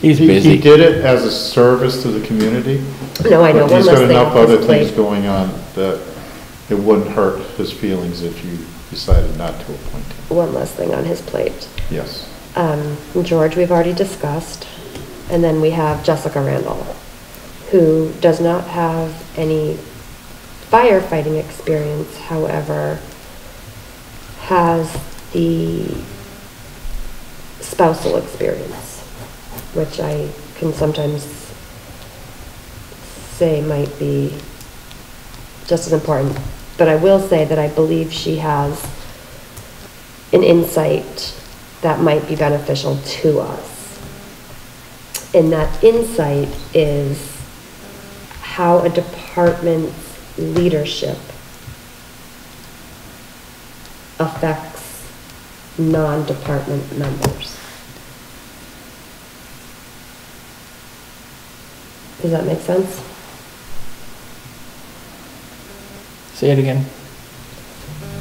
He's he busy. did it as a service to the community. No, I know, But one he's less got thing enough off other his things plate. going on that it wouldn't hurt his feelings if you decided not to appoint him. One less thing on his plate. Yes. George, we've already discussed. And then we have Jessica Randall, who does not have any firefighting experience, however, has the spousal experience, which I can sometimes say might be just as important. But I will say that I believe she has an insight that might be beneficial to us. And that insight is how a department's leadership affects non-department members. Does that make sense? Say it again.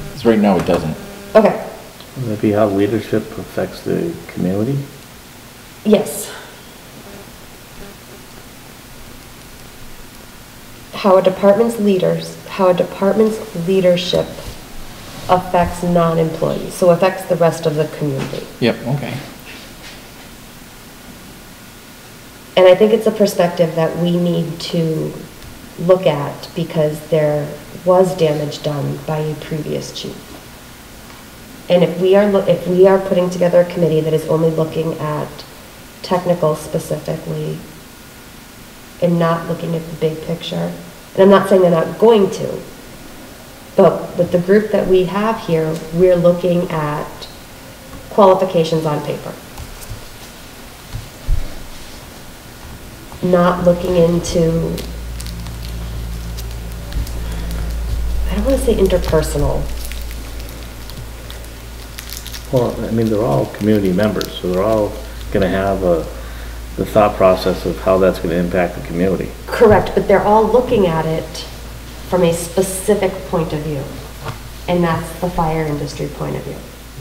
Because right now it doesn't. Okay, Would that be how leadership affects the community? yes. How a department's leadership affects non-employees, so affects the rest of the community. Yep, okay. And I think it's a perspective that we need to look at because there was damage done by a previous chief. And if we are putting together a committee that is only looking at technical specifically and not looking at the big picture, and I'm not saying they're not going to, but with the group that we have here, we're looking at qualifications on paper. Not looking into, I don't want to say interpersonal. Well, I mean, they're all community members, so they're all gonna have the thought process of how that's gonna impact the community. Correct, but they're all looking at it from a specific point of view. And that's the fire industry point of view.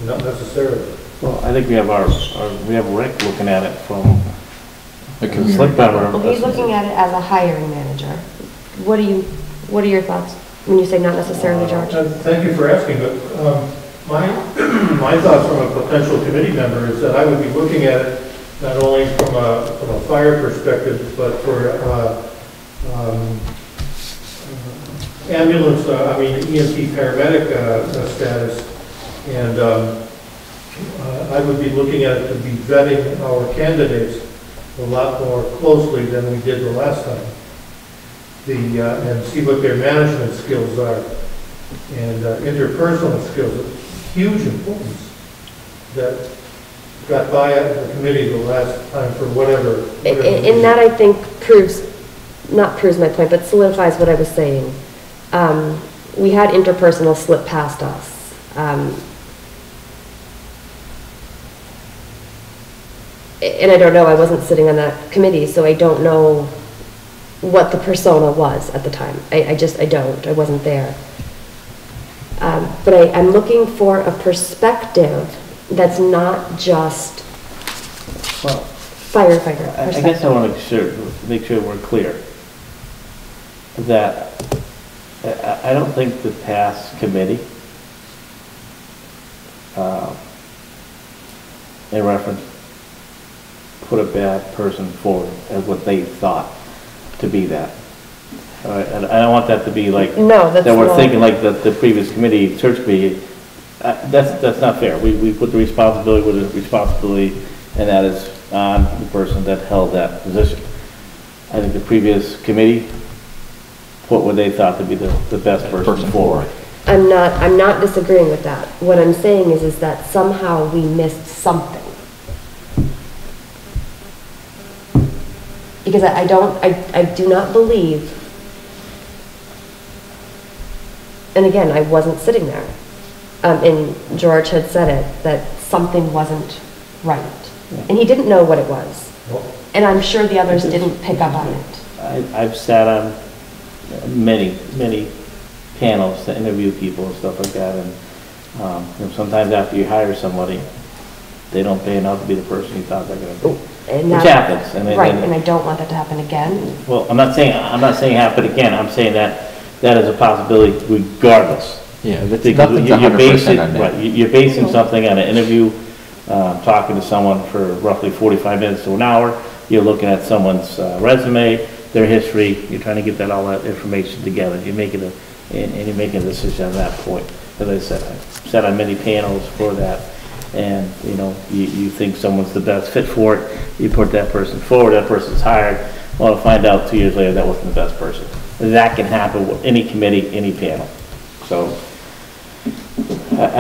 Not necessarily. Well, I think we have we have Rick looking at it from The the community. slip member. Well, he's looking at it as a hiring manager. What are your thoughts when you say not necessarily, George? Thank you for asking, but my thoughts from a potential committee member is that I would be looking at it not only from a fire perspective, but for ambulance, EMT paramedic status, and I would be looking at it to be vetting our candidates a lot more closely than we did the last time. And see what their management skills are, and interpersonal skills of huge importance that got by at the committee the last time for whatever And that, I think, not proves my point, but solidifies what I was saying. We had interpersonal slip past us. And I don't know, I wasn't sitting on that committee, so I don't know what the persona was at the time. I don't, I wasn't there. But I'm looking for a perspective that's not just Well, firefighter I perspective. guess I want to make sure we're clear that I don't think the past committee, in reference, put a bad person forward as what they thought to be that. All right, and I don't want that to be like, No, that's that we're not- thinking like the previous committee, search committee. That's not fair. We put the responsibility with the responsibility, and that is on the person that held that position. I think the previous committee put what they thought to be the best person forward. I'm not disagreeing with that. What I'm saying is that somehow we missed something. Because I do not believe, and again, I wasn't sitting there, and George had said it, that something wasn't right. And he didn't know what it was. And I'm sure the others didn't pick up on it. I've sat on many panels to interview people and stuff like that, and sometimes after you hire somebody, they don't pay enough to be the person you thought they're going to be. And Which happens. Right, and I don't want that to happen again. Well, I'm not saying happen again. I'm saying that is a possibility regardless. Yeah, that's Because nothing's you're 100% basing, on that. right, you're basing something on an interview, talking to someone for roughly 45 minutes to an hour. You're looking at someone's resume, their history. You're trying to get all that information together. You're making a decision at that point. As I said, I've sat on many panels for that. And, you think someone's the best fit for it, you put that person forward, that person's hired, well, to find out 2 years later that wasn't the best person. That can happen with any committee, any panel. So, I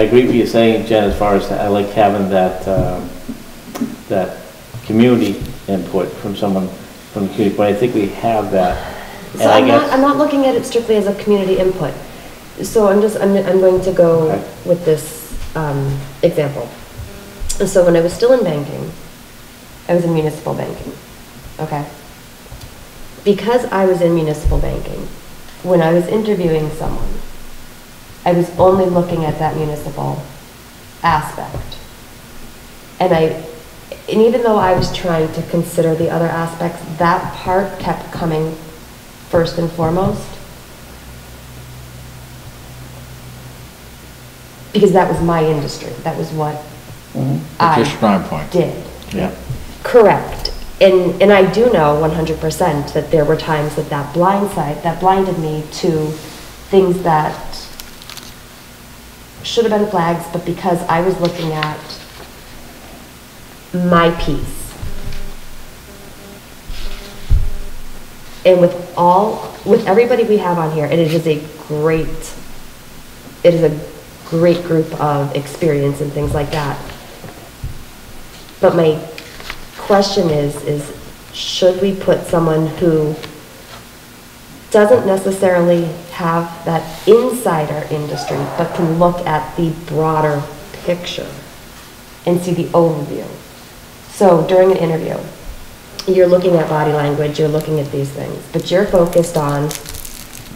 agree with you saying, Jen, as far as I like having that community input from someone from the community, but I think we have that. So I'm not looking at it strictly as a community input. So I'm going to go with this example. So when I was still in banking, I was in municipal banking, okay? Because I was in municipal banking, when I was interviewing someone, I was only looking at that municipal aspect. And even though I was trying to consider the other aspects, that part kept coming first and foremost. Because that was my industry. That was what That's your strong point. did. Yeah. Correct. And I do know 100% that there were times that blinded me to things that should have been flags, but because I was looking at my piece. And with everybody we have on here, it is a great group of experience and things like that. But my question is should we put someone who doesn't necessarily have that insider industry, but can look at the broader picture and see the overview? So during an interview, you're looking at body language, you're looking at these things, but you're focused on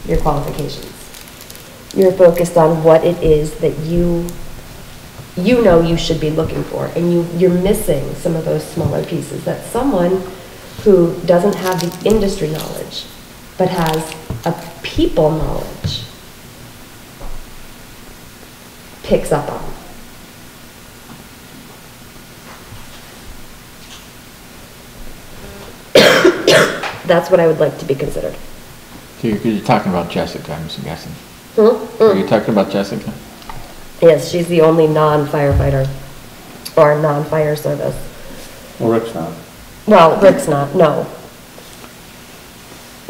your qualifications. You're focused on what it is that you know you should be looking for, and you're missing some of those smaller pieces that someone who doesn't have the industry knowledge, but has a people knowledge, picks up on. That's what I would like to be considered. So you're talking about Jessica, I'm guessing. Are you talking about Jessica? Yes, she's the only non-firefighter or non-fire service. Well, Rick's not. Well, Rick's not, no.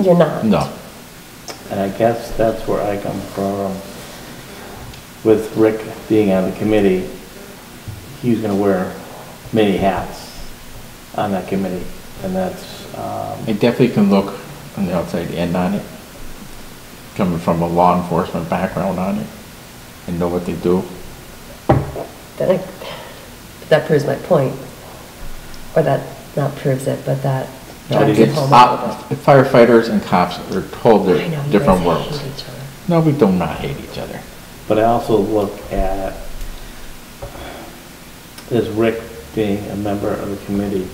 You're not. No. And I guess that's where I come from. With Rick being on the committee, he's gonna wear many hats on that committee, and that's, It definitely can look on the outside end on it, coming from a law enforcement background on it, and know what they do. That proves my point. Or that, not proves it, but that No, drives it home a little bit. Firefighters and cops are told I they're know, you different guys worlds. hate each other. No, we do not hate each other. but I also look at, as Rick being a member of the committee,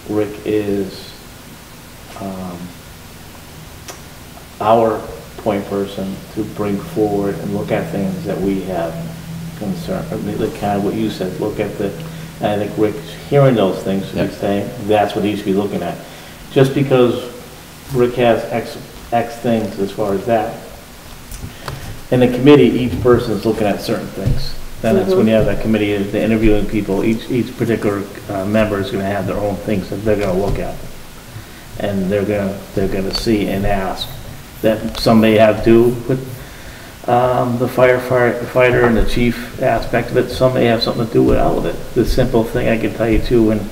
Rick is our point person to bring forward and look at things that we have concern, I mean, like kind of what you said, look at the, and I think Rick's hearing those things, Yep. he's saying, that's what he should be looking at. Just because Rick has X things as far as that, in the committee, each person is looking at certain things. Then that's when you have that committee, the interviewing people, each particular member is gonna have their own things that they're gonna look at. And they're gonna see and ask, that some may have to do with the firefighter and the chief aspect of it, some may have something to do with all of it. The simple thing I can tell you too, and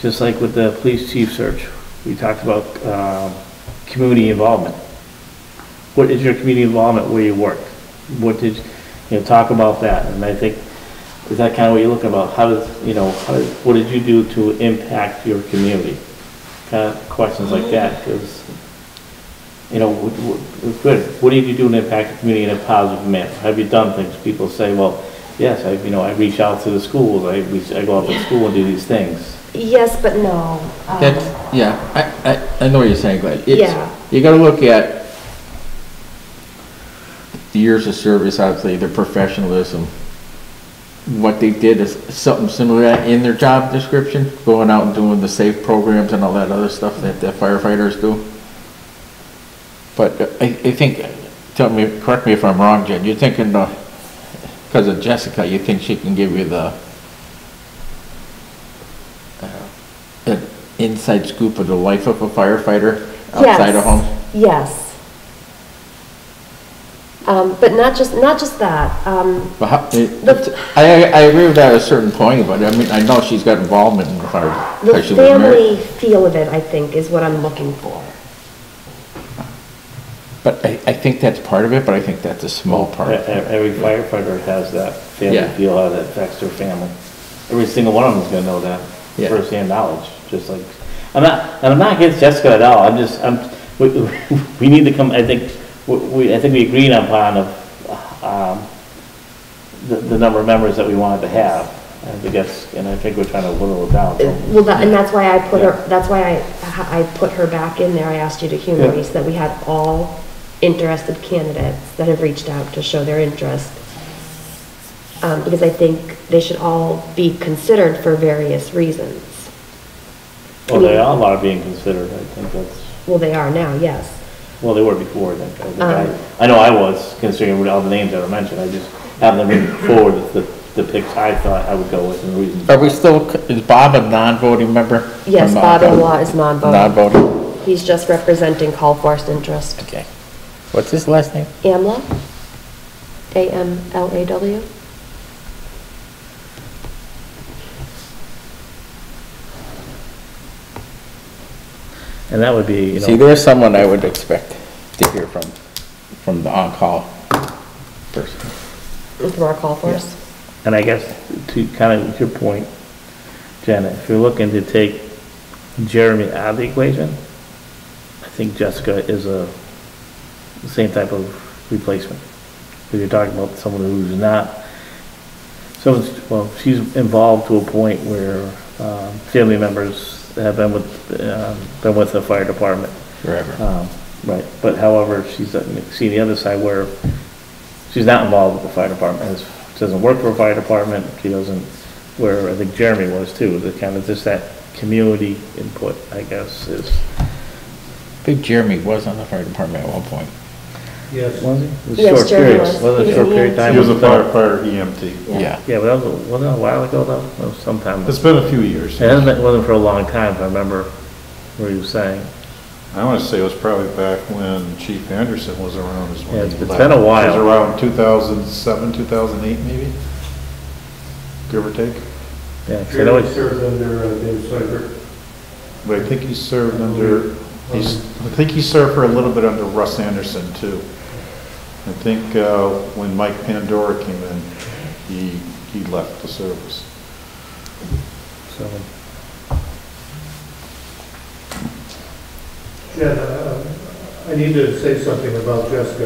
just like with the police chief search, we talked about community involvement. What is your community involvement where you work? What did you know, talk about that? And I think, is that kind of what you're looking about? What did you do to impact your community? Kind of questions like that, because, good. What did you do to impact the community in a positive manner? Have you done things? People say, well, yes, I reach out to the schools, I go out to school and do these things. Yes, but no. I know what you're saying, Glenn. Yeah. You gotta look at the years of service, obviously, their professionalism. What they did is something similar to that in their job description, going out and doing the safe programs and all that other stuff that the firefighters do. But I think, correct me if I'm wrong, Jen, you're thinking, because of Jessica, you think she can give you the an inside scoop of the life of a firefighter outside of home? Yes. But not just that. But I agree with that at a certain point, but I mean, I know she's got involvement in the fire. The family feel of it, I think, is what I'm looking for. But I think that's part of it, but I think that's a small part. Every firefighter has that family Yeah. feel, how that affects their family. Every single one of them is gonna know that, Yeah. firsthand knowledge, just like, I'm not against Jessica at all, we need to come, I think we agreed upon the number of members that we wanted to have. I think we're trying to whittle it down. Well, and that's why I put her, that's why I put her back in there. I asked you to humor me so that we had all interested candidates that have reached out to show their interest. Because I think they should all be considered for various reasons. Well, they all are being considered, I think that's, Well, they are now, yes. well, they were before, I think. I know I was, considering all the names that were mentioned, I just haven't been forward the picks I thought I would go with and the reasons. Are we still, is Bob a non-voting member? Yes, Or Bob non-voting? Amlaw is non-voting. Non-voting, He's just representing call forced interest. okay. What's his last name? Amlaw? A-M-L-A-W? And that would be, See, there's someone I would expect to hear from the on-call person. From our call force? and I guess to kind of your point, Janet, if you're looking to take Jeremy out of the equation, I think Jessica is the same type of replacement. If you're talking about someone who's not, well, she's involved to a point where family members have been with the fire department. Forever. Right, but however, she's seen the other side where she's not involved with the fire department. She doesn't work for a fire department. She doesn't, where I think Jeremy was too, the kind of just that community input, I guess, is. I think Jeremy was on the fire department at one point. Yes. Was he? It was Yes, short Jeremy period. was. Wasn't a short period of time. He was a firefighter EMT. Yeah. Yeah, but wasn't that a while ago though? That was sometime. It's been a few years. It wasn't for a long time, if I remember what he was saying. I want to say it was probably back when Chief Anderson was around as well. Yeah, it's been a while. It was around 2007, 2008 maybe, give or take. Yeah, 'cause I know Jeremy it's, served under Dave Seibert. But I think he served under, I think he served for a little bit under Russ Anderson too. I think when Mike Pandora came in, he left the service. so, Jen, I need to say something about Jessica.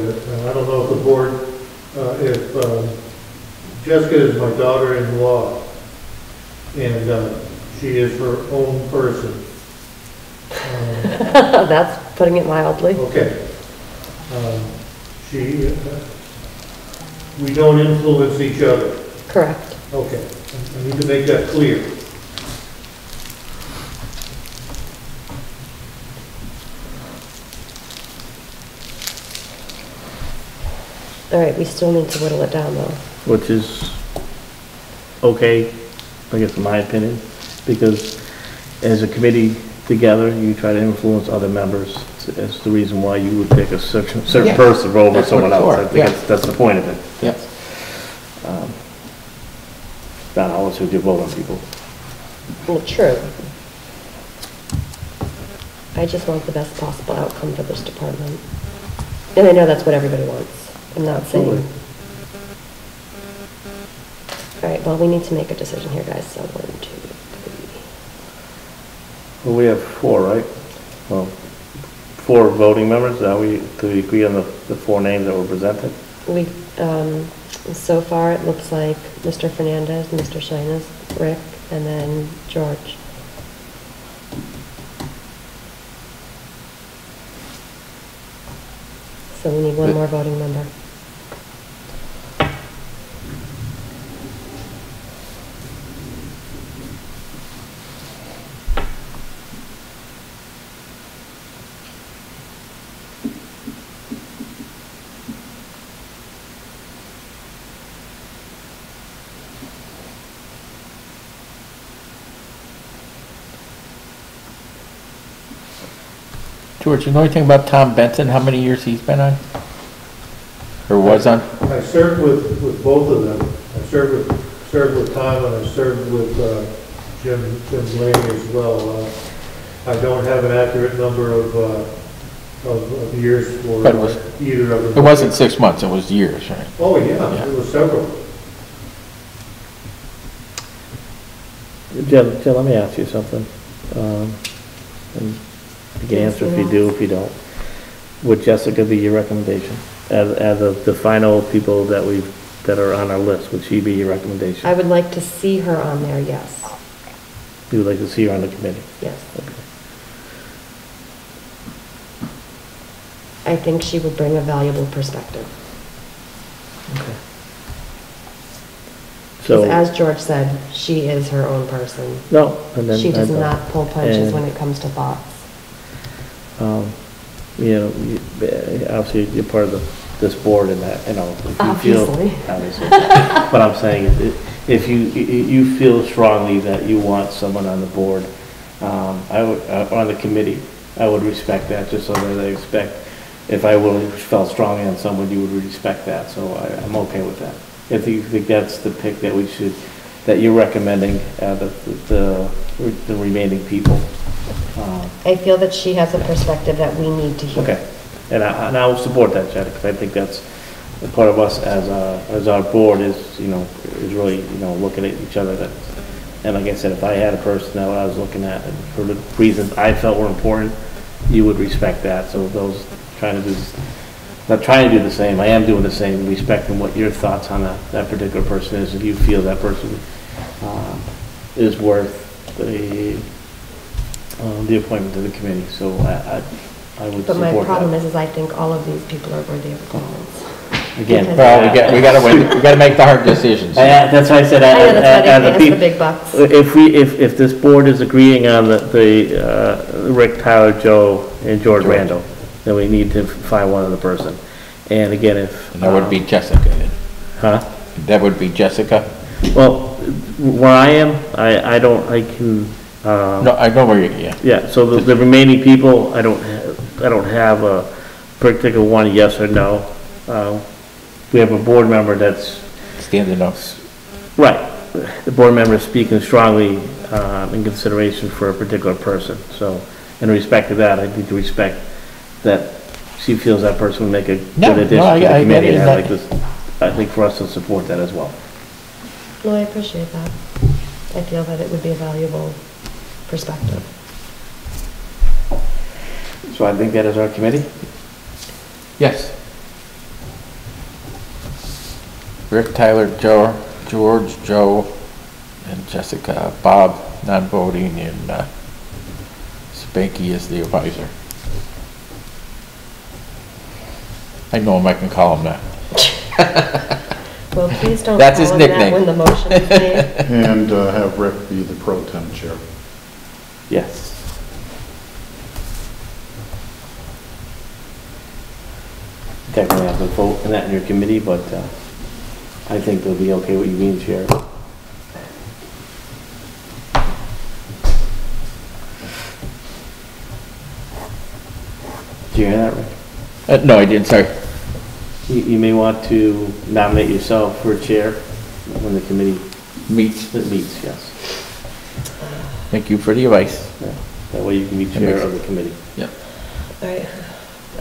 I don't know if the board, Jessica is my daughter-in-law, and she is her own person. That's putting it mildly. Okay. We don't influence each other. Correct. Okay. I need to make that clear. All right, we still need to whittle it down though. which is okay, I guess in my opinion, because as a committee together, you try to influence other members. It's the reason why you would pick a certain Yeah. person over That's someone what it's else. for, I think yeah. that's the point of it. Yeah. Not always who you vote on people. Well, true. I just want the best possible outcome for this department. And I know that's what everybody wants. I'm not saying. Absolutely. All right, well, we need to make a decision here, guys, so 1, 2, 3. Well, we have 4, right? Well, 4 voting members, do we agree on the 4 names that were presented? We, so far, it looks like Mr. Fernandez, Mr. Shinas, Rick, and then George. So we need 1 more voting member. George, you know anything about Tom Benson, how many years he's been on? Or was on? I served with both of them. I served with Tom and I served with Jim Laney as well. I don't have an accurate number of of years for But it was- either of them. It wasn't 6 months, it was years, right? Oh, yeah, it was several. Jim, let me ask you something. And you can answer if you do, if you don't. Would Jessica be your recommendation? As of the final people that are on our list, would she be your recommendation? I would like to see her on there, yes. You would like to see her on the committee? Yes. Okay. I think she would bring a valuable perspective. Okay. 'Cause So, as George said, she is her own person. no, and then. She does and, not pull punches and- when it comes to thoughts. You know, obviously, you're part of this board and that, you know. If you feel- Obviously. Obviously. But I'm saying, if you feel strongly that you want someone on the board, I would, on the committee, I would respect that, just so that I expect, if I really felt strongly on someone, you would respect that, so I'm okay with that. If you think that's the pick that we should, that you're recommending, the remaining people. I feel that she has a perspective that we need to hear. Okay, and I will support that, Chad, because I think that's part of us as our board is really, looking at each other. And like I said, if I had a person that I was looking at, and for the reasons I felt were important, you would respect that. So those not trying to do the same, I am doing the same, respecting what your thoughts on that particular person is, if you feel that person is worth the appointment to the committee. So I would But support my problem that. is I think all of these people are worthy of appointments. Again, Well, we gotta win, we gotta make the hard decisions. that's why I said, I know, that's why as they a pay us the people, big bucks. if this board is agreeing on the Rick, Tyler, Joe, and George Randall, then we need to find one other person. And again, if. And that would be Jessica then. Huh? That would be Jessica? Well, where I am, I can. No, I know where you, yeah. Yeah, so the remaining people, I don't have a particular one, yes or no. We have a board member that's. Standing up. Right. The board member is speaking strongly in consideration for a particular person. So in respect to that, I need to respect that she feels that person would make a good addition to the committee. And I think for us to support that as well. No, I appreciate that. I feel that it would be a valuable perspective. So I think that is our committee. Yes. Rick, Tyler, George, Joe, and Jessica, Bob, non-voting, and Spanky is the advisor. I know him, I can call him that. Well, please don't That's call his him that nickname. when the motion is made. And have Rick be the pro tem chair. Yes. Technically, I have to vote on that in your committee, but I think they'll be okay with you being chair. Did you hear that, Rick? No, I didn't, sorry. You may want to nominate yourself for chair when the committee Meets. meets, yes. Thank you for the advice. Yeah. That way you can be chair of the committee. Yep. All right,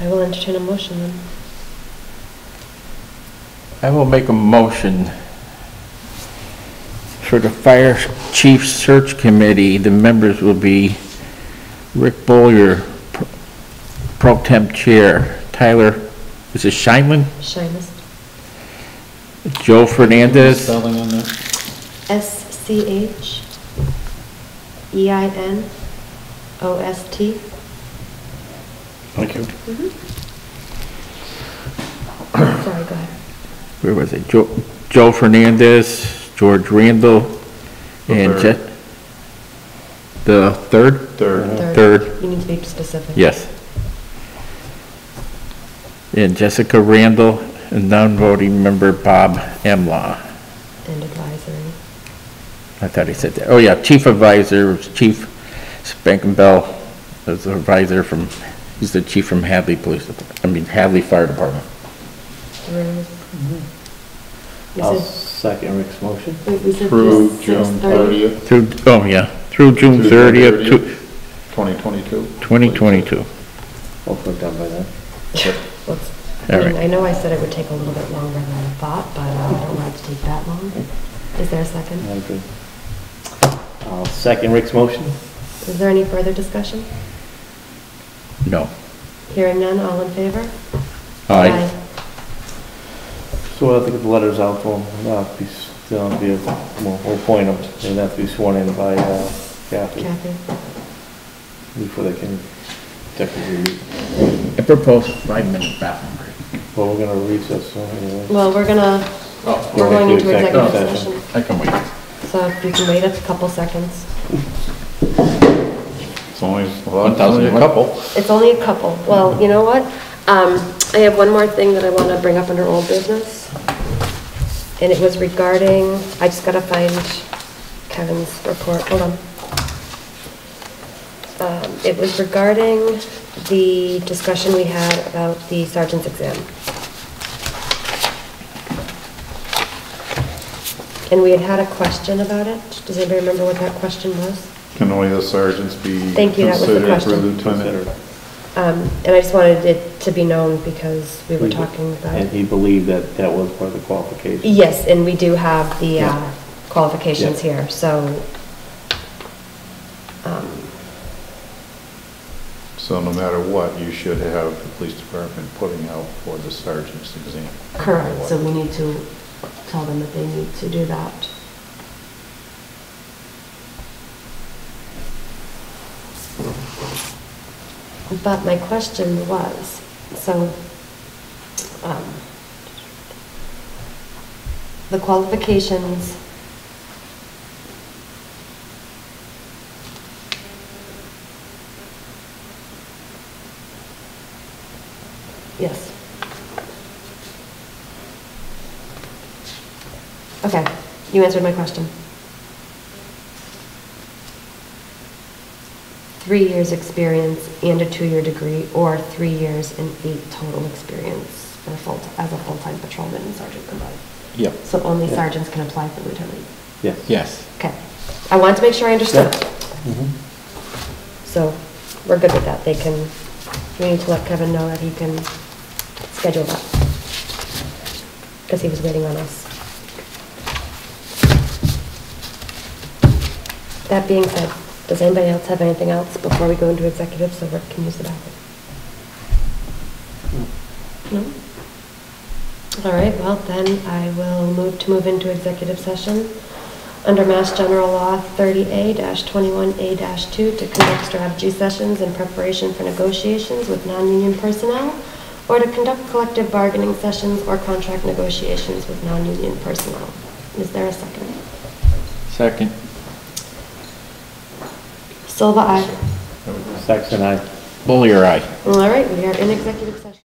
I will entertain a motion then. I will make a motion for the Fire Chief Search Committee. The members will be Rick Bowyer, Pro Temp Chair, Tyler, is it Scheinman? Shyness. Joe Fernandez, Spelling on that? SCHEINOST. thank you. Sorry, go ahead. Where was it? Joe Fernandez, George Randall, and the third? Third, You need to be specific. yes. And Jessica Randall, and non-voting member Bob Emlaw. And advisory. I thought he said that. Oh, yeah, Chief Advisor, Chief Spankenbell is the advisor from, he's the chief from Hadley Police Department, Hadley Fire Department. We I'll said- second Rick's motion. wait, we said Through just June 6:30? 30th, Through June 30th, 2022. 2022. Hopefully done by then. I know I said it would take a little bit longer than I thought, but I don't want it to take that long. Is there a second? I agree. I'll second Rick's motion. Is there any further discussion? No. Hearing none, all in favor? Aye. So we'll have to get the letters out to them. We'll appoint them. They'll have to be sworn in by Kathy Kathy? before they can technically read. I propose a 5-minute bathroom break. Well, we're gonna recess, so anyway. Well, we're going into executive session. I can wait. So if you can wait a couple seconds. It's only a couple. It's only a couple. Well, you know what? I have one more thing that I want to bring up under old business. And it was regarding, I just got to find Kevin's report. Hold on. It was regarding the discussion we had about the sergeant's exam. And we had a question about it. Does anybody remember what that question was? Can only the sergeants be Thank you, that was the considered for question. lieutenant? And I just wanted it to be known because we were talking about. And he believed that that was part of the qualification. Yes, and we do have the qualifications here, so. So no matter what, you should have the police department putting out for the sergeant's exam. Correct, so we need to tell them that they need to do that. But my question was, so, the qualifications, yes. Okay, you answered my question. 3 years experience and a 2-year degree, or 3 years and 8 total experience for as a full-time patrolman and sergeant combined. Yep. So only sergeants can apply for lieutenant. Yes. Yes. Okay. I wanted to make sure I understood. Mhm. So we're good with that. We need to let Kevin know that he can schedule that. Because he was waiting on us. That being said, does anybody else have anything else before we go into executive so Rick can use the bathroom? No? All right, well then I will move into executive session under Mass General Law 30A-21A-2 to conduct strategy sessions in preparation for negotiations with non-union personnel or to conduct collective bargaining sessions or contract negotiations with non-union personnel. Is there a second? Second. Silva, aye. Saxon, aye. Bullier, aye. All right, we are in executive session.